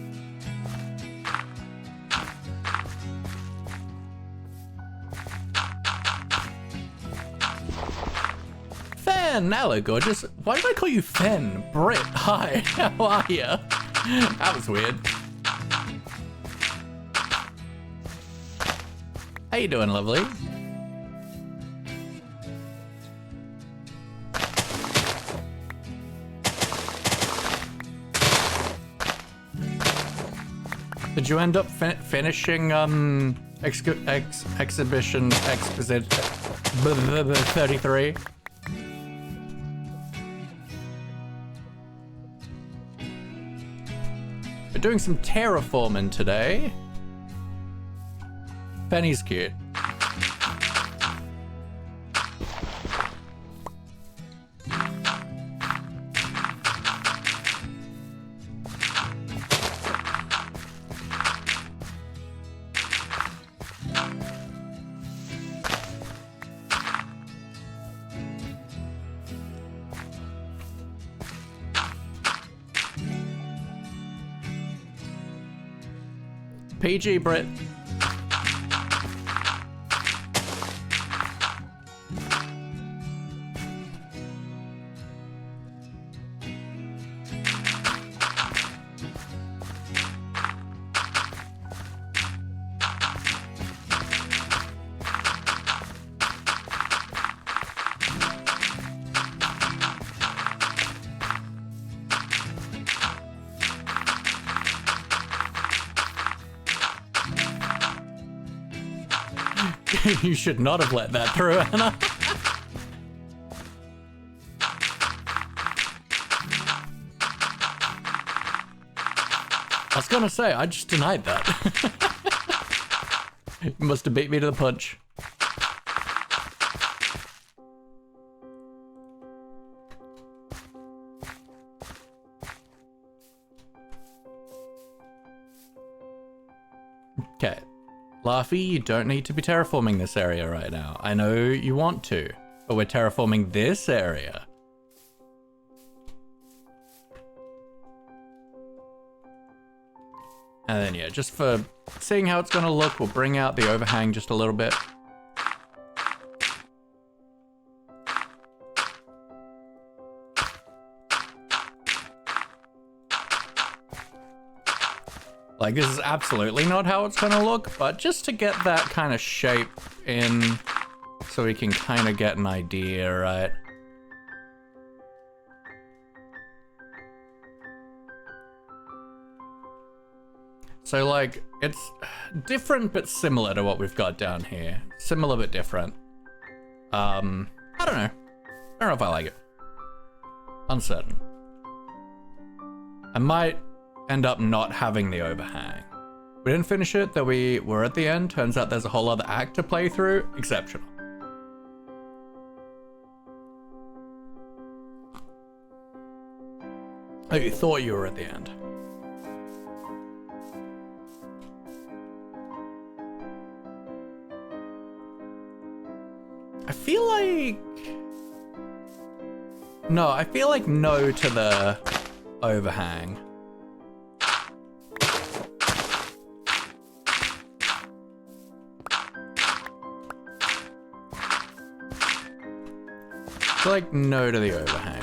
Fen, hello gorgeous. Why did I call you Fen? Brit, hi, how are ya? That was weird. How you doing, lovely? Did you end up finishing exhibition exquisite 33? We're doing some terraforming today. Penny's cute. PG, Brit. You should not have let that through, Anna. I was gonna say, I just denied that. You must have beat me to the punch. Okay. Laffy, you don't need to be terraforming this area right now. I know you want to, but we're terraforming this area. And then yeah, just for seeing how it's gonna look, we'll bring out the overhang just a little bit. Like, this is absolutely not how it's gonna look, but just to get that kind of shape in so we can kind of get an idea, right? So, like, it's different but similar to what we've got down here. Similar but different. I don't know. I don't know if I like it. Uncertain. I might end up not having the overhang. We didn't finish it, though we were at the end. Turns out there's a whole other act to play through. Exceptional. Oh, you thought you were at the end. I feel like... No, I feel like no to the overhang. Like no to the overhang.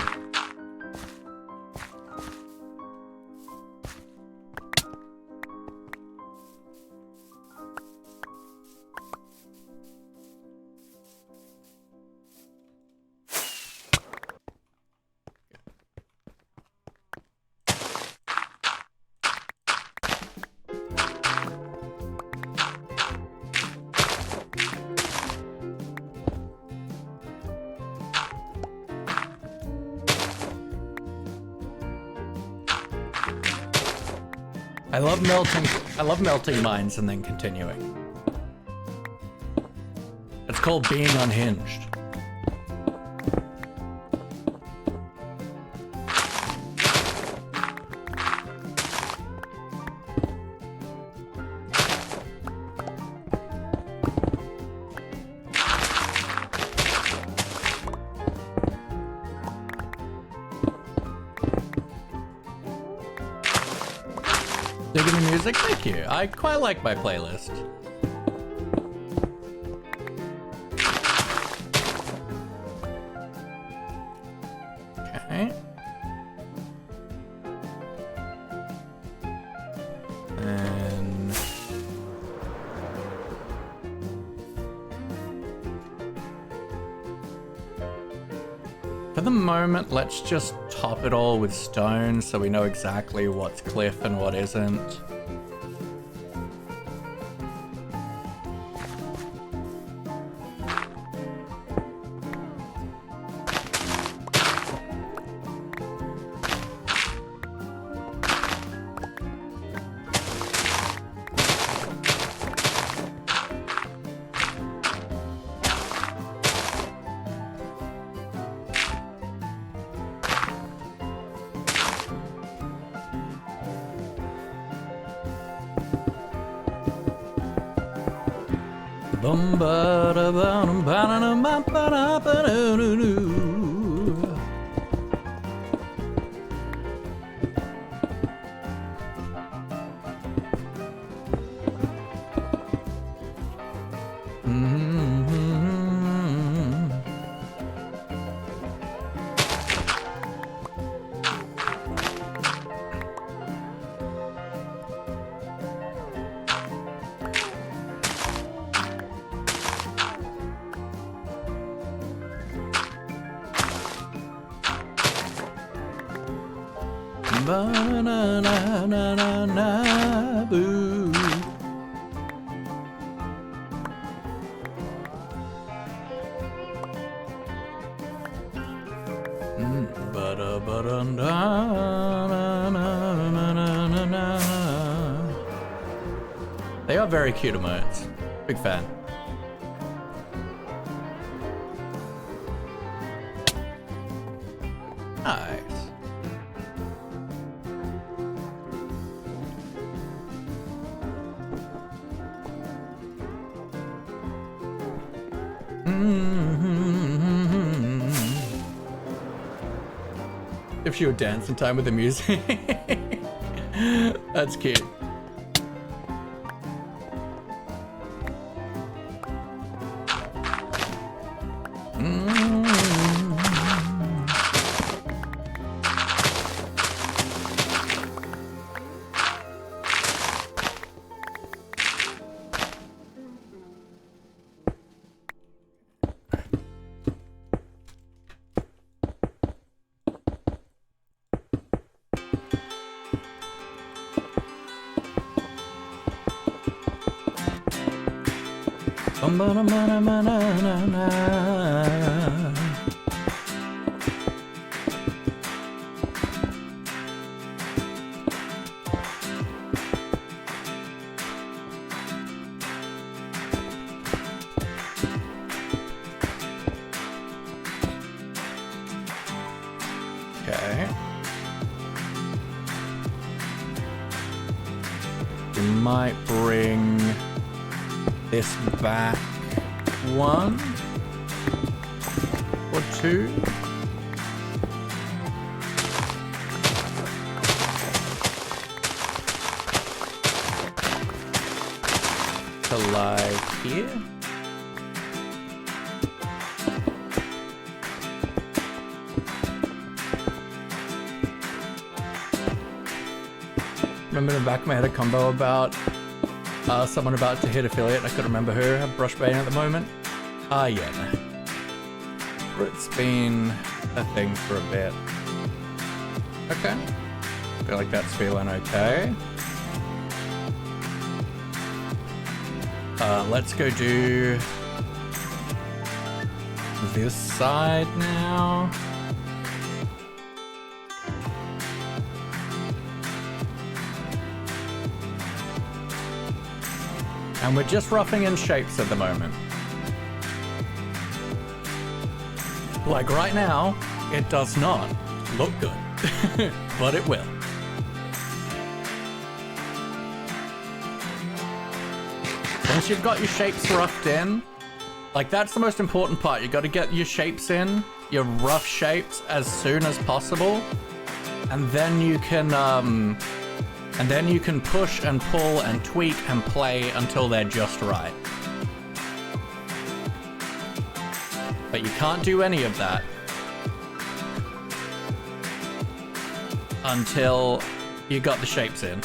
I love melting mines and then continuing. called being unhinged. Digging the music? Thank you. I quite like my playlist. Okay. And for the moment, let's just top it all with stone so we know exactly what's cliff and what isn't. Bum ba da ba ba da ba ba da ba da doo doo. Ba-na-na-na-na-na, boo. Ba-da-ba-dum-da-na-na-na-na-na. They are very cute emotes. Big fan. Nice. If she would dance in time with the music. That's cute. Okay. We might bring this back one or two. To like here. Remember in the back of my head a combo about someone about to hit affiliate. I couldn't remember her. I'm brush baiting at the moment. Yeah. It's been a thing for a bit. Okay. Feel like that's feeling okay. Let's go do this side now. And we're just roughing in shapes at the moment. Like right now, it does not look good, but it will. Once you've got your shapes roughed in, like that's the most important part. You got to get your shapes in, your rough shapes as soon as possible, and then you can push and pull and tweak and play until they're just right. But you can't do any of that until you got the shapes in.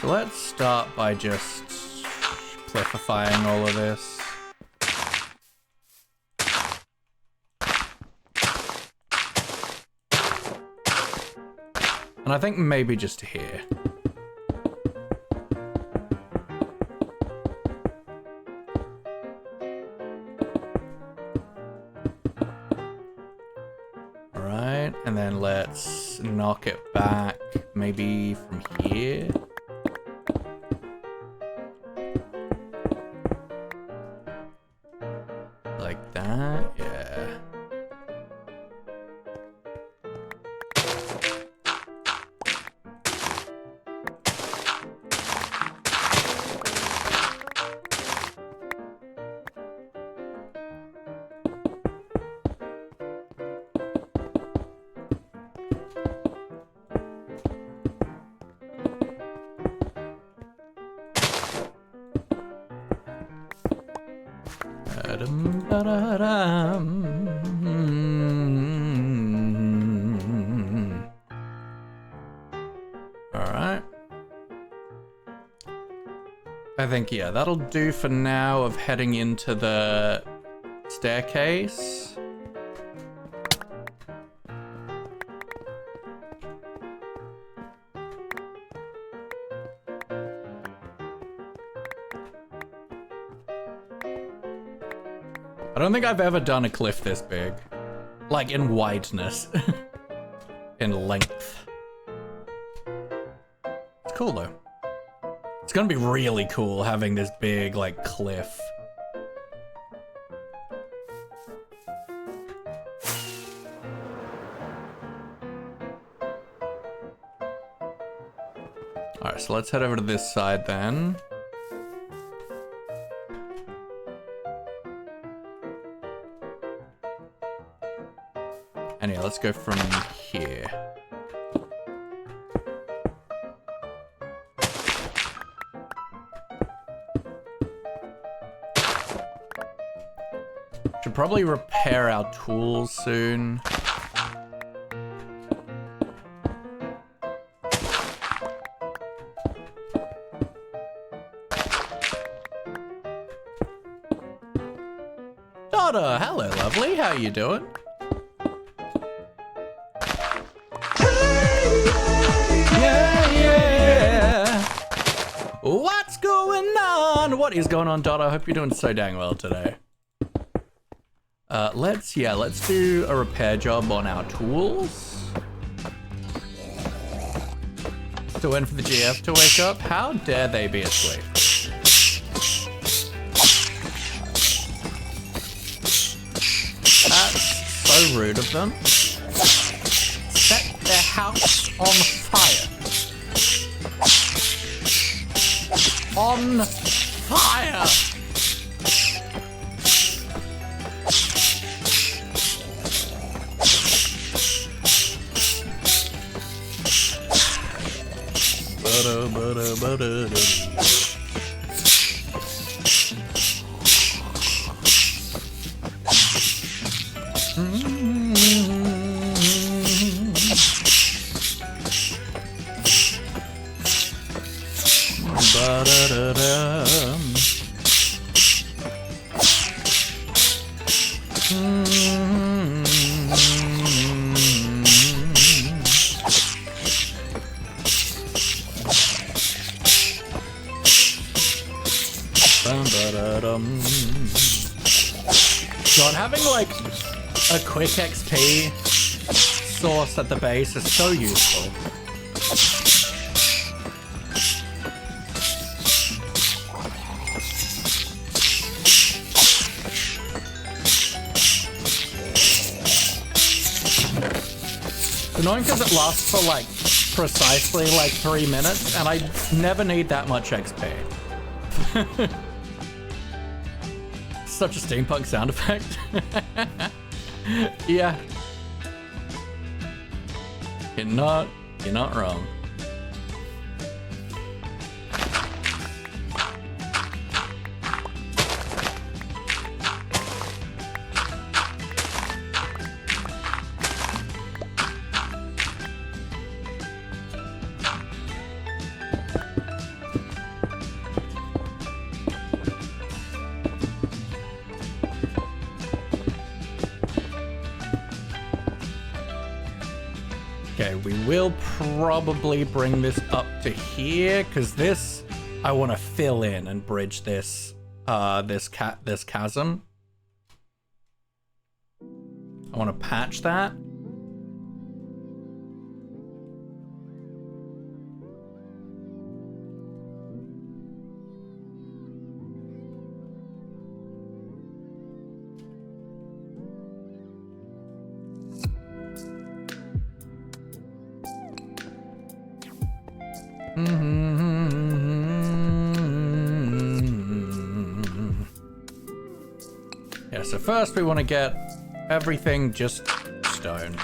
So let's start by just cliffifying all of this. And I think maybe just here. Alright, and then let's knock it back maybe from here. Like that, yeah. Alright. I think, yeah, that'll do for now of heading into the staircase. I don't think I've ever done a cliff this big. Like, in wideness. In length. It's cool, though. It's gonna be really cool having this big, like, cliff. Alright, so let's head over to this side then. And yeah, let's go from here. Should probably repair our tools soon. Dada, hello lovely, how you doing? What's going on? What is going on, Dot? I hope you're doing so dang well today. Let's do a repair job on our tools. Still waiting for the GF to wake up. How dare they be asleep? That's so rude of them. Set their house on fire. On fire! God, having like a quick XP source at the base is so useful. annoying because it lasts for like precisely like 3 minutes, and I never need that much XP. Such a steampunk sound effect. Yeah. You're not wrong. Okay, we will probably bring this up to here, because this, I want to fill in and bridge this, this chasm. I want to patch that. Yeah, so first we want to get everything just stone.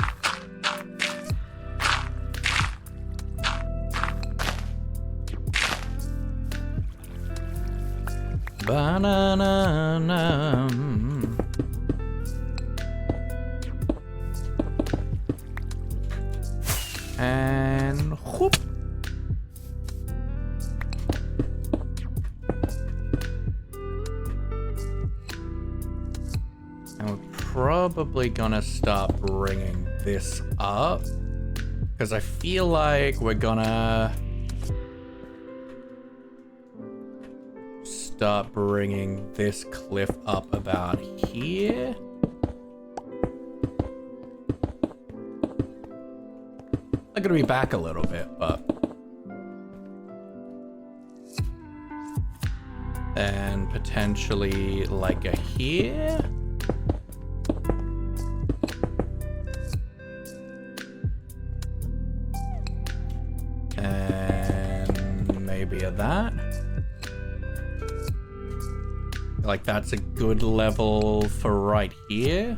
Banana. And whoop. And we're probably gonna start bringing this up, because I feel like we're gonna start bringing this cliff up about here. I'm gonna be back a little bit, but and potentially like a here. And maybe a that. Like that's a good level for right here.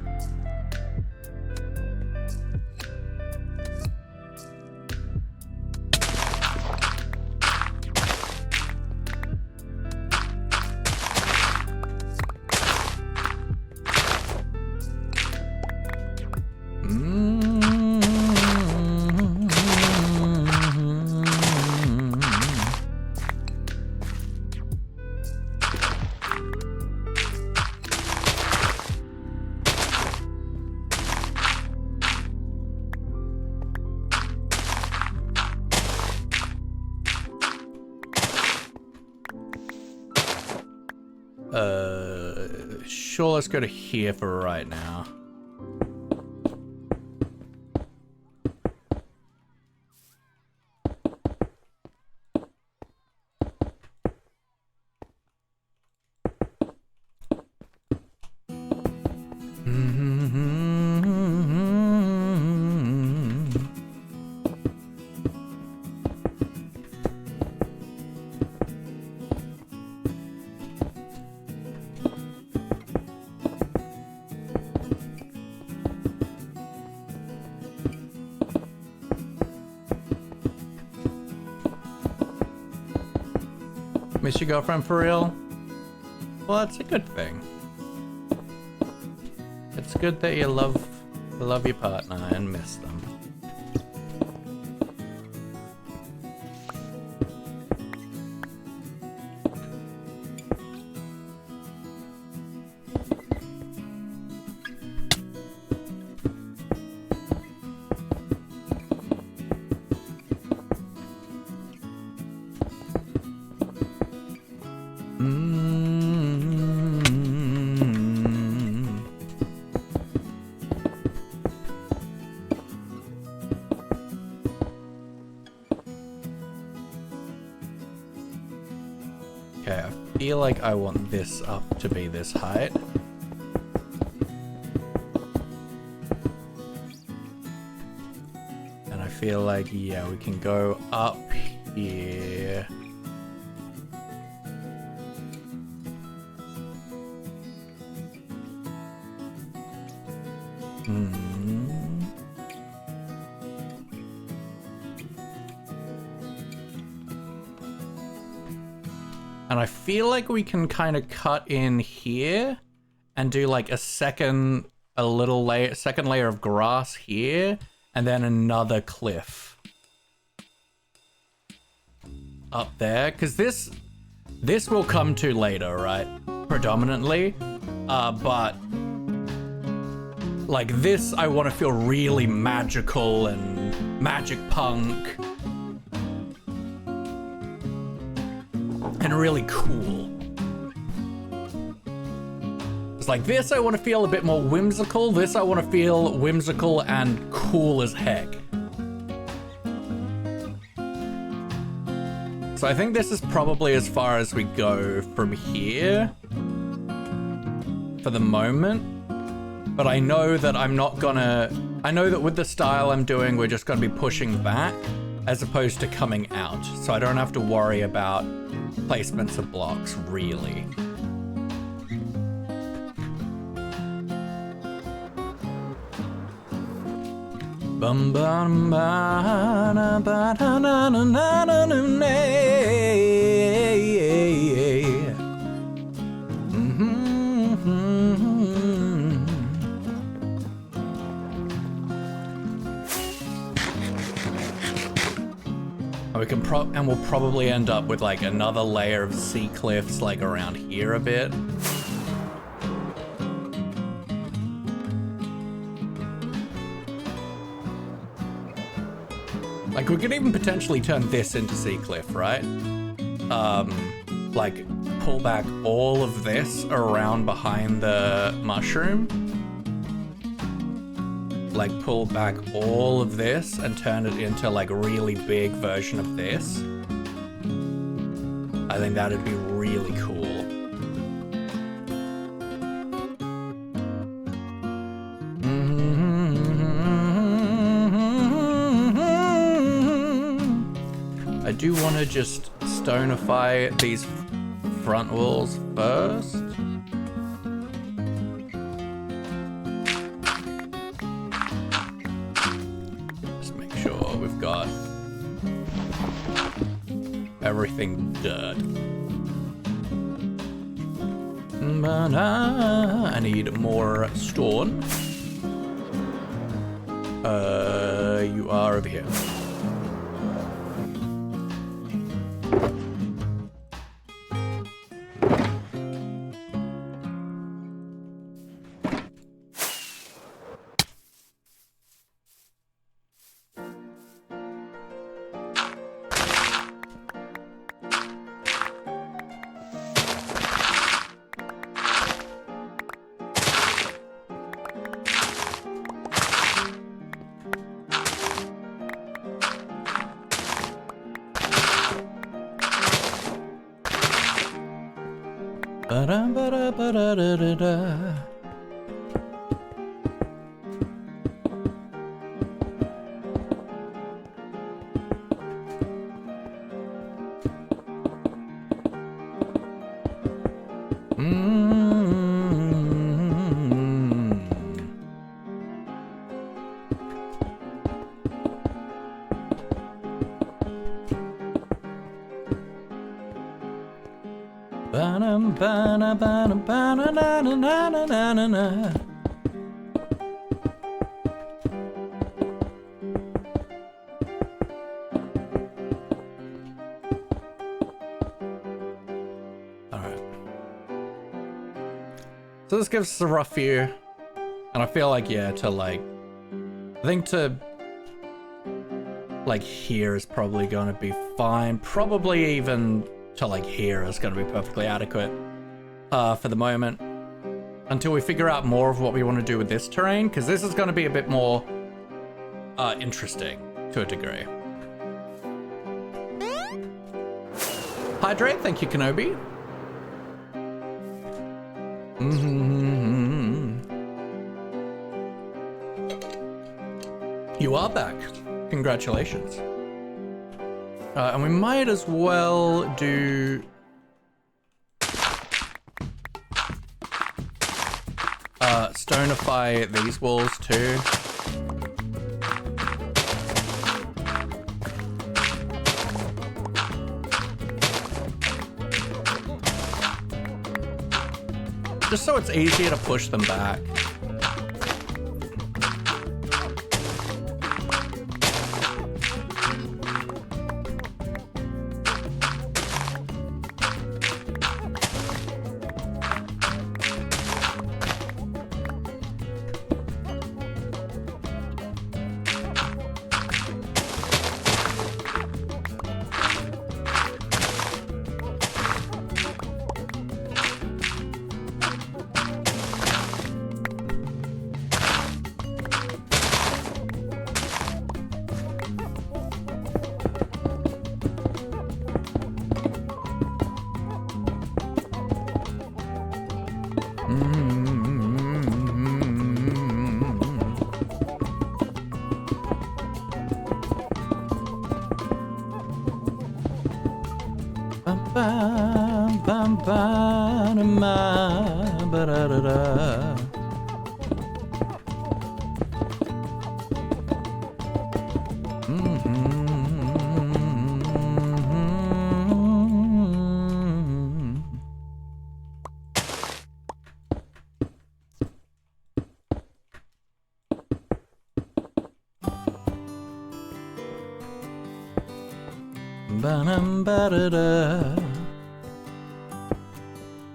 Sure, let's go to here for right now. Miss your girlfriend for real? Well, that's a good thing. It's good that you love your partner and miss them. Okay, I feel like I want this up to be this height. feel like, yeah, we can go up here. And I feel like we can kind of cut in here and do like a second layer of grass here, and then another cliff up there, because this will come to later, right? Predominantly, but like this, I want to feel really magical and magic punk and really cool. It's like this, I want to feel a bit more whimsical. This, I want to feel whimsical and cool as heck. So I think this is probably as far as we go from here for the moment. But I know that I know that with the style I'm doing, we're just gonna be pushing back as opposed to coming out. So I don't have to worry about placements of blocks, really. Bum bum ba na ba da na na na na na na. And we'll probably end up with like another layer of sea cliffs like around here a bit. Like we could even potentially turn this into sea cliff, right? Like pull back all of this around behind the mushroom. Like pull back all of this and turn it into like a really big version of this. I think that'd be really cool. I do want to just stonify these front walls first. Got everything done. I need more stone. You are over here. Ba-da-ba-da-ba-da-da-da-da. Ba-na-ba-na-ba-na-na-na-na-na-na. Alright. So this gives us a rough view. And I feel like, yeah, to like... I think to... like here is probably gonna be fine. Probably even... to like here is going to be perfectly adequate for the moment until we figure out more of what we want to do with this terrain, because this is going to be a bit more interesting to a degree. Hydrate, thank you, Kenobi. You are back. Congratulations. And we might as well do... stonify these walls too. Just so it's easier to push them back.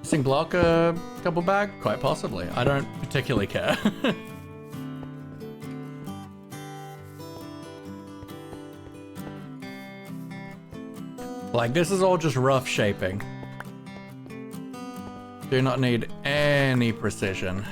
Missing block a couple bag? Quite possibly. I don't particularly care. Like, this is all just rough shaping. Do not need any precision.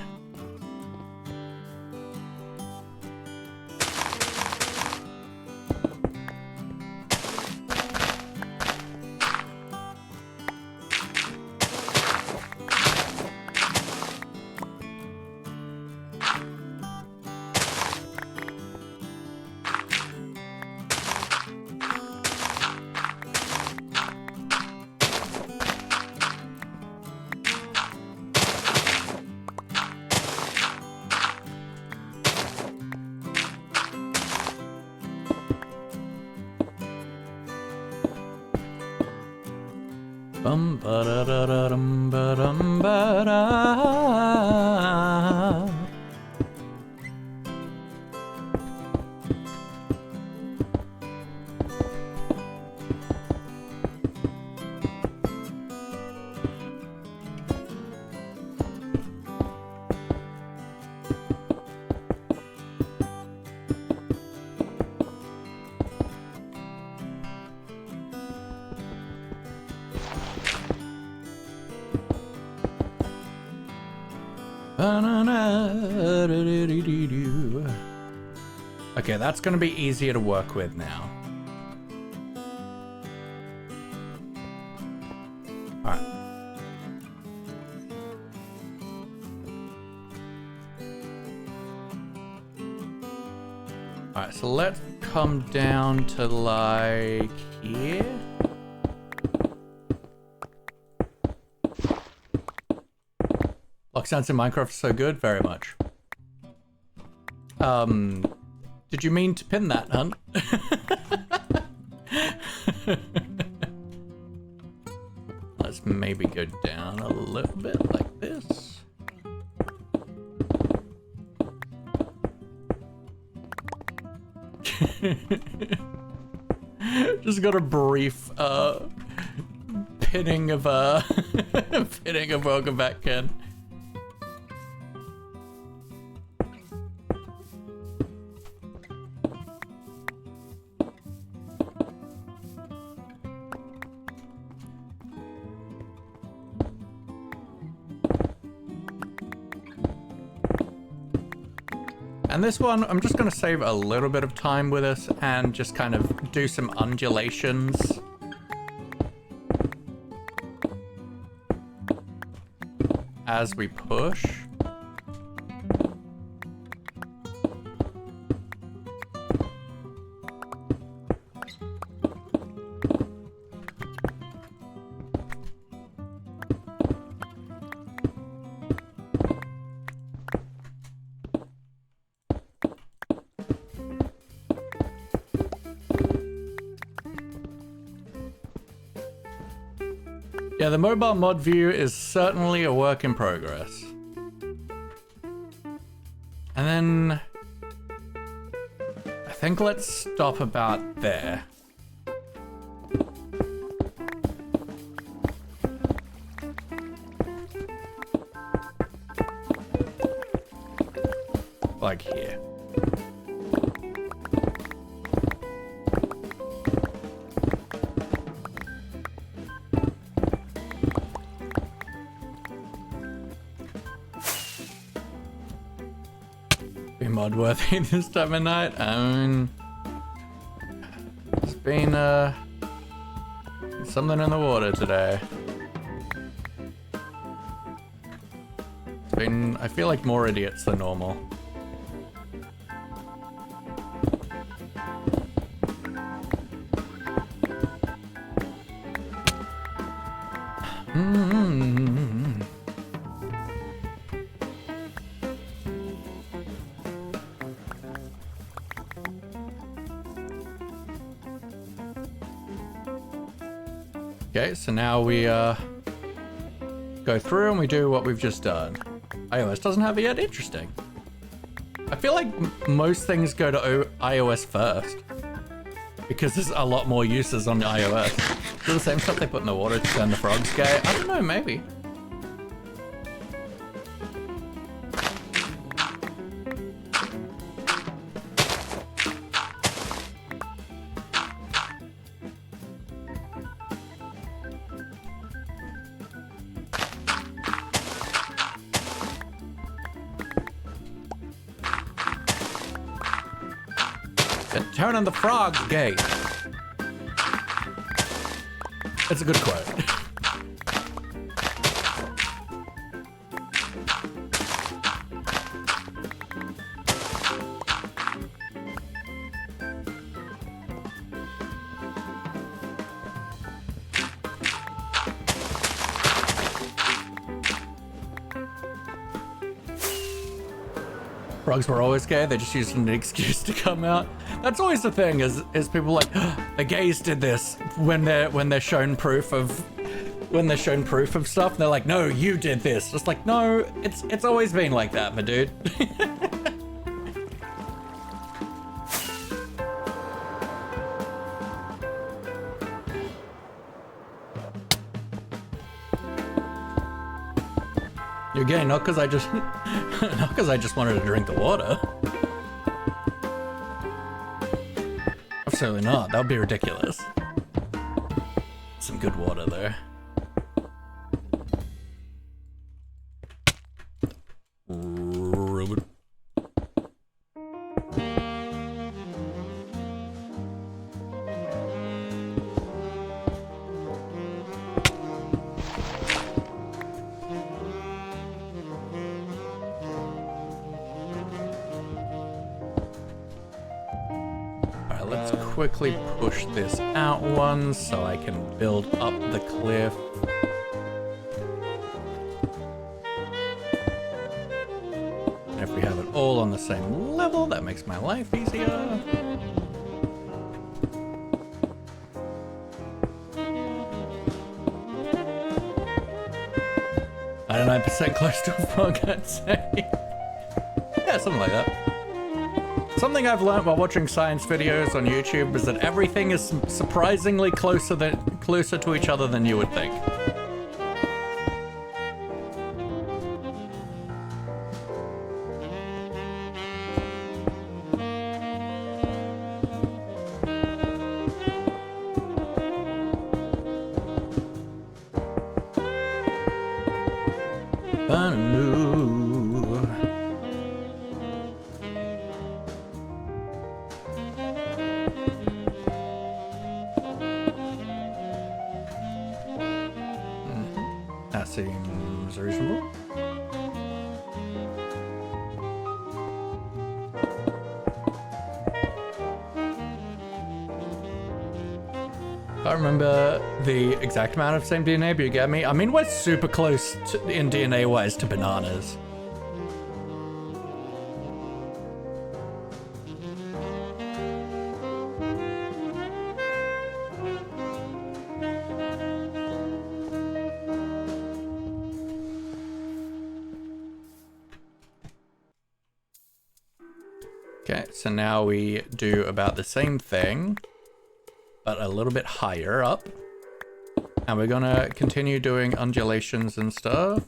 Okay, that's gonna be easier to work with now. Alright. Alright, so let's come down to like here. Block sounds in Minecraft is so good, very much. Did you mean to pin that, Hunt? Let's maybe go down a little bit like this. Just got a brief pinning of pinning of welcome back, Ken. And this one, I'm just going to save a little bit of time with us and just kind of do some undulations. As we push. Yeah, the mobile mod view is certainly a work in progress. And then I think let's stop about there. Like here. Be mod worthy this time of night. I mean, it's been something in the water today. It's been, I feel like, more idiots than normal. Okay, so now we go through and we do what we've just done. iOS doesn't have it yet? Interesting. I feel like most things go to iOS first, because there's a lot more uses on iOS. Do the same stuff they put in the water to turn the frogs gay? I don't know, maybe. Turning the frogs gay. It's a good quote. Frogs were always gay, they just used an excuse to come out. That's always the thing, is people like, the gays did this when they're shown proof of stuff. They're like, no, you did this. Just like, no, it's always been like that, my dude. You're gay not because I just wanted to drink the water. Absolutely not. That would be ridiculous. Some good water there. Rude. Let's quickly push this out one so I can build up the cliff. And if we have it all on the same level, that makes my life easier. 99% close to a frog, I'd say. Yeah, something like that. Something I've learned while watching science videos on YouTube is that everything is surprisingly closer to each other than you would think. That seems reasonable. I remember the exact amount of same DNA, but you get me? I mean, we're super close in DNA-wise to bananas. Okay, so now we do about the same thing, but a little bit higher up. And we're gonna continue doing undulations and stuff.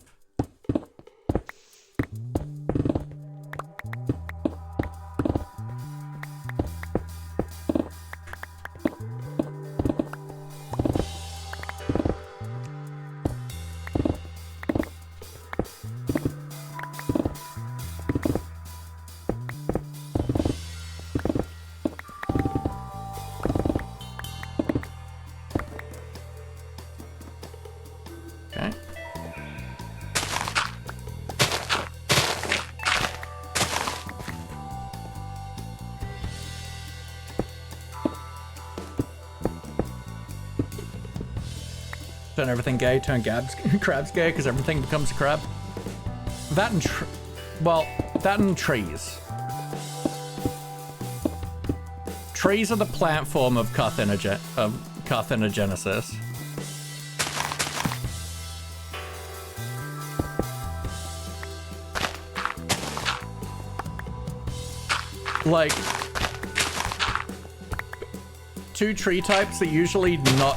Okay. Turn everything gay, turn crabs gay, because everything becomes a crab. That and that and trees. Trees are the plant form of carcinogenesis. Like, two tree types are usually not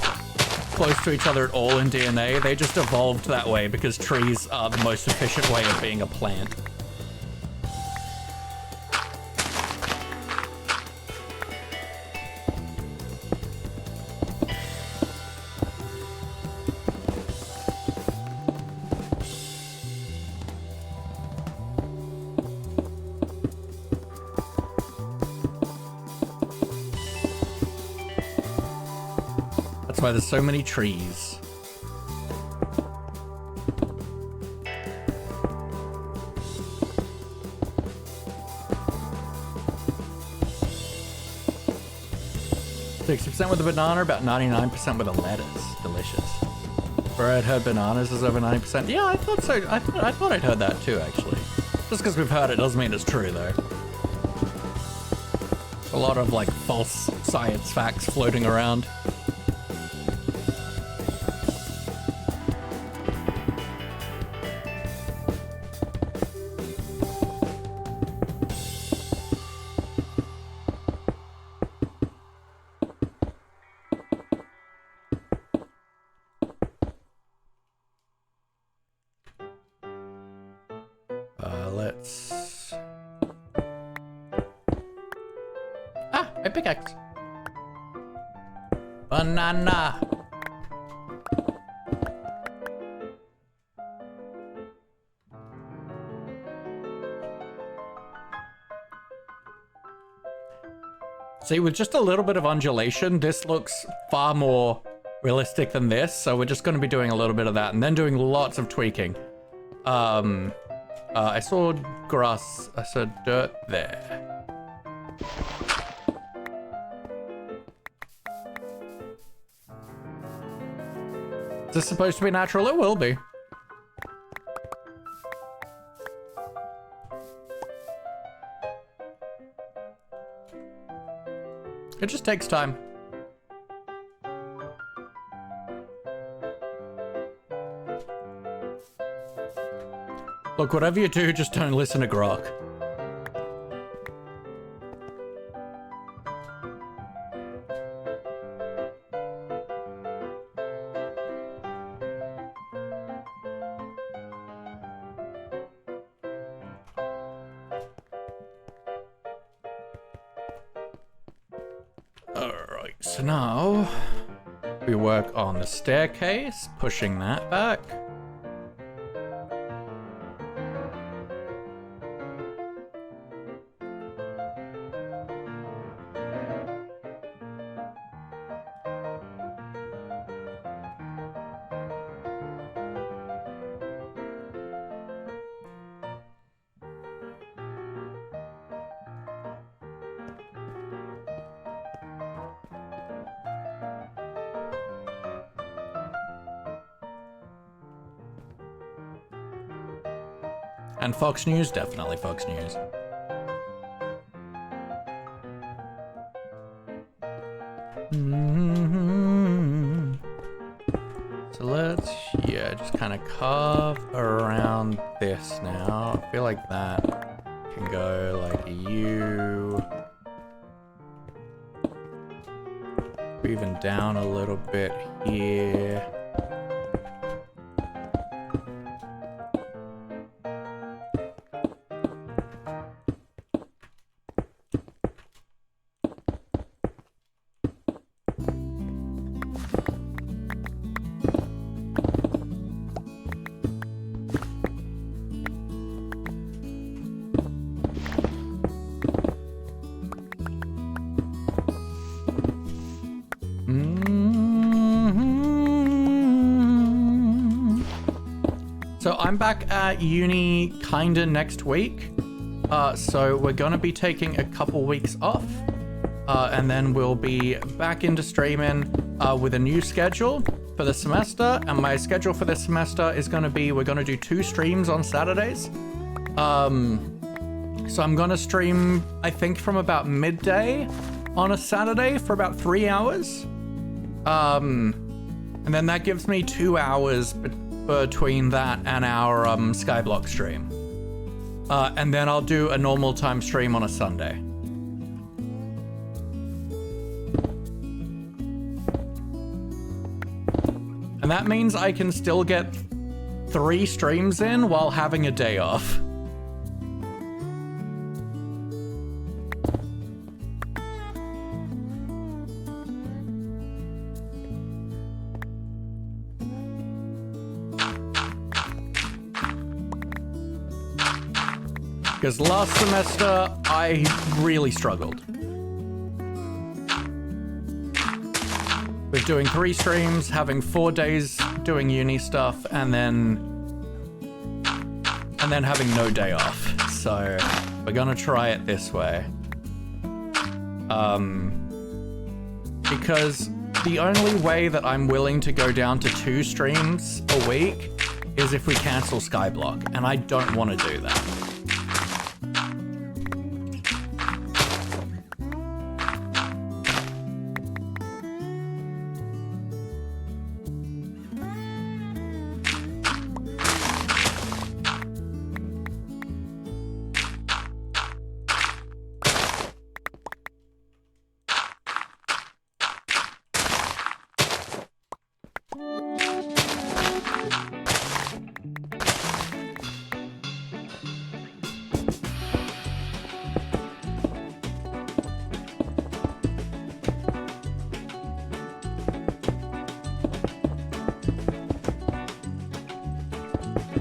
close to each other at all in DNA. They just evolved that way because trees are the most efficient way of being a plant. That's why there's so many trees. %, with a banana, about 99% with a lettuce. Delicious. Where I'd heard bananas is over 90%. Yeah, I thought so. I thought I'd heard that too, actually. Just because we've heard it doesn't mean it's true, though. A lot of, like, false science facts floating around. Let's... Ah, a pickaxe. Banana. See, with just a little bit of undulation, this looks far more realistic than this, so we're just going to be doing a little bit of that and then doing lots of tweaking. I saw grass, I saw dirt there. Is this supposed to be natural? It will be. It just takes time. Look, whatever you do, just don't listen to Grok. Alright, so now we work on the staircase, pushing that back. And Fox News, definitely Fox News. So let's, yeah, just kind of carve around this now. I feel like that. can go like you. Even down a little bit here. So I'm back at uni kinda next week. So we're gonna be taking a couple weeks off. And then we'll be back into streaming with a new schedule for the semester. And my schedule for this semester is gonna be, we're gonna do 2 streams on Saturdays. So I'm gonna stream, I think, from about midday on a Saturday for about 3 hours. And then that gives me 2 hours between that and our Skyblock stream. And then I'll do a normal time stream on a Sunday. And that means I can still get 3 streams in while having a day off. Because last semester, I really struggled with doing 3 streams, having 4 days doing uni stuff, and then having no day off. So we're gonna try it this way. Because the only way that I'm willing to go down to 2 streams a week is if we cancel Skyblock, and I don't want to do that.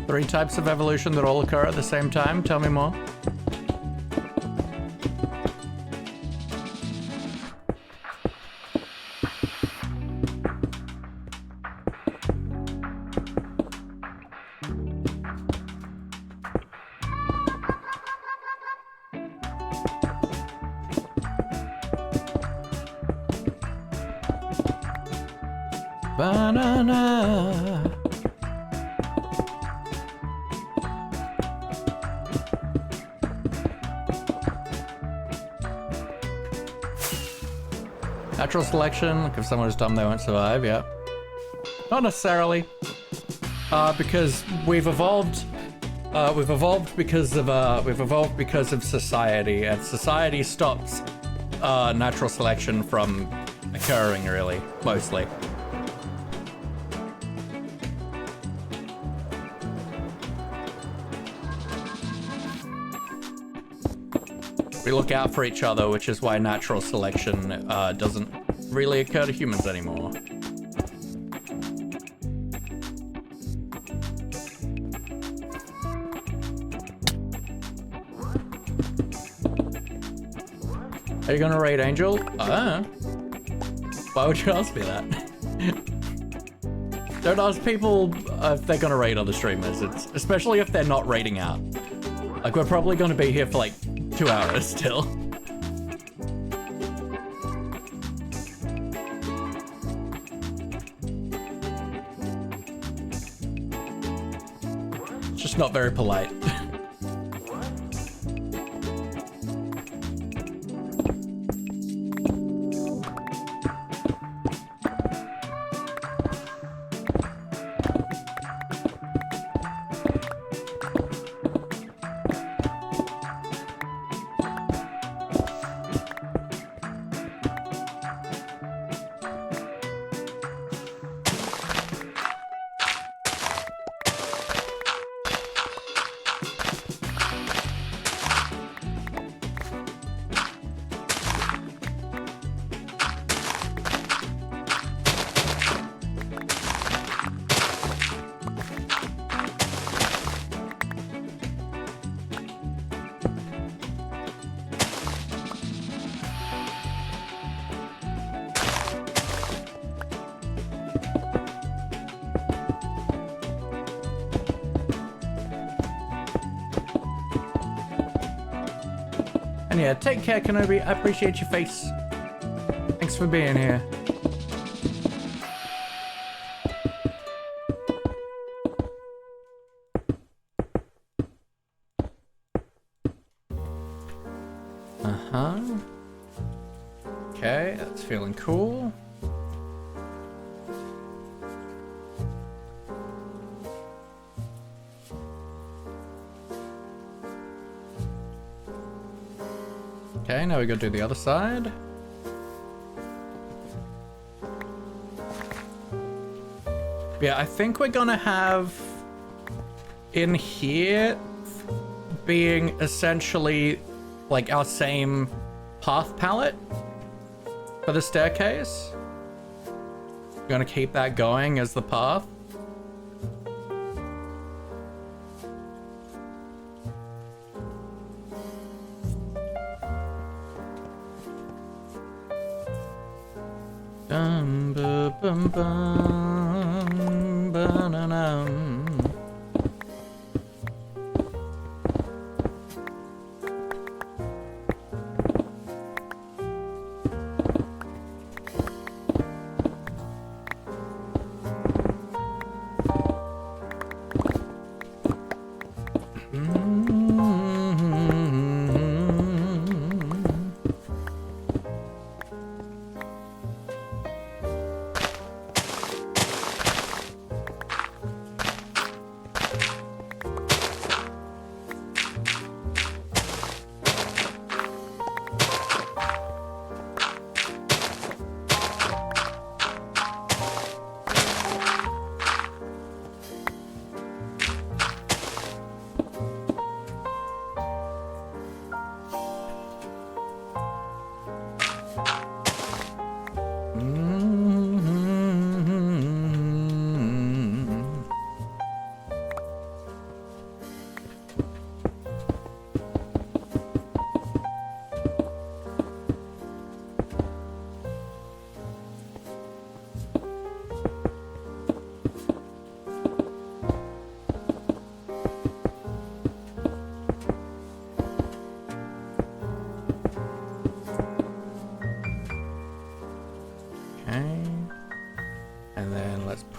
Three types of evolution that all occur at the same time. Tell me more. Banana. Natural selection, like if someone is dumb, they won't survive, yeah. Not necessarily. Because we've evolved because of society, and society stops natural selection from occurring, really, mostly. We look out for each other, which is why natural selection doesn't really occur to humans anymore. Are you gonna raid Angel? Why would you ask me that? Don't ask people if they're gonna raid other streamers, especially if they're not raiding out. Like, we're probably gonna be here for like 2 hours still. It's just not very polite. And yeah, take care, Kenobi. I appreciate your face. Thanks for being here. Uh-huh. Okay, that's feeling cool. Okay, now we go do the other side. Yeah, I think we're gonna have in here being essentially like our same path palette for the staircase. We're gonna keep that going as the path. Dum ba bum bum ba-na-num.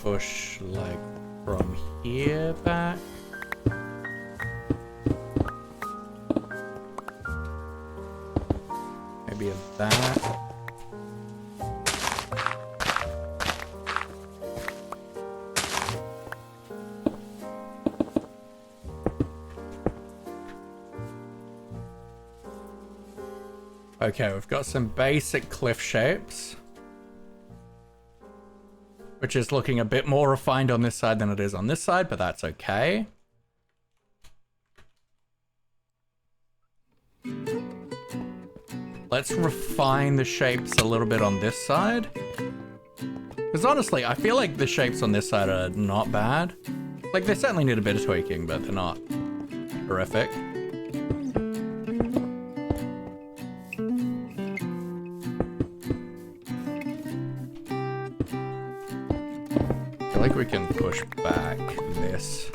Push like from here back. Maybe of that. Okay, we've got some basic cliff shapes, which is looking a bit more refined on this side than it is on this side, but that's okay. Let's refine the shapes a little bit on this side. Because honestly, I feel like the shapes on this side are not bad. Like, they certainly need a bit of tweaking, but they're not horrific. I think we can push back this.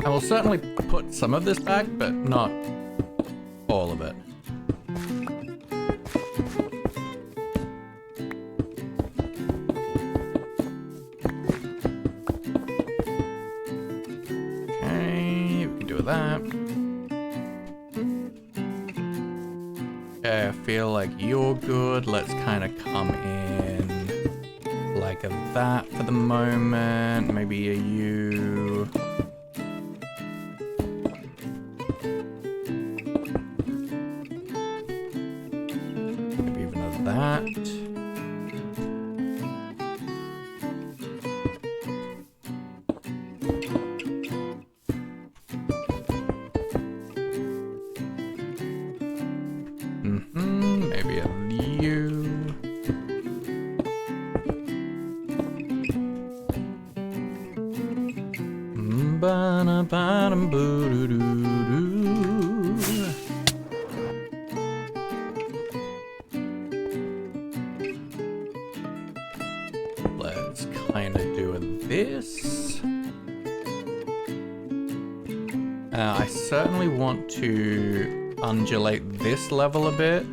I will certainly put some of this back, but not all of it. Okay, I feel like you're good. Let's kind of come in like that for the moment. Maybe a you. Maybe even a that. Maybe a you. I certainly want to undulate this level a bit.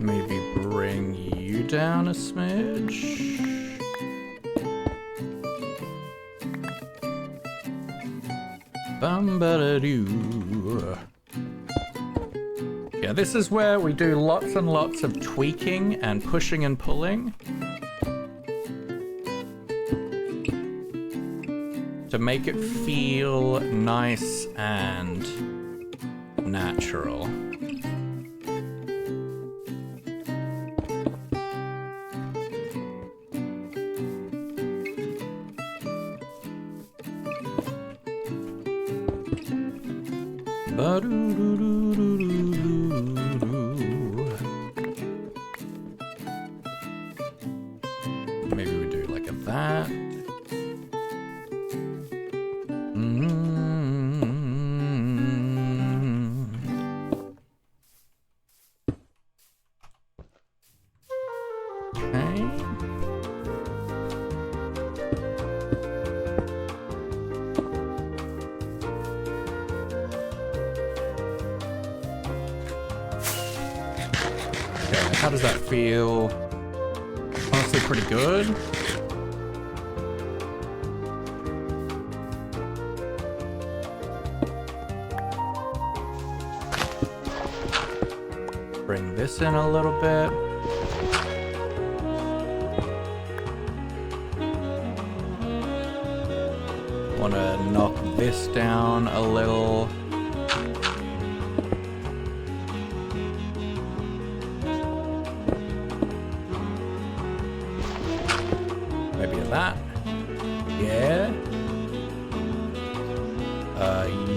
Maybe bring you down a smidge. Bum-ba-da-doo. Yeah, this is where we do lots and lots of tweaking and pushing and pulling to make it feel nice and natural. Maybe we do like a that. Okay. How does that feel? Honestly, pretty good. Bring this in a little bit. Want to knock this down a little. That. Yeah.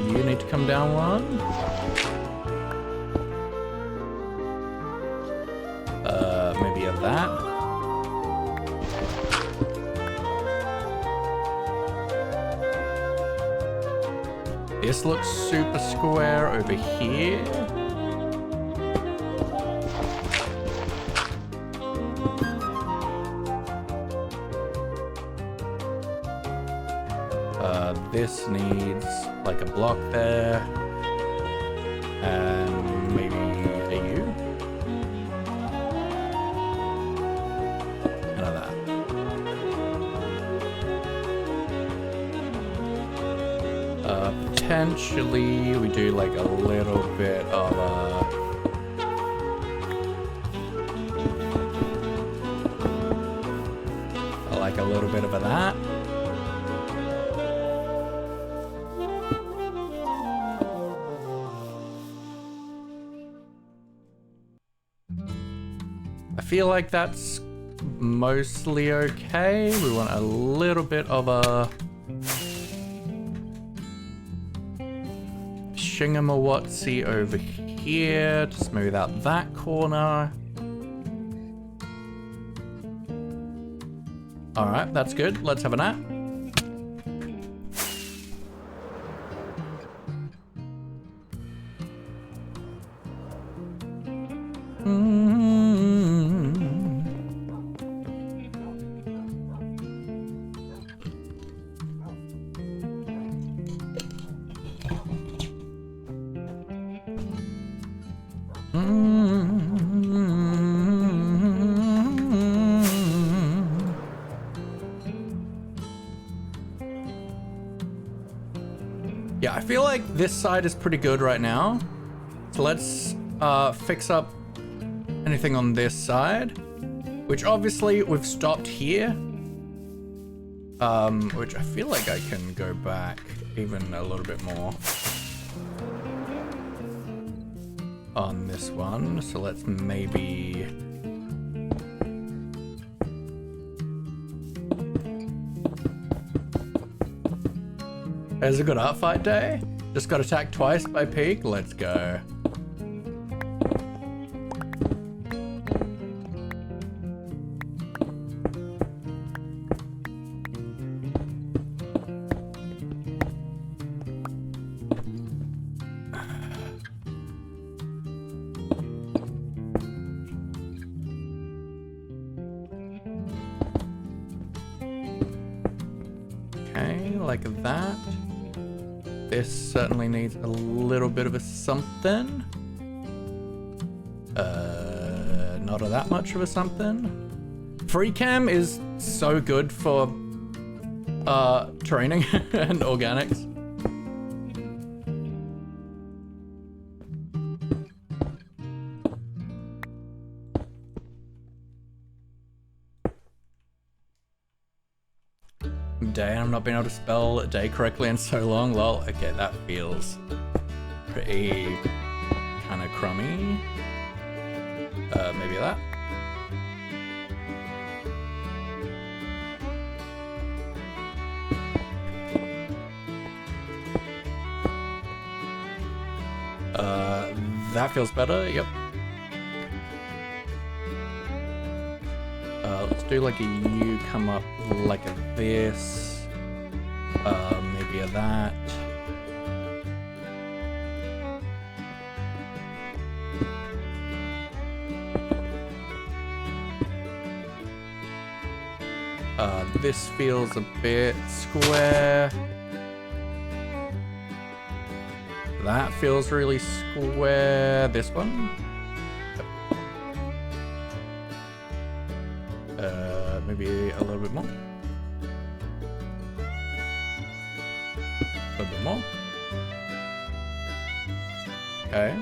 You need to come down one. Maybe a that. This looks super square over here. This needs like a block there, and maybe a U, and a that. Potentially we do like a little bit of like a little bit of a that. I feel like that's mostly okay. We want a little bit of a shingamawatsi over here to smooth out that corner. All right, that's good. Let's have a nap. Yeah, I feel like this side is pretty good right now. So let's fix up anything on this side, which obviously we've stopped here. Which I feel like I can go back even a little bit more on this one. So let's maybe It's a good art fight day. Just got attacked twice by Peak. Let's go. Okay, like that. This certainly needs a little bit of a something. Not that much of a something. Free cam is so good for training and organics. Damn, I'm not being able to spell day correctly in so long. Lol. Okay, that feels pretty kind of crummy. Maybe that. That feels better. Yep. Let's do like a U come up like a this. Maybe a that. This feels a bit square. That feels really square. This one? Maybe a little bit more. A little bit more. Okay.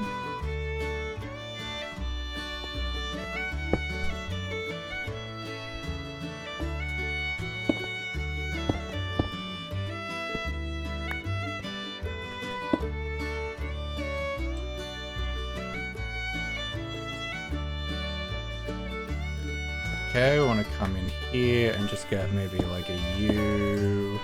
Okay, we want to come in here and just get maybe like a U.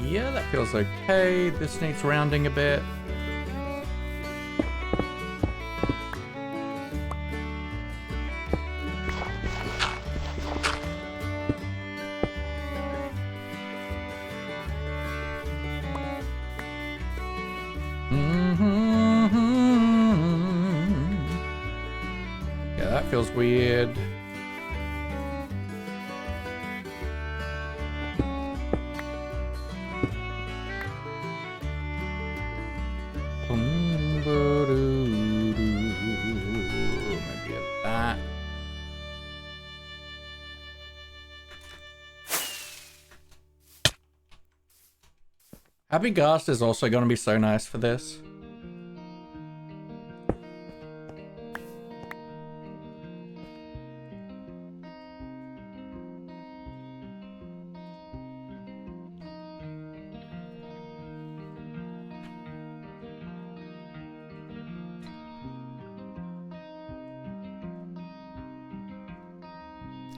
Yeah, that feels okay. This needs rounding a bit. Yeah, that feels weird. Happy Ghast is also going to be so nice for this.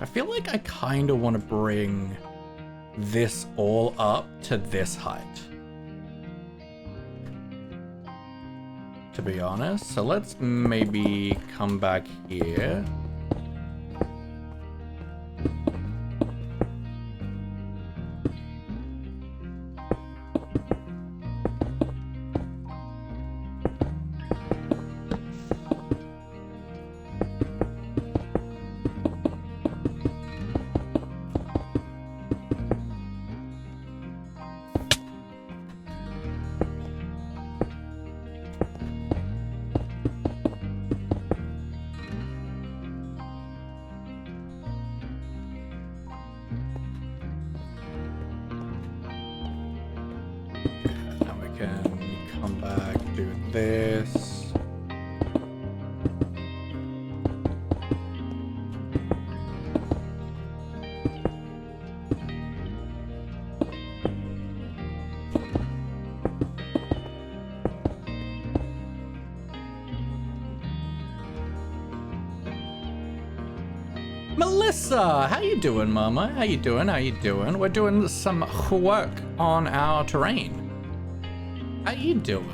I feel like I kind of want to bring this all up to this height, to be honest. So let's maybe come back here. can come back, do this. Melissa, how you doing, Mama? How you doing? How you doing? We're doing some work on our terrain. How you doing?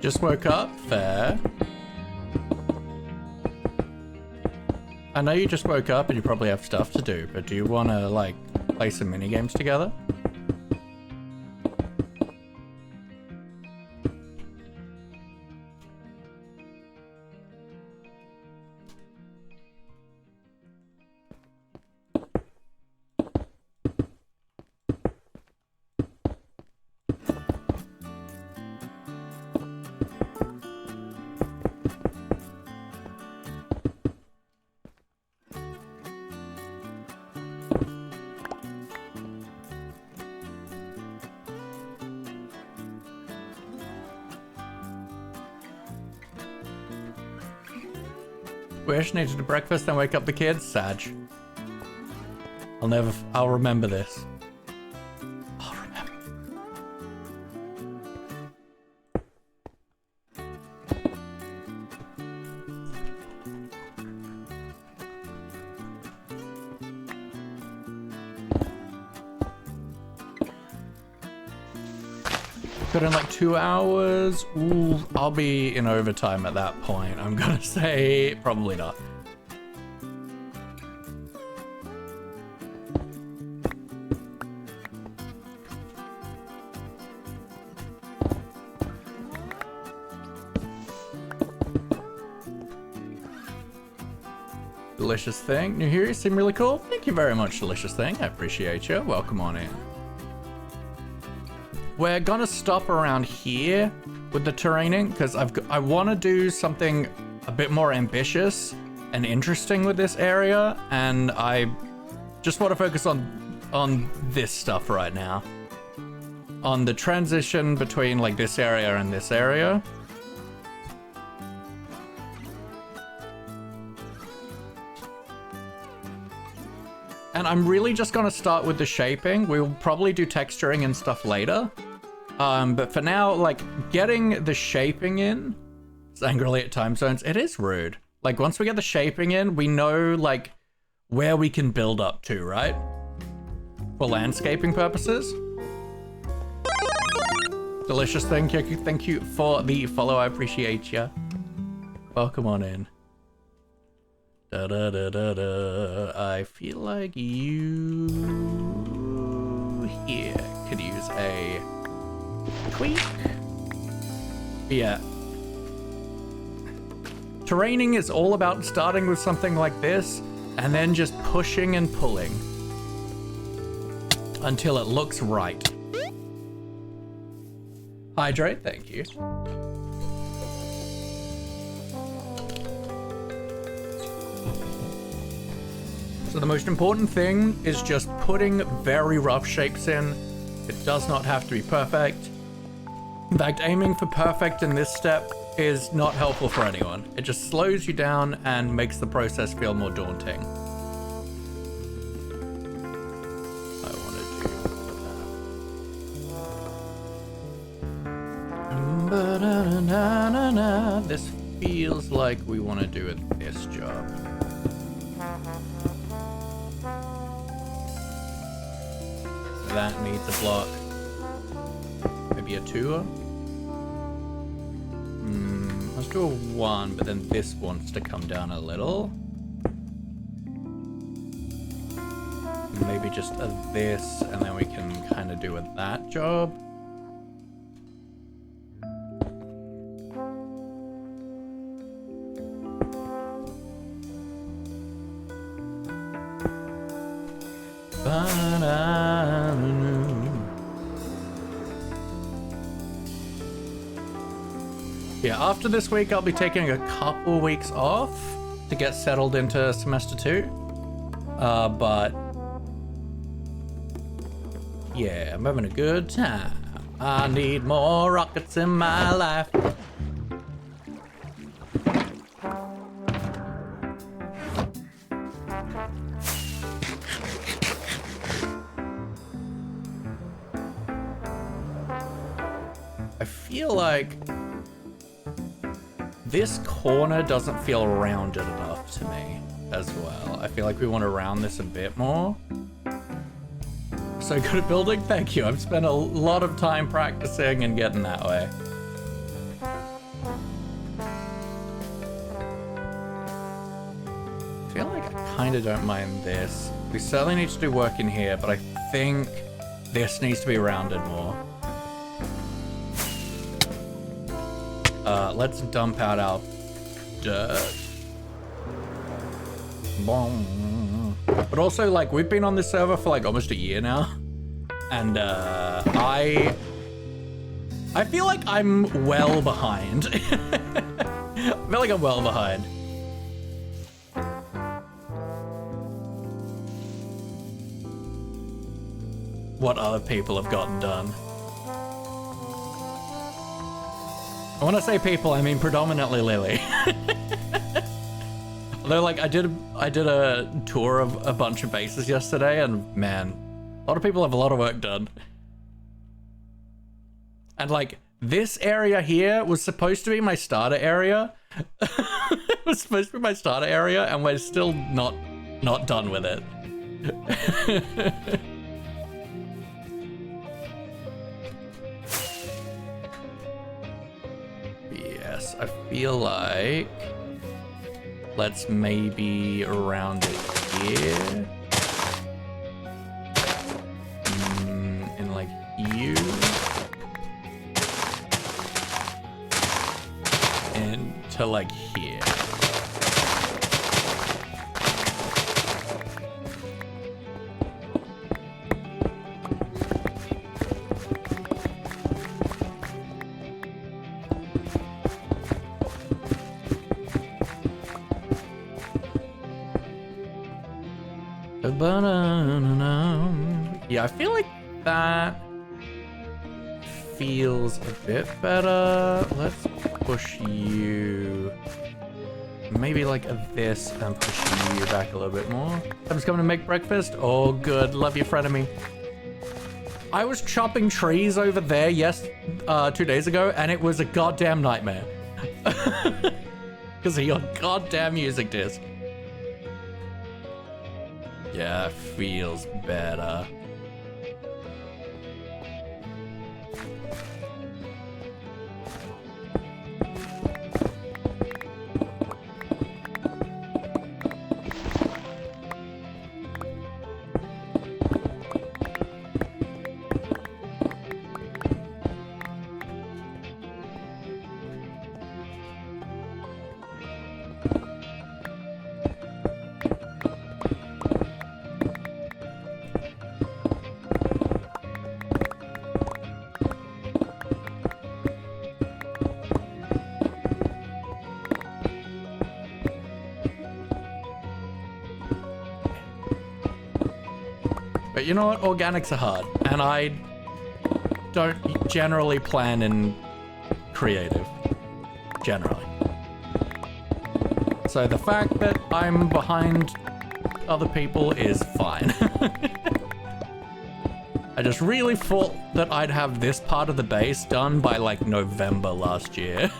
Just woke up, fair. I know you just woke up and you probably have stuff to do, but do you want to, like, play some mini games together? Wish needed to breakfast, then wake up the kids. Sag. I'll remember this. I'll remember. Got in like 2 hours. Ooh, I'll be in overtime at that point. I'm gonna say probably not. Delicious Thing. New here, you seem really cool. Thank you very much, Delicious Thing. I appreciate you. Welcome on in. We're gonna stop around here with the terraining because I want to do something a bit more ambitious and interesting with this area, and I just want to focus on this stuff right now, on the transition between like this area and this area. And I'm really just gonna start with the shaping. We'll probably do texturing and stuff later. But for now, like, getting the shaping in, it's angrily at time zones, it is rude. Like, once we get the shaping in, we know, like, where we can build up to, right? For landscaping purposes. Delicious, thank you for the follow, I appreciate ya. Welcome on in. Da da da da da. I feel like you here could use a tweak. Yeah. Terraining is all about starting with something like this and then just pushing and pulling until it looks right. Hydrate, thank you. So the most important thing is just putting very rough shapes in. It does not have to be perfect. In fact, aiming for perfect in this step is not helpful for anyone. It just slows you down and makes the process feel more daunting. I want to do this feels like we want to do it this job. That needs a block. Maybe a 2? Let's do a 1, but then this wants to come down a little. Maybe just a this, and then we can kind of do a that job. Yeah, after this week, I'll be taking a couple weeks off to get settled into semester 2. But yeah, I'm having a good time. I need more rockets in my life. I feel like this corner doesn't feel rounded enough to me as well. I feel like we want to round this a bit more. So good at building, thank you. I've spent a lot of time practicing and getting that way. I feel like I kind of don't mind this. We certainly need to do work in here, but I think this needs to be rounded more. Let's dump out our dirt. But also, like, we've been on this server for like almost a year now, and I feel like I'm well behind. I feel like I'm well behind. What other people have gotten done. When I say people, I mean predominantly Lily. Although, like, I did a tour of a bunch of bases yesterday, and man, a lot of people have a lot of work done. And like, this area here was supposed to be my starter area. It was supposed to be my starter area, and we're still not done with it. Yes, I feel like let's maybe around it here. And like you. And to like here. Yeah, I feel like that feels a bit better. Let's push you maybe like this and push you back a little bit more. I'm just coming to make breakfast. Oh, good. Love you, frenemy. I was chopping trees over there 2 days ago, and it was a goddamn nightmare. Because of your goddamn music disc. Yeah, feels better. But you know what? Organics are hard, and I don't generally plan in creative, generally. So the fact that I'm behind other people is fine. I just really thought that I'd have this part of the base done by like November last year.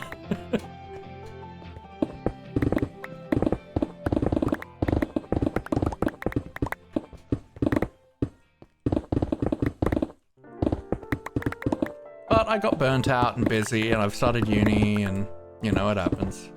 But I got burnt out and busy, and I've started uni, and you know, it happens.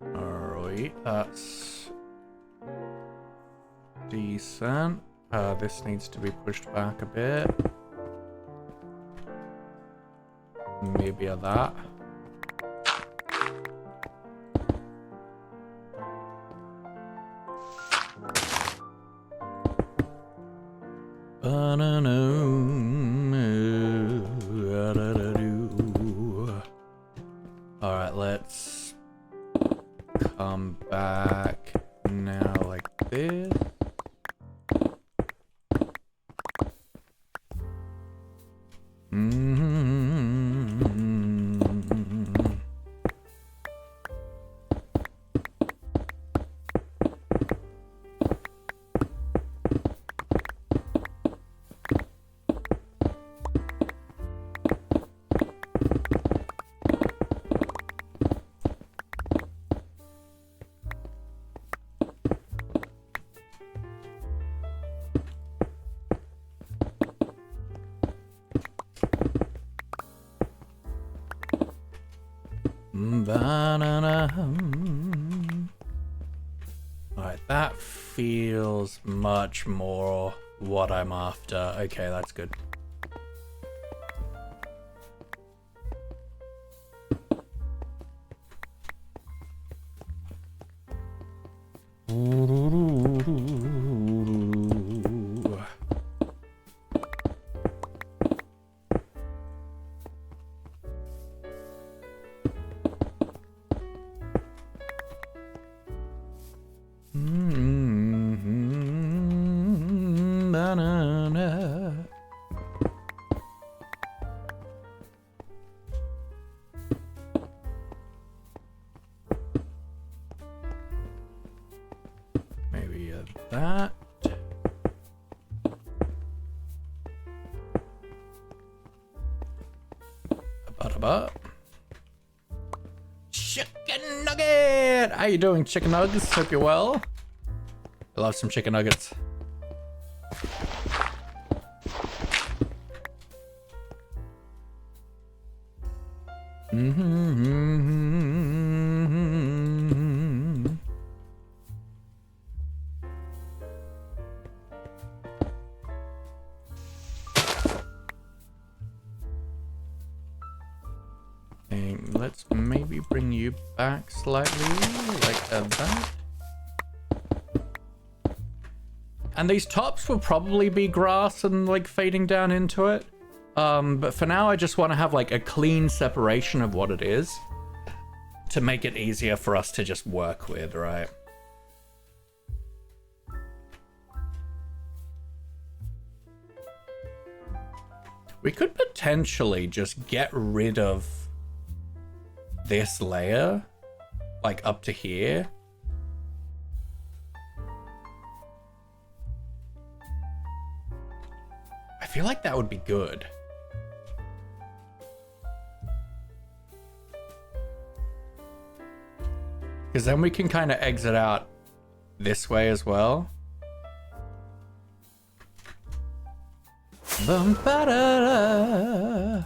Alright, that's decent. This needs to be pushed back a bit. Maybe a that. Alright, let's come back now like this. Alright, that feels much more what I'm after. Okay, that's good. Maybe that. Chicken nugget! How you doing, chicken nuggets? Hope you're well. I love some chicken nuggets. Let's maybe bring you back slightly, like that. And these tops will probably be grass and like fading down into it. But for now, I just want to have like a clean separation of what it is to make it easier for us to just work with, right? We could potentially just get rid of this layer, like up to here. I feel like that would be good. Because then we can kind of exit out this way as well. Bum-ba-da-da.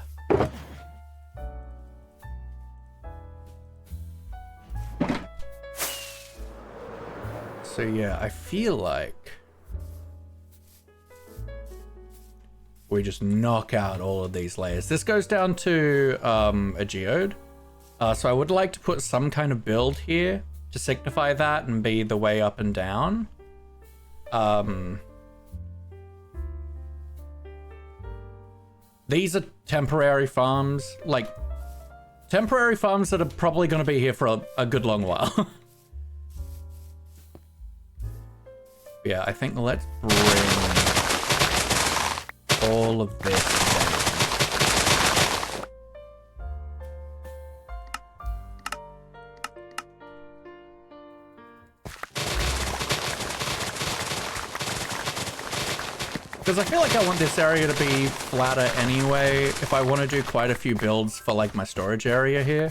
So yeah, I feel like we just knock out all of these layers. This goes down to a geode. So I would like to put some kind of build here to signify that and be the way up and down. These are temporary farms, like temporary farms that are probably going to be here for a good long while. Yeah, I think let's bring all of this down. Because I feel like I want this area to be flatter anyway, if I want to do quite a few builds for like my storage area here.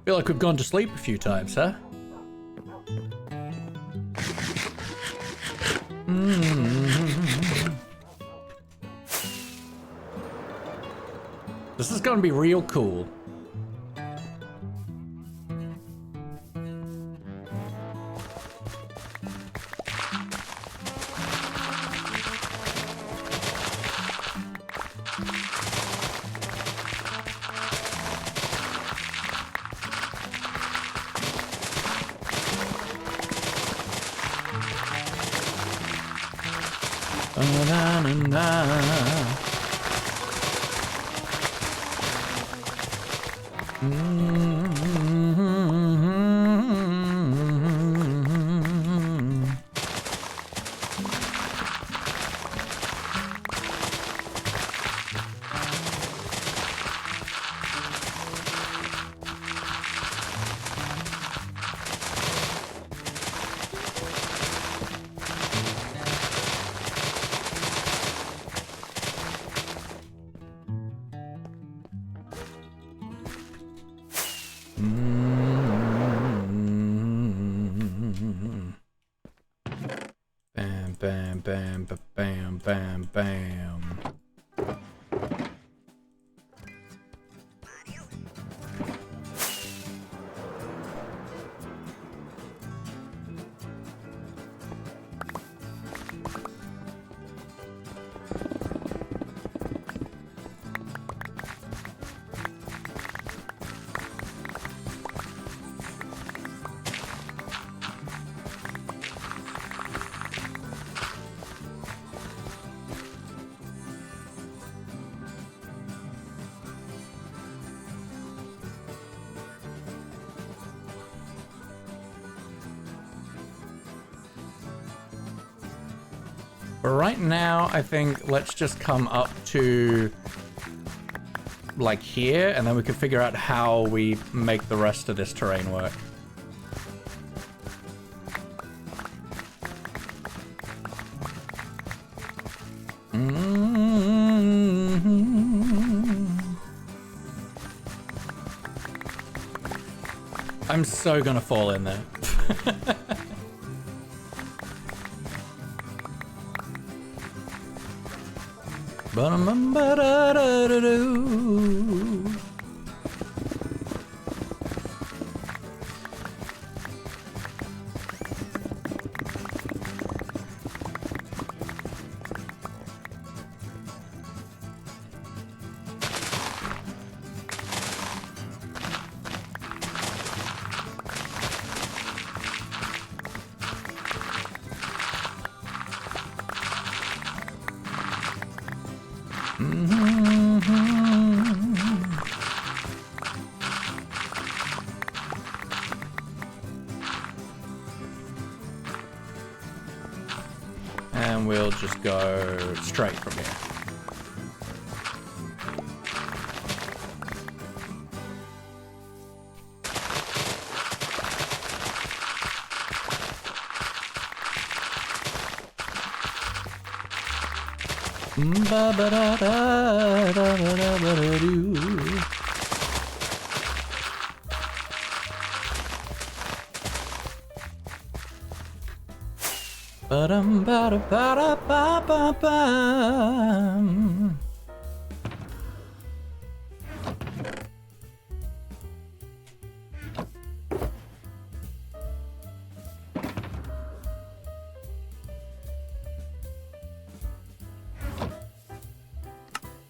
Feel like we've gone to sleep a few times, huh? This is gonna be real cool. Bam, bam, bam, bam, bam, bam. But right now, I think let's just come up to like here, and then we can figure out how we make the rest of this terrain work. I'm so gonna fall in there. And we'll just go straight from here. Ba-dum-ba-da-ba-da-ba-ba-bum.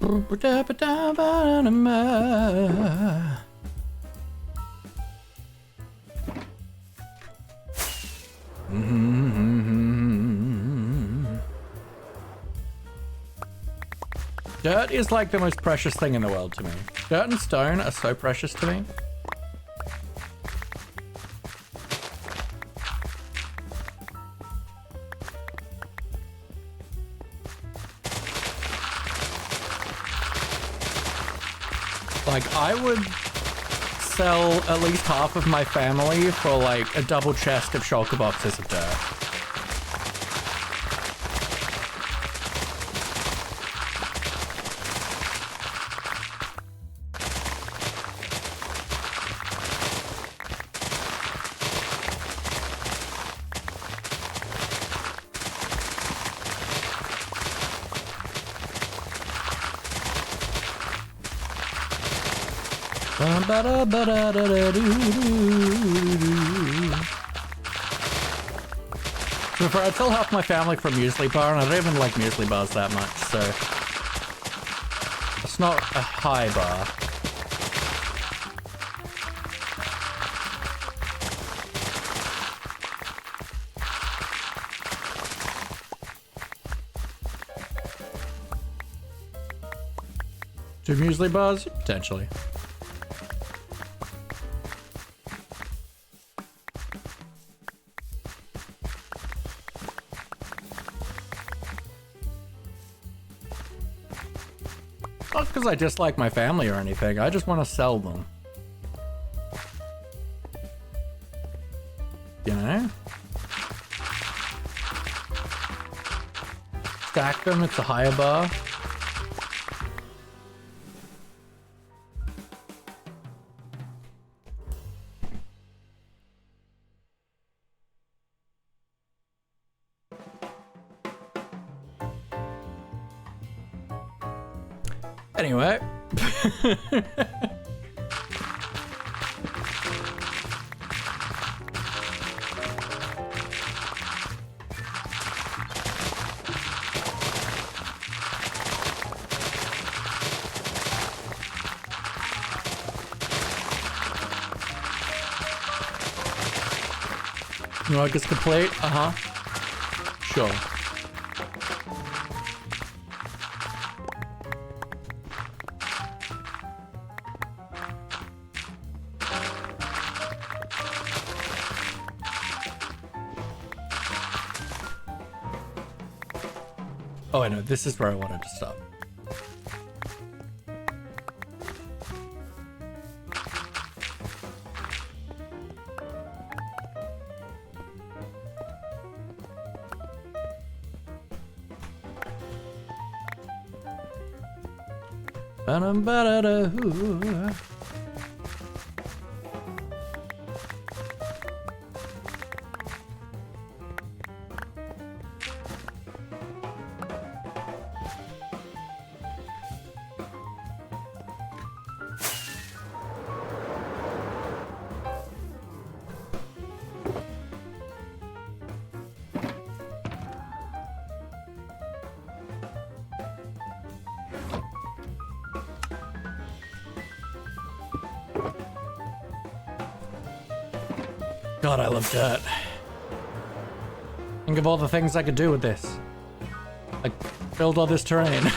Ba-da-ba-da-ba-da-ba. Dirt is like the most precious thing in the world to me. Dirt and stone are so precious to me. Like, I would sell at least half of my family for like a double chest of shulker boxes of dirt. So I'd sell half my family for a muesli bar, and I don't even like muesli bars that much, so it's not a high bar. Two muesli bars? Potentially. Not because I dislike my family or anything, I just want to sell them. You know? Stack them, it's a higher bar. Anyway. You want this complete? Uh-huh. Sure. Oh, I know. This is where I wanted to stop. Ba-dum-ba-da-da-hoo. God, I love dirt. Think of all the things I could do with this. Like, build all this terrain.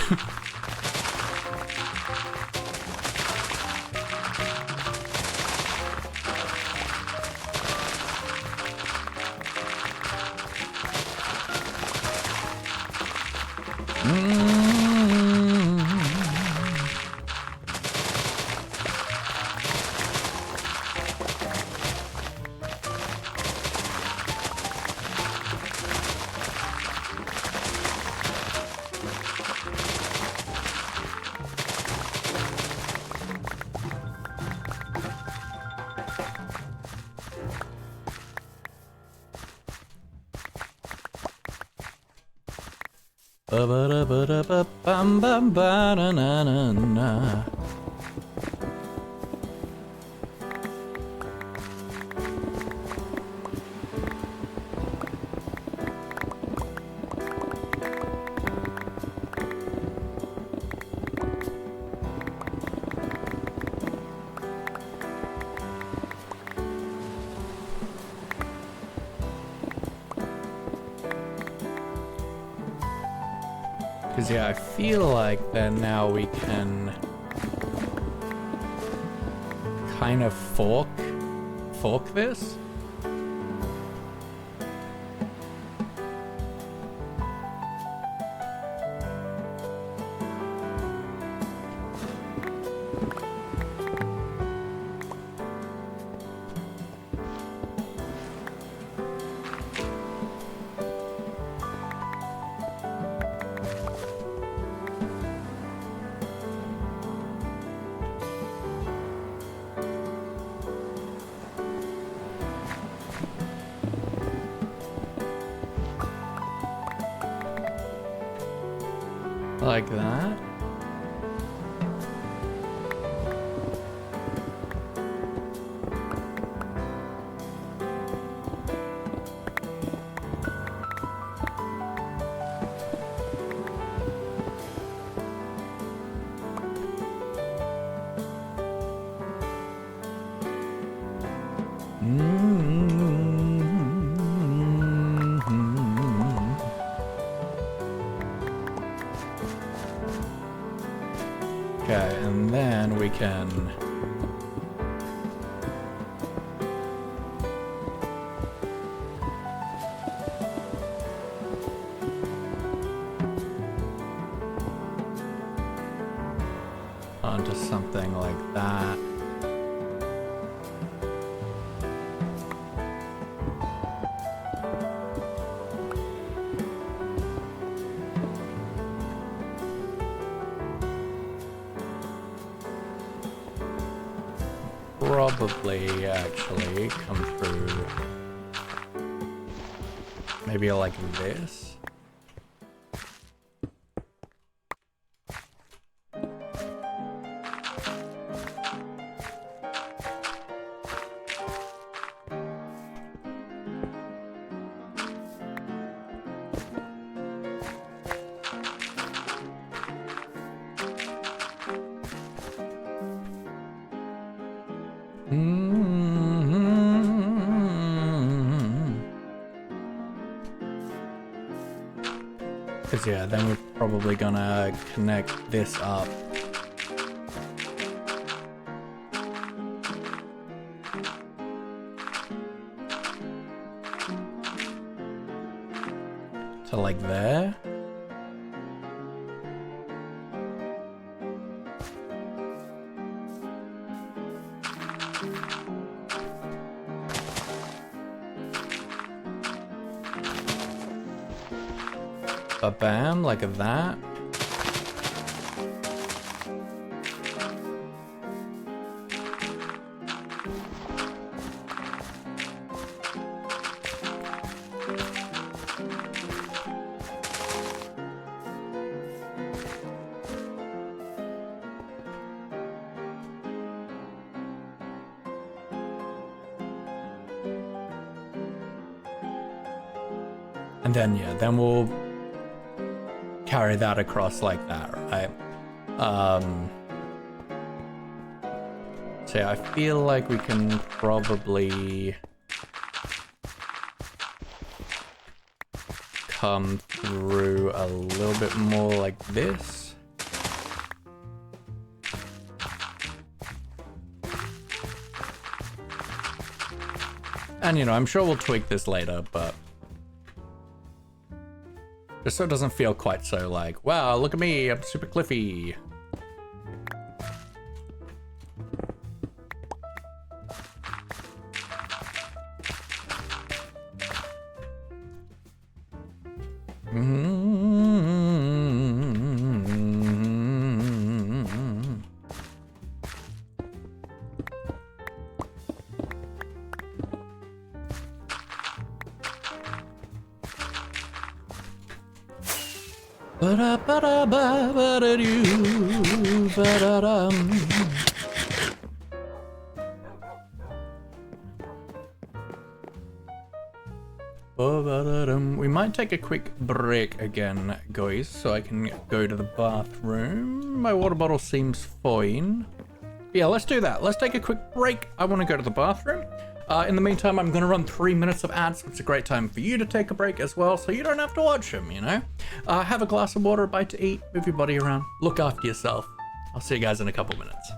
Ba-ba-da-ba-da-ba-bum-bum-ba-na-na-na-na. Because, yeah, I feel like then now we can kind of fork this. Like that. Okay, and then we can onto something like that. Probably actually come through maybe like this. Because yeah, then we're probably gonna connect this up. To like there. Bam, like that. And then yeah, then we'll carry that across like that, right? So yeah, I feel like we can probably come through a little bit more like this. And you know, I'm sure we'll tweak this later, but just so it doesn't feel quite so like, wow, look at me, I'm super cliffy. We might take a quick break again, guys, so I can go to the bathroom. My water bottle seems fine. Yeah, let's do that. Let's take a quick break. I want to go to the bathroom. In the meantime, I'm going to run 3 minutes of ads. It's a great time for you to take a break as well, so you don't have to watch them, you know? Have a glass of water, a bite to eat, move your body around, look after yourself. I'll see you guys in a couple minutes.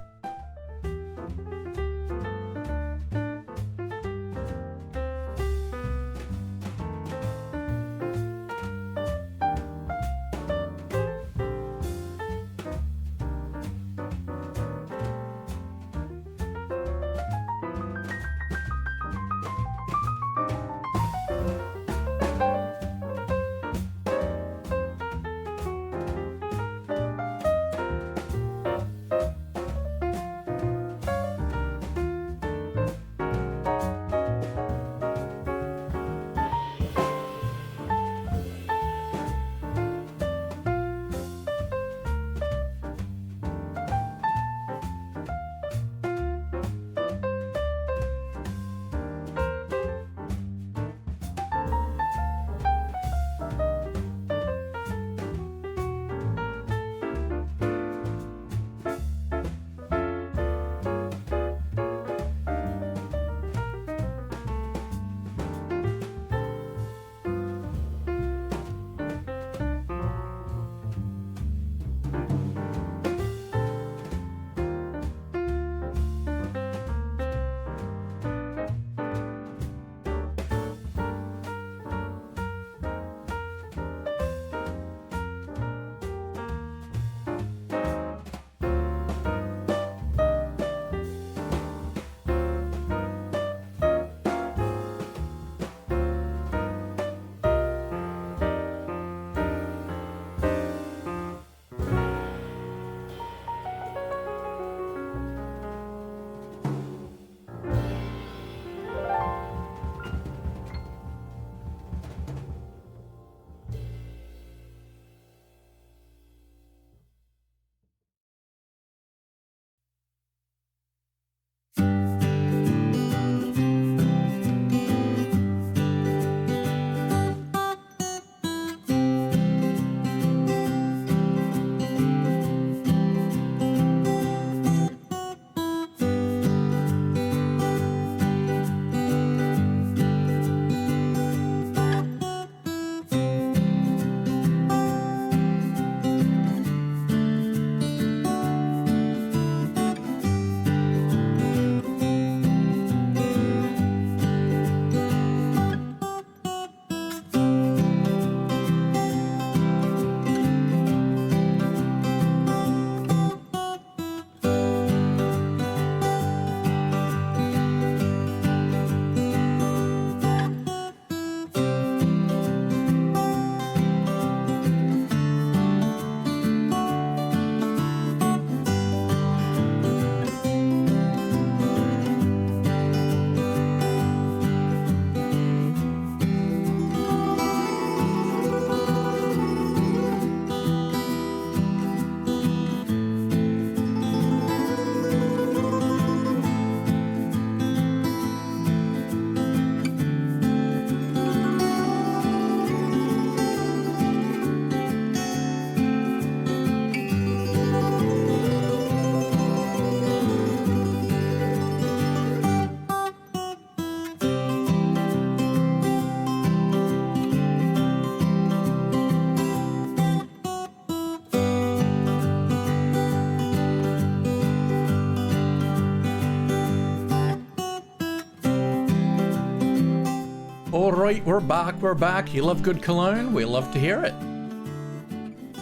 All right, we're back. We're back. You love good cologne? We love to hear it.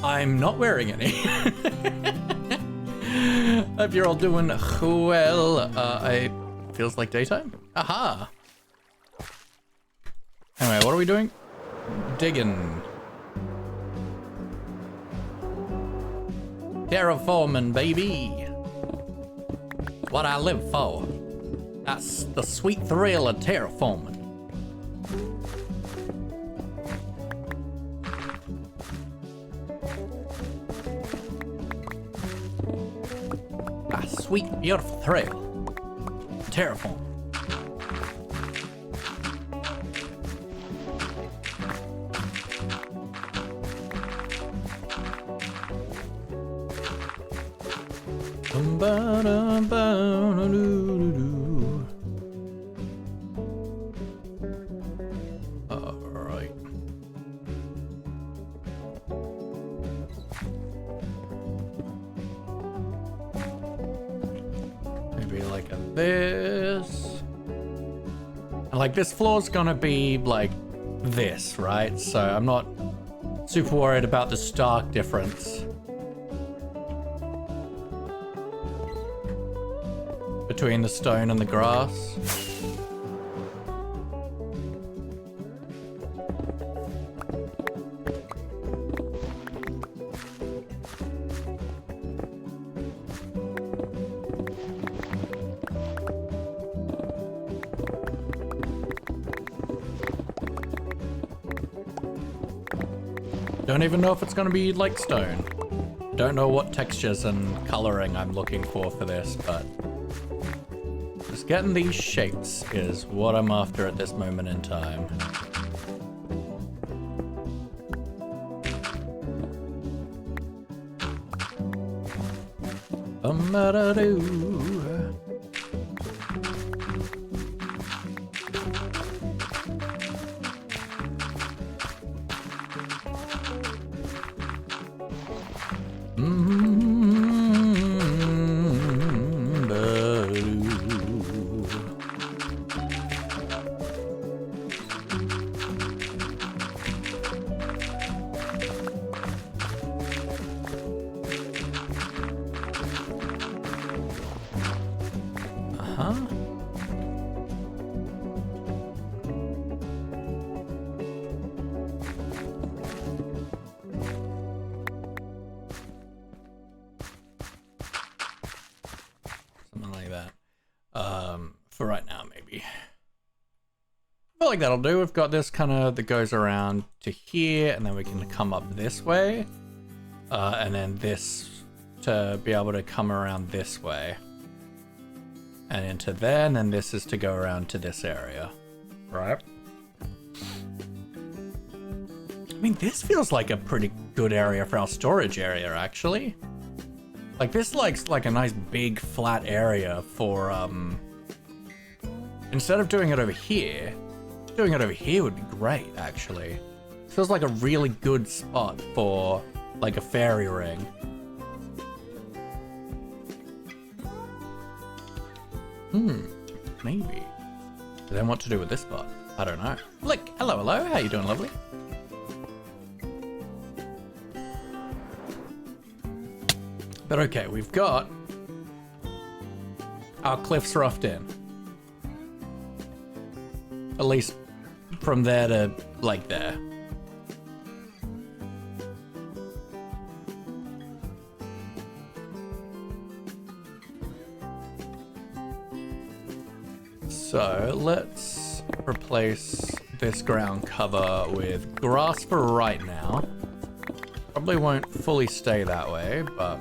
I'm not wearing any. Hope you're all doing well. It feels like daytime. Aha. Anyway, what are we doing? Digging. Terraforming, baby. What I live for. That's the sweet thrill of terraforming. A sweet, beautiful thrill. Terraform. Alright. Maybe like this. And like this floor's gonna be like this, right? So I'm not super worried about the stark difference between the stone and the grass. Don't even know if it's gonna be like stone. Don't know what textures and coloring I'm looking for this, but just getting these shapes is what I'm after at this moment in time. For right now, maybe. I feel like that'll do. We've got this kind of that goes around to here, and then we can come up this way. And then this to be able to come around this way. And into there, and then this is to go around to this area. Right? I mean, this feels like a pretty good area for our storage area, actually. Like, this looks like a nice big flat area for, instead of doing it over here, doing it over here would be great, actually. Feels like a really good spot for, like, a fairy ring. Maybe. Then what to do with this spot? I don't know. Flick, hello, hello, how you doing, lovely? But okay, we've got our cliffs roughed in. At least from there to, like, there. So let's replace this ground cover with grass for right now. Probably won't fully stay that way, but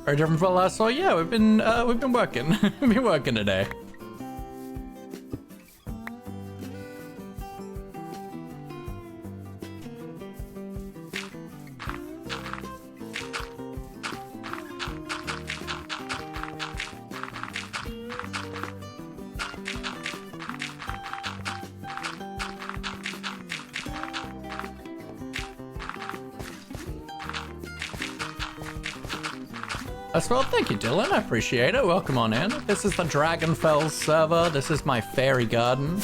very different from last. So yeah, we've been working. We've been working today. As well, thank you, Dylan. I appreciate it. Welcome on in. This is the Dragonfell server. This is my fairy garden.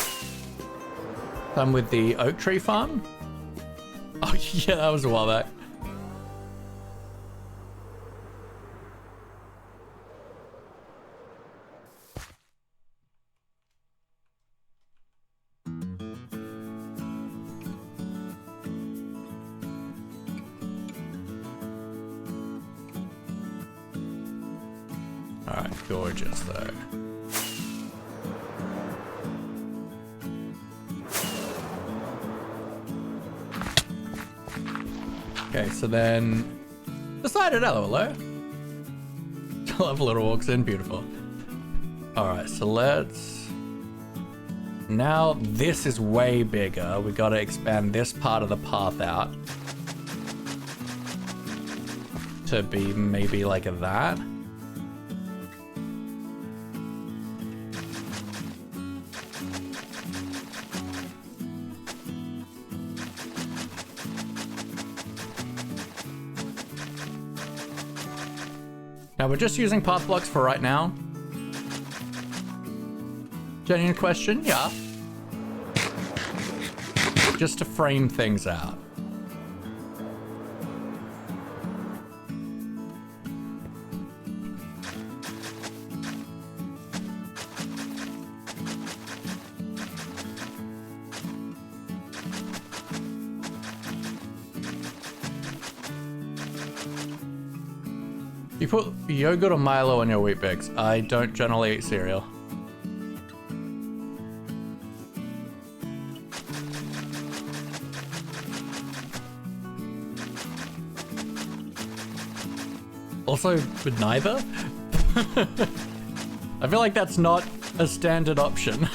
I'm with the oak tree farm. Oh, yeah, that was a while back. Alright, gorgeous though. Okay, so then decided, hello. Love little walks in, beautiful. Alright, so let's now this is way bigger. We gotta expand this part of the path out to be maybe like that. Now we're just using path blocks for right now. Genuine question, yeah. Just to frame things out. You put yogurt or Milo on your wheat bix. I don't generally eat cereal. Also, with neither? I feel like that's not a standard option.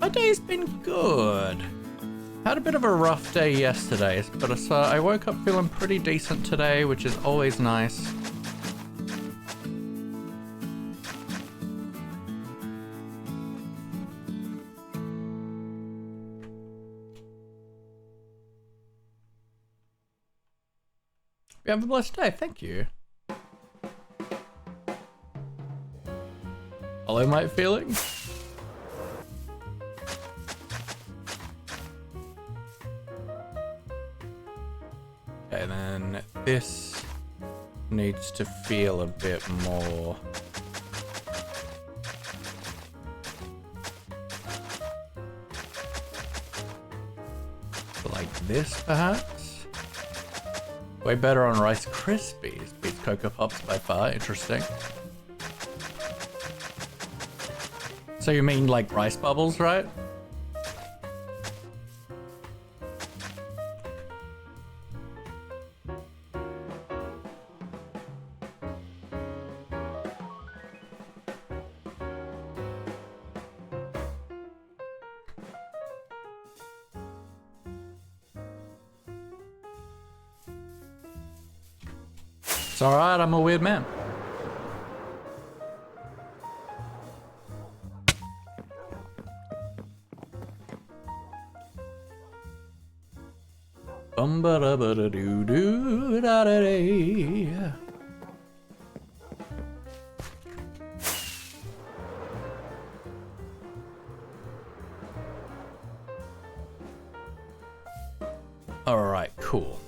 My day's been good. Had a bit of a rough day yesterday, but I woke up feeling pretty decent today, which is always nice. You have a blessed day, thank you. Hello, mate, feeling? Okay, then this needs to feel a bit more. Like this, perhaps? Way better on Rice Krispies. Beats Cocoa Pops by far. Interesting. So you mean like rice bubbles, right? It's alright, I'm a weird man. Bum ba da ba da doo doo da da day. Alright, cool.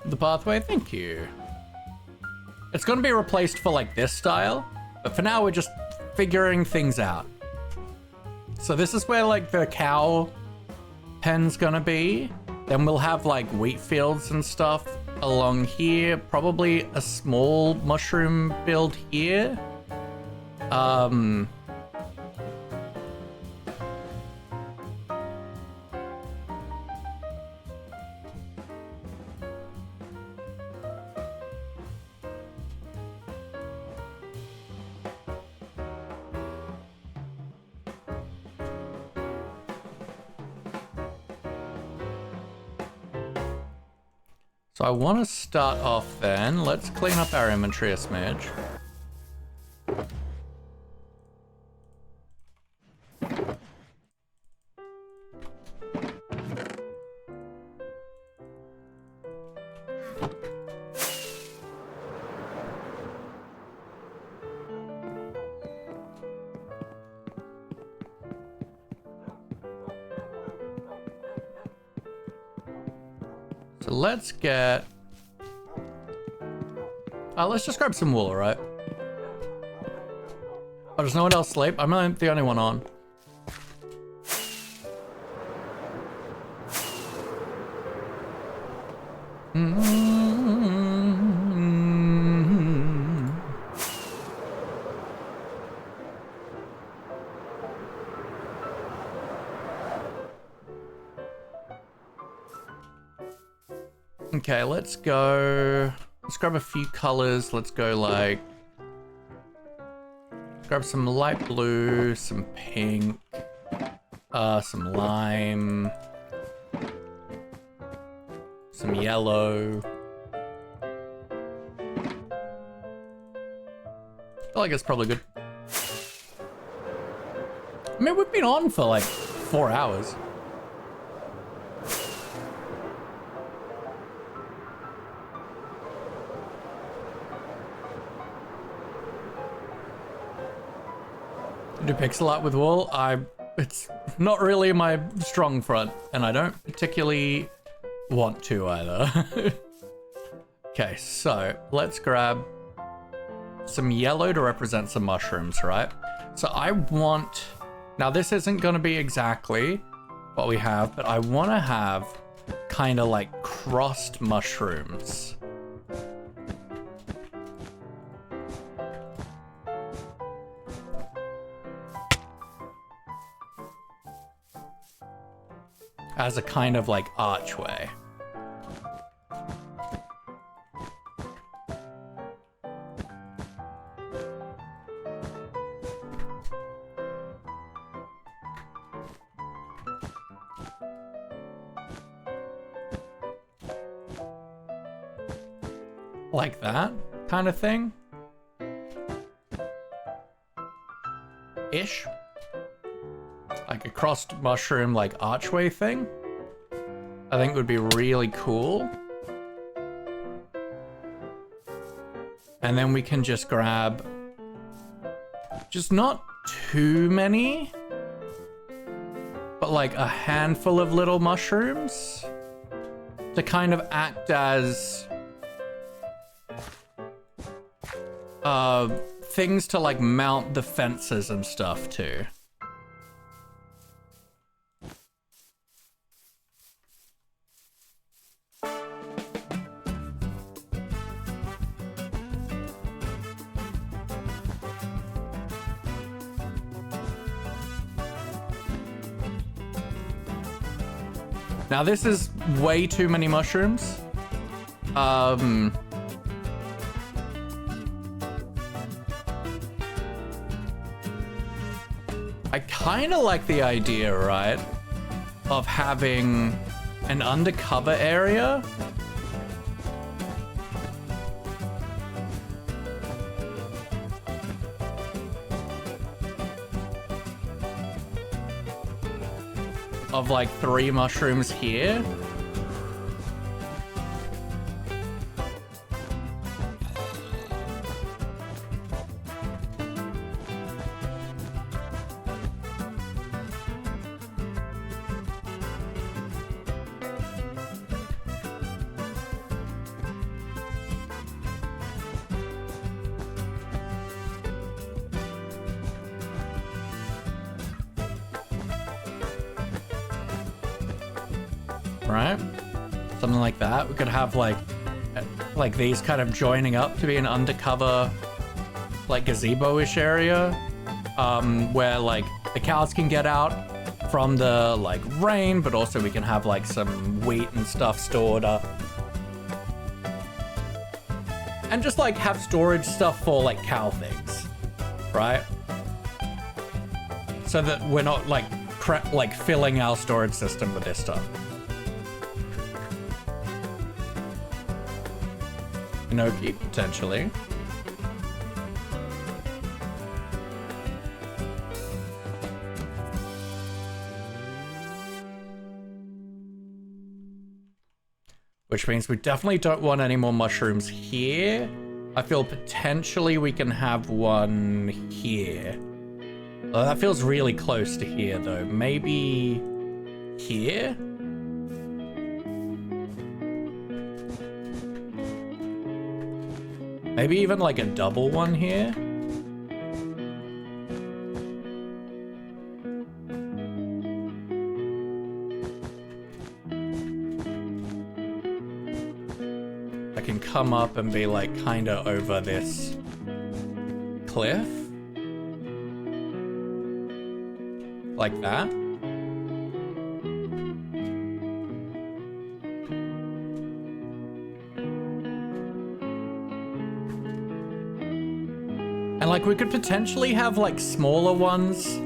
The pathway, thank you. It's gonna be replaced for like this style, but for now we're just figuring things out. So this is where like the cow pen's gonna be. Then we'll have like wheat fields and stuff along here. Probably a small mushroom build here. So I want to start off then. Let's clean up our inventory a smidge. So let's get... let's just grab some wool, alright? Oh, does no one else sleep? I'm not the only one on. Okay, let's go. Let's grab a few colors. Let's go like. Grab some light blue, some pink, some lime, some yellow. I feel like it's probably good. I mean, we've been on for like 4 hours. Do pixel art with wool? It's not really my strong front, and I don't particularly want to either. Okay, so let's grab some yellow to represent some mushrooms, right? So I want, now this isn't going to be exactly what we have, but I want to have kind of like crossed mushrooms. As a kind of like archway. Like that kind of thing. Ish. Like a crossed mushroom like archway thing. I think would be really cool. And then we can just grab just not too many, but like a handful of little mushrooms to kind of act as things to like mount the fences and stuff too. Now this is way too many mushrooms. I kind of like the idea, right, of having an undercover area. Of like 3 mushrooms here. Right? Something like that. We could have like these kind of joining up to be an undercover like gazebo-ish area where like the cows can get out from the like rain, but also we can have like some wheat and stuff stored up. And just like have storage stuff for like cow things, right? So that we're not like filling our storage system with this stuff. Gnocchi, potentially. Which means we definitely don't want any more mushrooms here. I feel potentially we can have one here. Oh, that feels really close to here, though. Maybe here? Maybe even like a double one here? I can come up and be like kind of over this cliff. Like that. And like we could potentially have like smaller ones,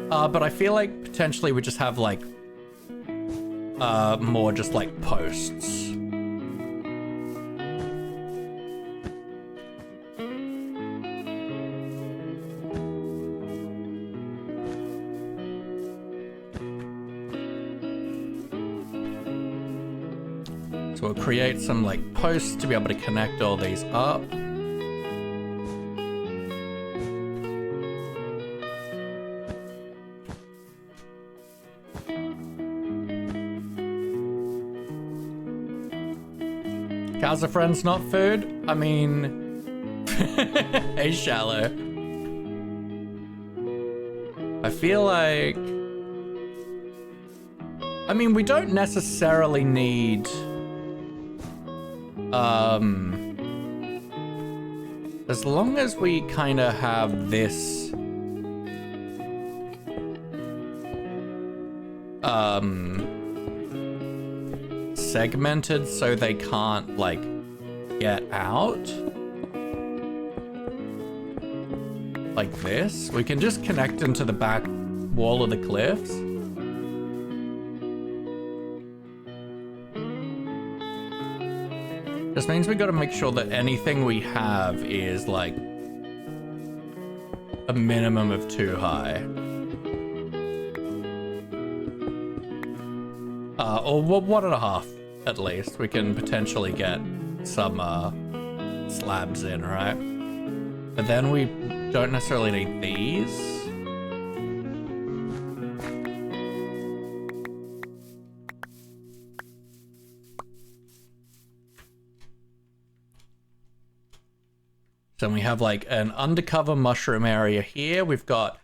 but I feel like potentially we just have like more just like posts. So we'll create some like posts to be able to connect all these up. Cows are friends, not food? I mean, hey, shallow. I feel like, I mean, we don't necessarily need, as long as we kind of have this, segmented so they can't like get out like this. We can just connect into the back wall of the cliffs. This means we got to make sure that anything we have is like a minimum of 2 high. Or 1.5 at least. We can potentially get some slabs in, right? But then we don't necessarily need these. So we have like an undercover mushroom area here. We've got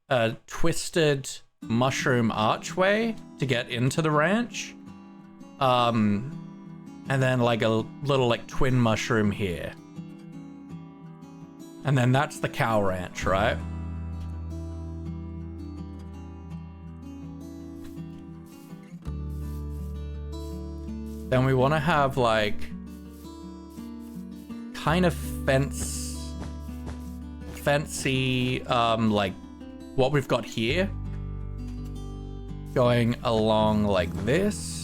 a twisted mushroom archway to get into the ranch. And then like a little like twin mushroom here. And then that's the cow ranch, right? Then we want to have like kind of fancy like what we've got here going along like this.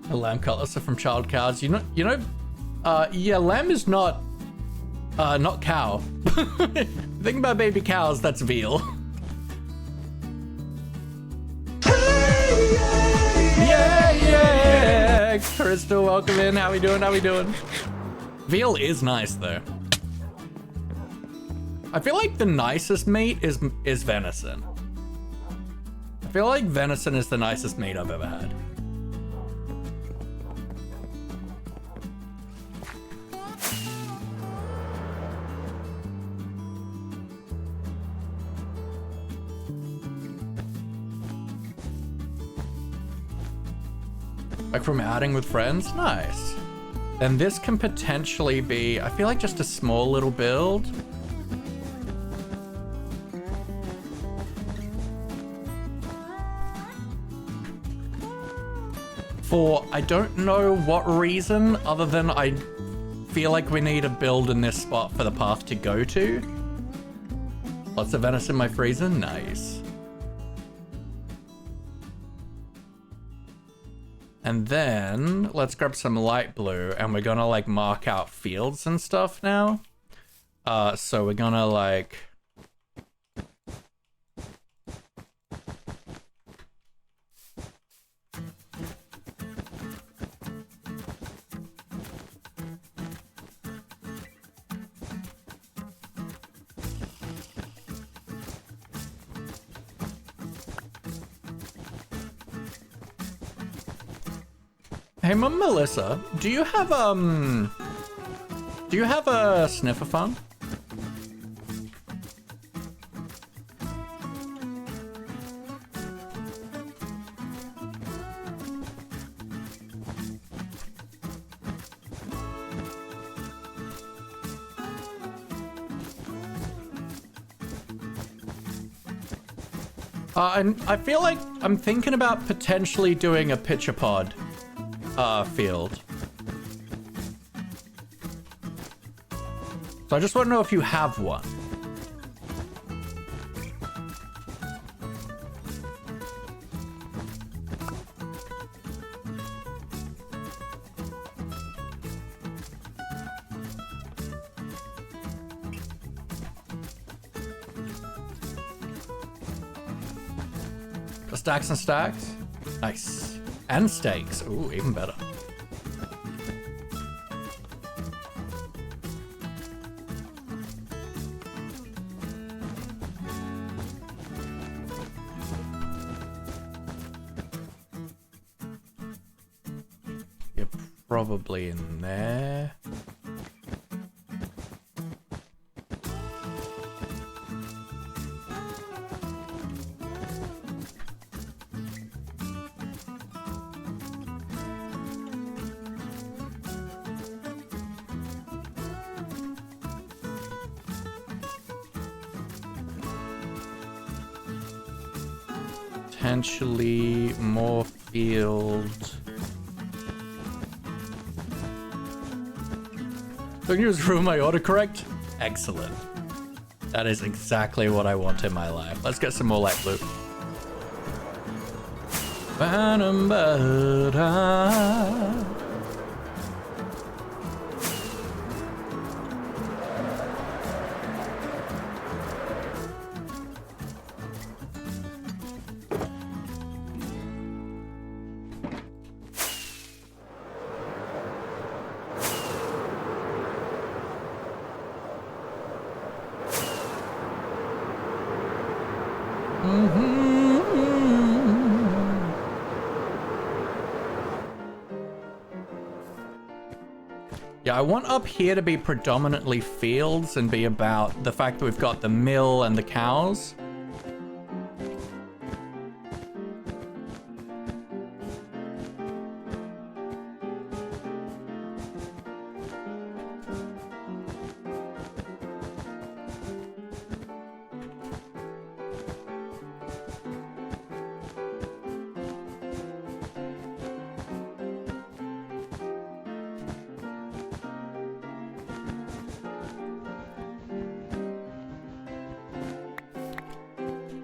The lamb cutlets are from child cows. Yeah, lamb is not cow. Think about baby cows, that's veal. Yeah! Crystal, welcome in. How we doing? Veal is nice though. I feel like the nicest meat is venison. I feel like venison is the nicest meat I've ever had. Like from outing with friends? Nice. Then this can potentially be, I feel like just a small little build. for I don't know what reason other than I feel like we need a build in this spot for the path to go to. Lots of venison in my freezer, nice. And then let's grab some light blue and we're gonna like mark out fields and stuff now. So we're gonna like... Hey, Mum Melissa, do you have a sniffer farm? I feel like I'm thinking about potentially doing a pitcher pod field. So I just want to know if you have one. Stacks and stacks. Nice. And steaks. Ooh, even better. You're probably in there. Potentially more field. Don't use ruin my autocorrect? Excellent. That is exactly what I want in my life. Let's get some more light blue. Yeah, I want up here to be predominantly fields and be about the fact that we've got the mill and the cows.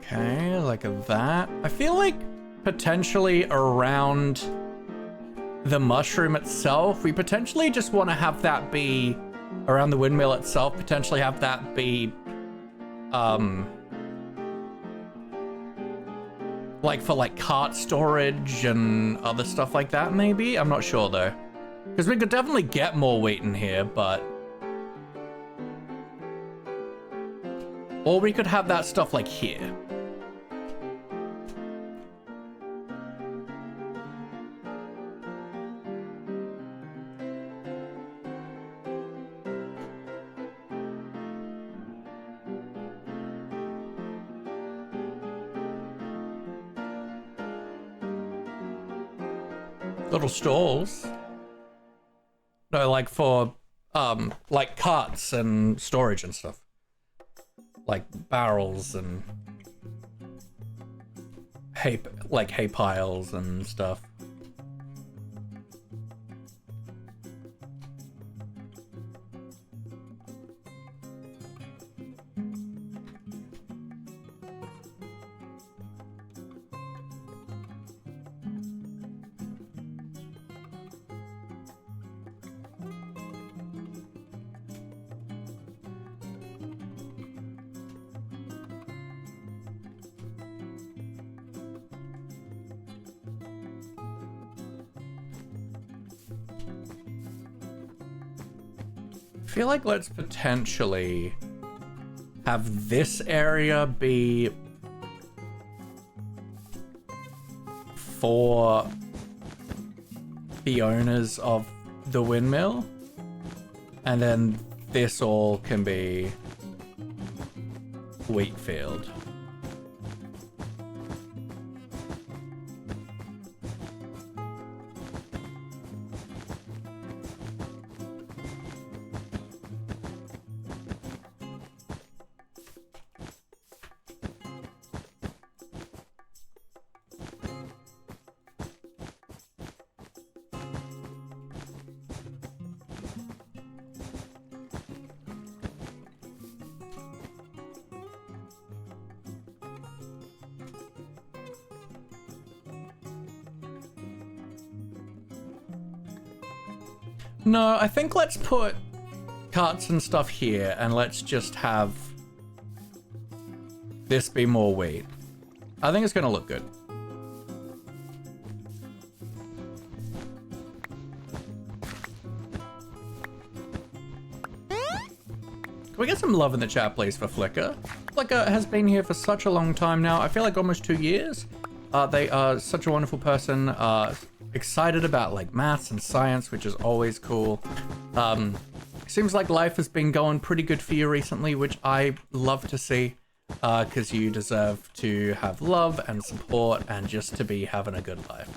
Okay, like that. I feel like potentially around the mushroom itself, we potentially just want to have that be around the windmill itself, potentially have that be like for like cart storage and other stuff like that maybe. I'm not sure though, because we could definitely get more wheat in here, but or we could have that stuff like here. Little stalls. No, like for like carts and storage and stuff. Like barrels and hay piles and stuff. feel like let's potentially have this area be for the owners of the windmill, and then this all can be wheat field. No, I think let's put carts and stuff here, and let's just have this be more wheat. I think it's gonna look good. Can we get some love in the chat, please, for Flickr? Flickr has been here for such a long time now. I feel like almost 2 years. They are such a wonderful person. Excited about like maths and science, which is always cool. Seems like life has been going pretty good for you recently, which I love to see, because you deserve to have love and support and just to be having a good life.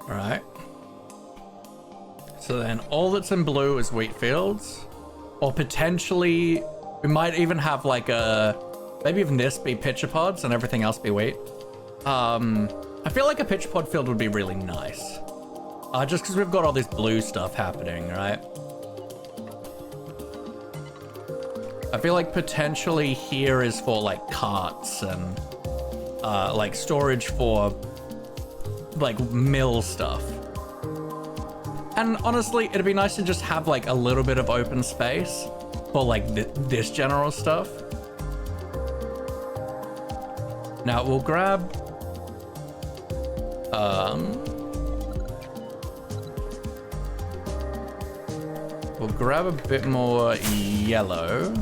Alright. So then all that's in blue is wheat fields. Or potentially, we might even have like a... Maybe even this be pitcher pods and everything else be wheat. I feel like a pitcher pod field would be really nice. Just because we've got all this blue stuff happening, right? I feel like potentially here is for like carts and like storage for like mill stuff. And honestly, it'd be nice to just have like a little bit of open space for like this general stuff. Now we'll grab a bit more yellow.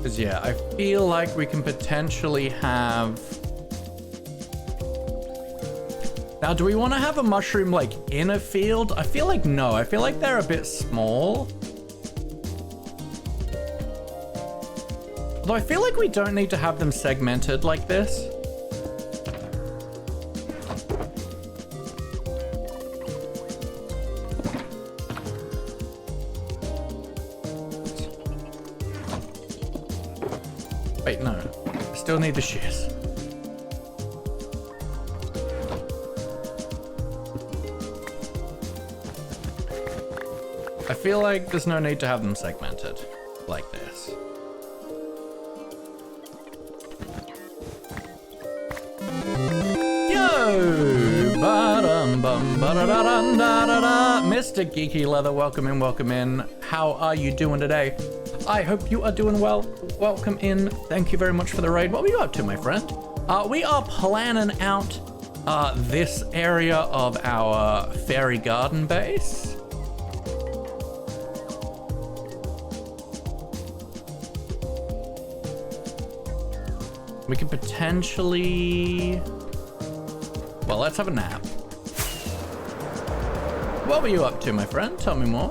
Because yeah, I feel like we can potentially have... Now, do we want to have a mushroom like in a field? I feel like no. I feel like they're a bit small. Although I feel like we don't need to have them segmented like this. Wait, no. I still need the shears. I feel like there's no need to have them segmented like this. Yo! Mr. Geeky Leather, welcome in, welcome in. How are you doing today? I hope you are doing well. Welcome in. Thank you very much for the raid. What were you up to, my friend? We are planning out this area of our fairy garden base. We could potentially... Well, let's have a nap. What were you up to, my friend? Tell me more.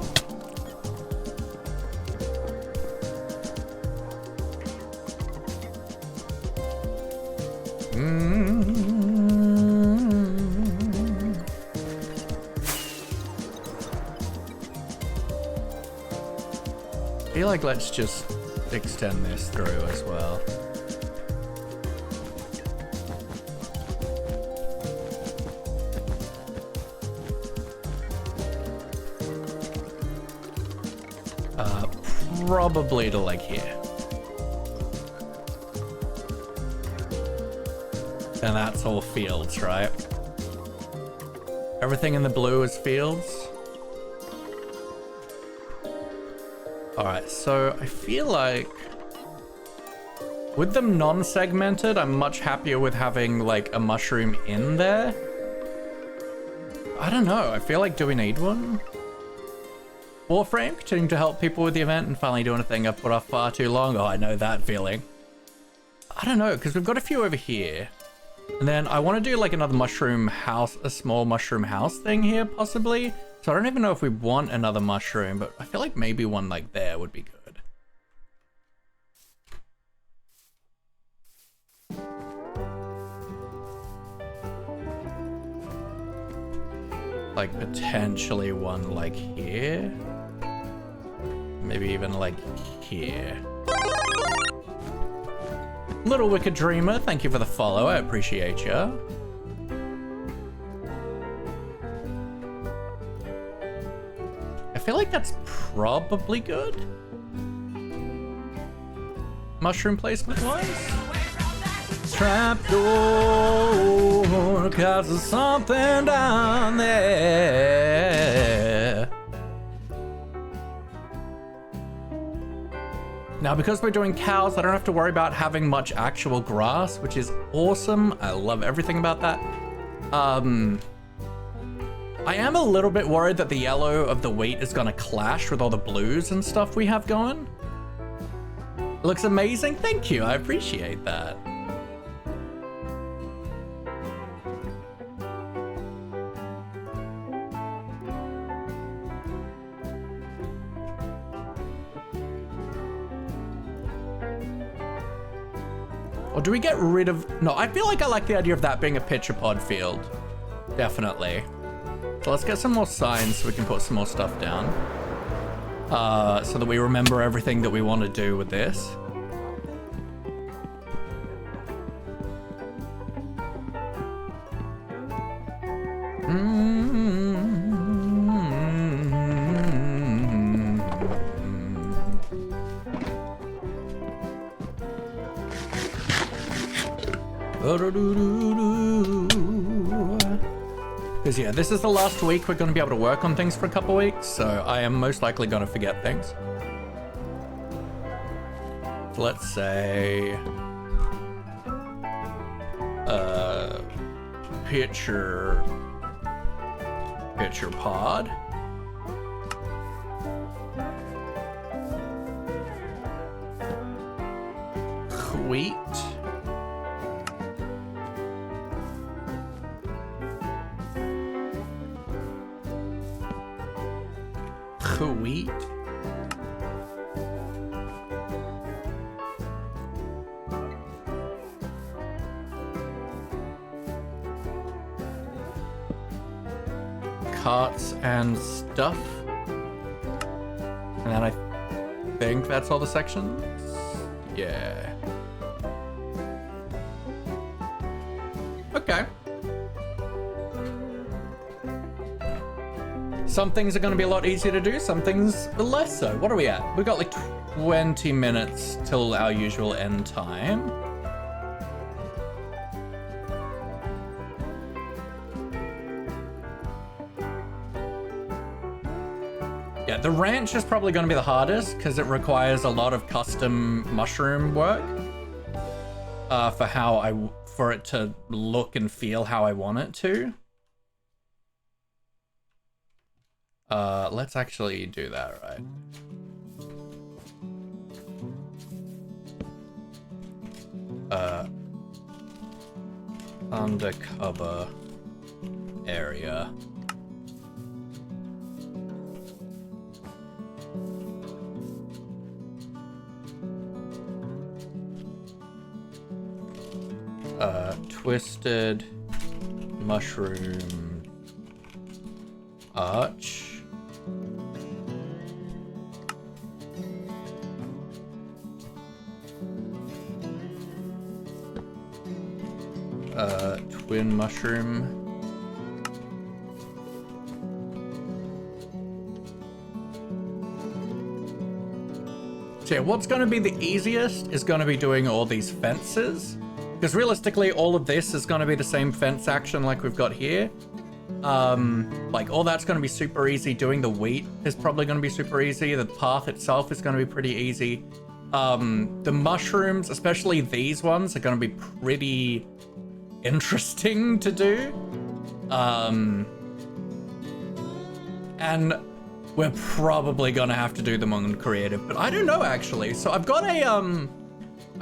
I feel like let's just extend this through as well. Probably to like here. And that's all fields, right? Everything in the blue is fields. Alright, so I feel like with them non-segmented, I'm much happier with having like a mushroom in there. I don't know, I feel like, do we need one? Warframe, continuing to help people with the event and finally doing a thing I've put off far too long. Oh, I know that feeling. I don't know, because we've got a few over here. And then I want to do like another mushroom house, a small mushroom house thing here, possibly. So I don't even know if we want another mushroom, but I feel like maybe one like there would be good. Like potentially one like here. Maybe even like here. Little Wicked Dreamer, thank you for the follow. I appreciate ya. I feel like that's probably good. Mushroom placement wise. Trapdoor, cause there's something down there. Now, because we're doing cows, I don't have to worry about having much actual grass, which is awesome. I love everything about that. I am a little bit worried that the yellow of the wheat is gonna clash with all the blues and stuff we have going. It looks amazing. Thank you. I appreciate that. Or do we get rid of... No, I feel like I like the idea of that being a pitcher pod field. Definitely. So let's get some more signs so we can put some more stuff down. So that we remember everything that we want to do with this. Because yeah, this is the last week we're going to be able to work on things for a couple weeks, so I am most likely going to forget things. So let's say pitcher pod. Wheat. Wheat. Carts and stuff. And then I think that's all the sections. Yeah. Okay. Some things are going to be a lot easier to do, some things less so. What are we at? We've got like 20 minutes till our usual end time. Yeah, the ranch is probably going to be the hardest because it requires a lot of custom mushroom work for it to look and feel how I want it to. Let's actually do that, right? Undercover area. Twisted mushroom arch. Twin mushroom. So yeah, what's going to be the easiest is going to be doing all these fences. Because realistically, all of this is going to be the same fence action like we've got here. Like all that's going to be super easy. Doing the wheat is probably going to be super easy. The path itself is going to be pretty easy. The mushrooms, especially these ones, are going to be pretty interesting to do. And we're probably going to have to do them on creative, but I don't know actually. So I've got a,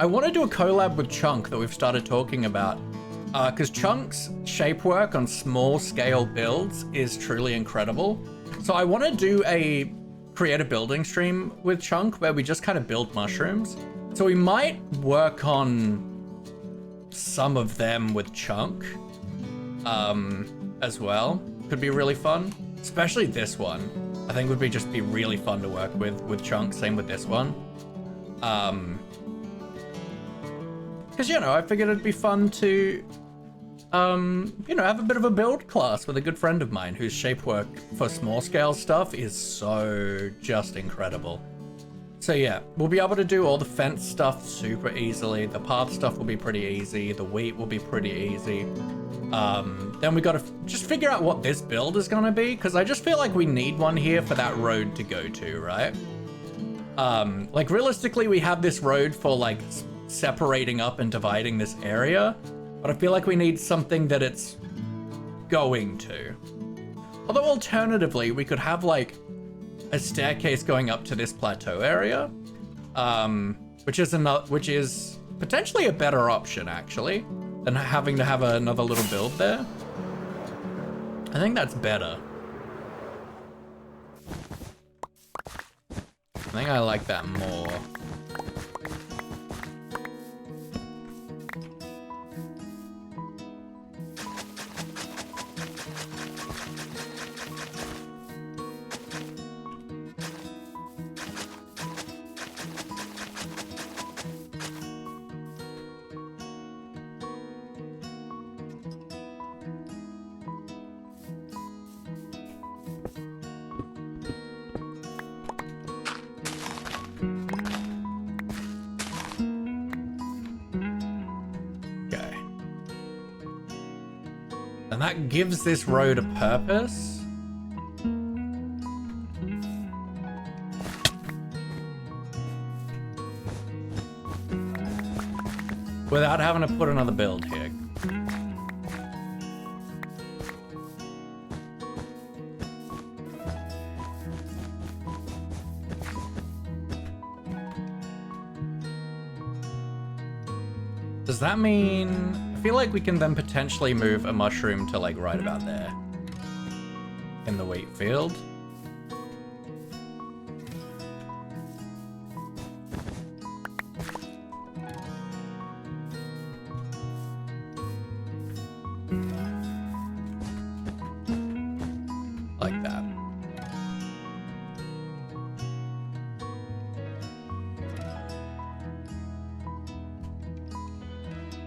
I want to do a collab with Chunk that we've started talking about. Because Chunk's shape work on small scale builds is truly incredible. So I want to do a create a building stream with Chunk where we just kind of build mushrooms. So we might work on some of them with Chunk as well. Could be really fun, especially this one. I think would be just be really fun to work with Chunk. Same with this one. Because, you know, I figured it'd be fun to, you know, have a bit of a build class with a good friend of mine whose shape work for small scale stuff is so just incredible. So yeah, we'll be able to do all the fence stuff super easily. The path stuff will be pretty easy. The wheat will be pretty easy. Then we got to just figure out what this build is going to be, because I just feel like we need one here for that road to go to, right? Like realistically, we have this road for like separating up and dividing this area, but I feel like we need something that it's going to. Although alternatively, we could have like a staircase going up to this plateau area, which is potentially a better option actually than having to have another little build there. I think that's better. I think I like that more. And that gives this road a purpose. Without having to put another build here. Does that mean... I feel like we can then potentially move a mushroom to like right about there in the wheat field. Like that.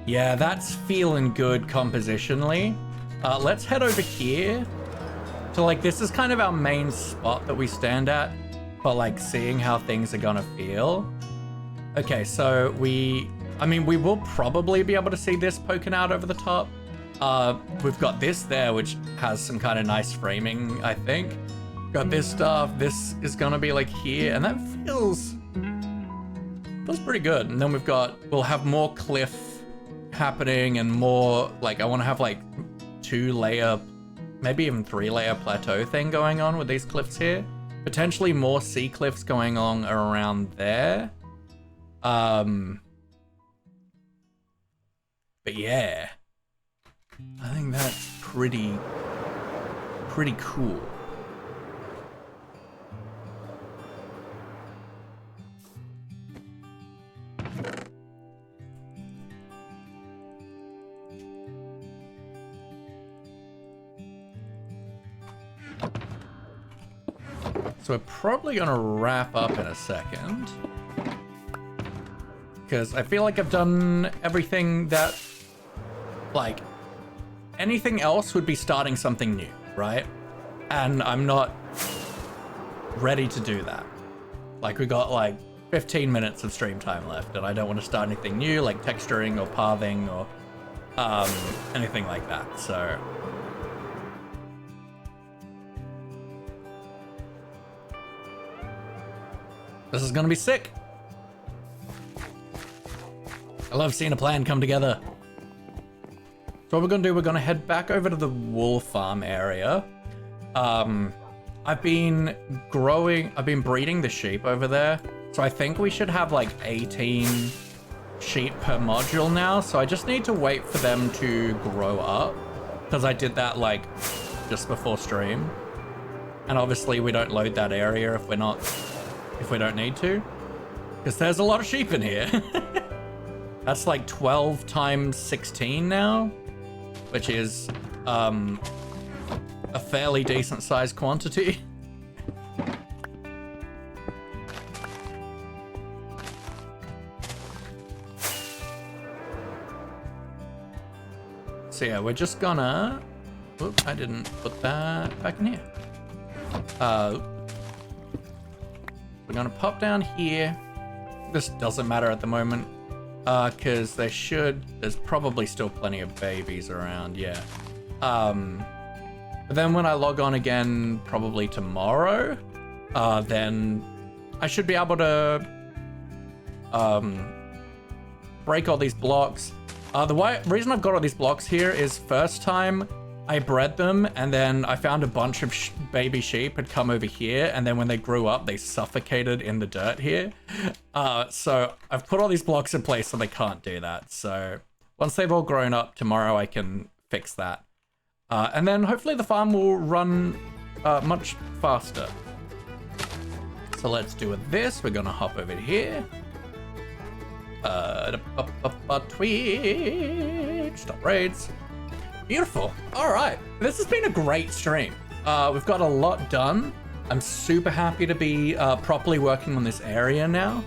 Yeah, that's feeling good compositionally. Let's head over here. So like this is kind of our main spot that we stand at for like seeing how things are gonna feel. Okay, so we will probably be able to see this poking out over the top. We've got this there, which has some kind of nice framing, I think. Got this stuff. This is gonna be like here, and that feels pretty good. And then we'll have more cliff happening and more like I want to have like 2-layer, maybe even 3-layer plateau thing going on with these cliffs here. Potentially more sea cliffs going on around there. But yeah, I think that's pretty cool. So we're probably gonna wrap up in a second. Because I feel like I've done everything that, like, anything else would be starting something new, right? And I'm not ready to do that. Like, we got like 15 minutes of stream time left, and I don't want to start anything new, like texturing or pathing or anything like that, so. This is gonna be sick. I love seeing a plan come together. So what we're gonna do, we're gonna head back over to the wool farm area. I've been breeding the sheep over there. So I think we should have like 18 sheep per module now. So I just need to wait for them to grow up, because I did that like just before stream. And obviously we don't load that area if we don't need to, because there's a lot of sheep in here. That's like 12 times 16 now, which is a fairly decent sized quantity. So yeah, we're just gonna, whoop, I didn't put that back in here. We're gonna pop down here. This doesn't matter at the moment, because there's probably still plenty of babies around, yeah. But then when I log on again, probably tomorrow, then I should be able to break all these blocks. The reason I've got all these blocks here is first time I bred them, and then I found a bunch of baby sheep had come over here, and then when they grew up, they suffocated in the dirt here. So I've put all these blocks in place so they can't do that. So once they've all grown up tomorrow, I can fix that. And then hopefully the farm will run much faster. So let's do this. We're gonna hop over here. Twitch, stop raids. Beautiful. All right, this has been a great stream. We've got a lot done. I'm super happy to be properly working on this area now.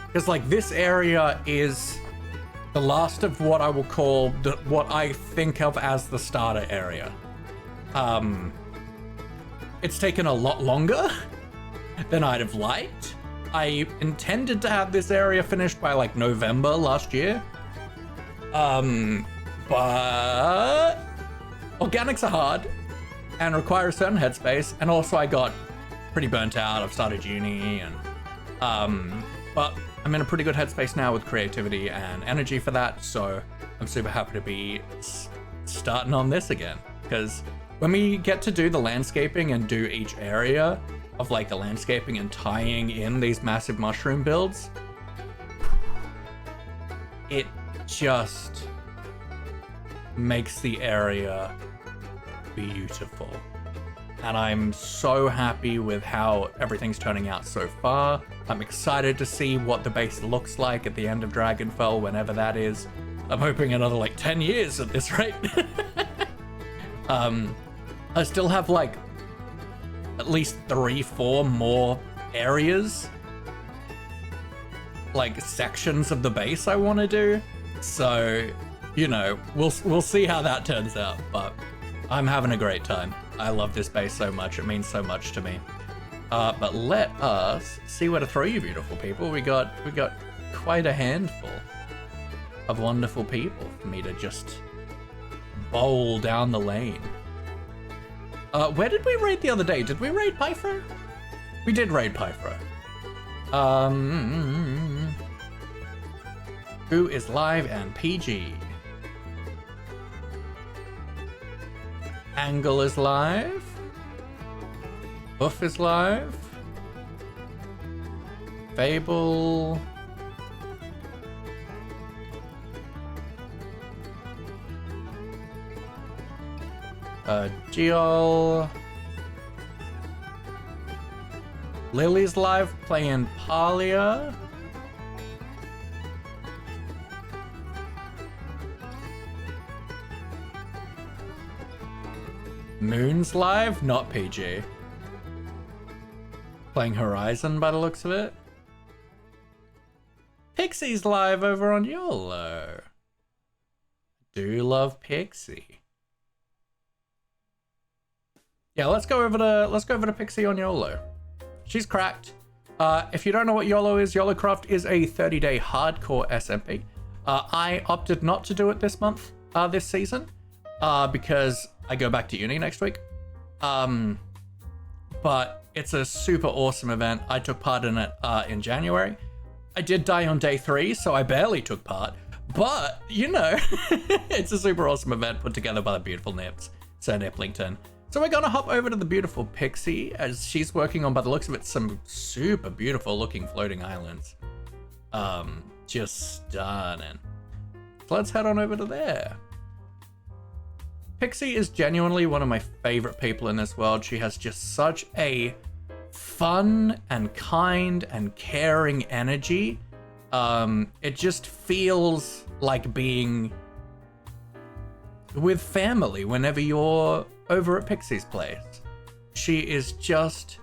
Because like this area is the last of what I will call what I think of as the starter area. It's taken a lot longer than I'd have liked. I intended to have this area finished by like November last year. But organics are hard and require a certain headspace, and also I got pretty burnt out. I've started uni, and but I'm in a pretty good headspace now with creativity and energy for that, so I'm super happy to be starting on this again, because when we get to do the landscaping and do each area of like the landscaping and tying in these massive mushroom builds, it just makes the area beautiful. And I'm so happy with how everything's turning out so far. I'm excited to see what the base looks like at the end of Dragonfell, whenever that is. I'm hoping another like 10 years at this rate. I still have like at least 3-4 more areas, like sections of the base I want to do. So, you know, we'll see how that turns out, but I'm having a great time. I love this base so much. It means so much to me. But let us see where to throw you beautiful people. We got quite a handful of wonderful people for me to just bowl down the lane. Where did we raid the other day? Did we raid Pythro? We did raid Pythro. Who is live and PG? Angle is live. Buff is live. Fable. Geol. Lily's live playing Palia. Moon's live, not PG. Playing Horizon by the looks of it. Pixie's live over on YOLO. Do love Pixie. Yeah, let's go over to Pixie on YOLO. She's cracked. If you don't know what YOLO is, YOLOcraft is a 30-day hardcore SMP. I opted not to do it this month, this season, because I go back to uni next week. But it's a super awesome event. I took part in it in January. I did die on day 3, so I barely took part. But, you know, it's a super awesome event put together by the beautiful Nips, Sir Niplington. So we're gonna hop over to the beautiful Pixie, as she's working on, by the looks of it, some super beautiful looking floating islands. Just stunning. So let's head on over to there. Pixie is genuinely one of my favorite people in this world. She has just such a fun and kind and caring energy. It just feels like being with family whenever you're over at Pixie's place. She is just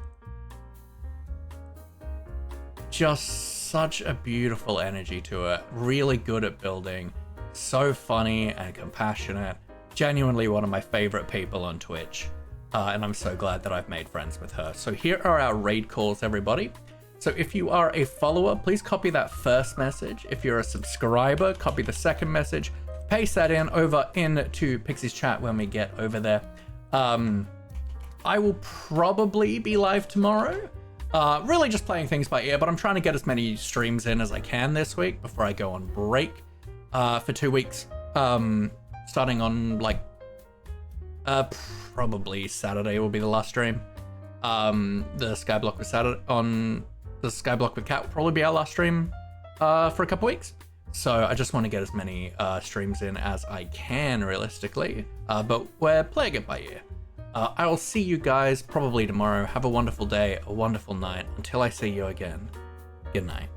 such a beautiful energy to her. Really good at building. So funny and compassionate. Genuinely one of my favorite people on Twitch. And I'm so glad that I've made friends with her. So here are our raid calls, everybody. So if you are a follower, please copy that first message. If you're a subscriber, copy the second message. Paste that in over into Pixie's chat when we get over there. I will probably be live tomorrow. Really just playing things by ear, but I'm trying to get as many streams in as I can this week before I go on break for 2 weeks. Starting on like probably Saturday will be the last stream. The Skyblock with Saturday on the Skyblock with Cat will probably be our last stream for a couple weeks. So I just want to get as many streams in as I can realistically, but we're playing it by ear. I will see you guys probably tomorrow. Have a wonderful day, a wonderful night. Until I see you again, good night.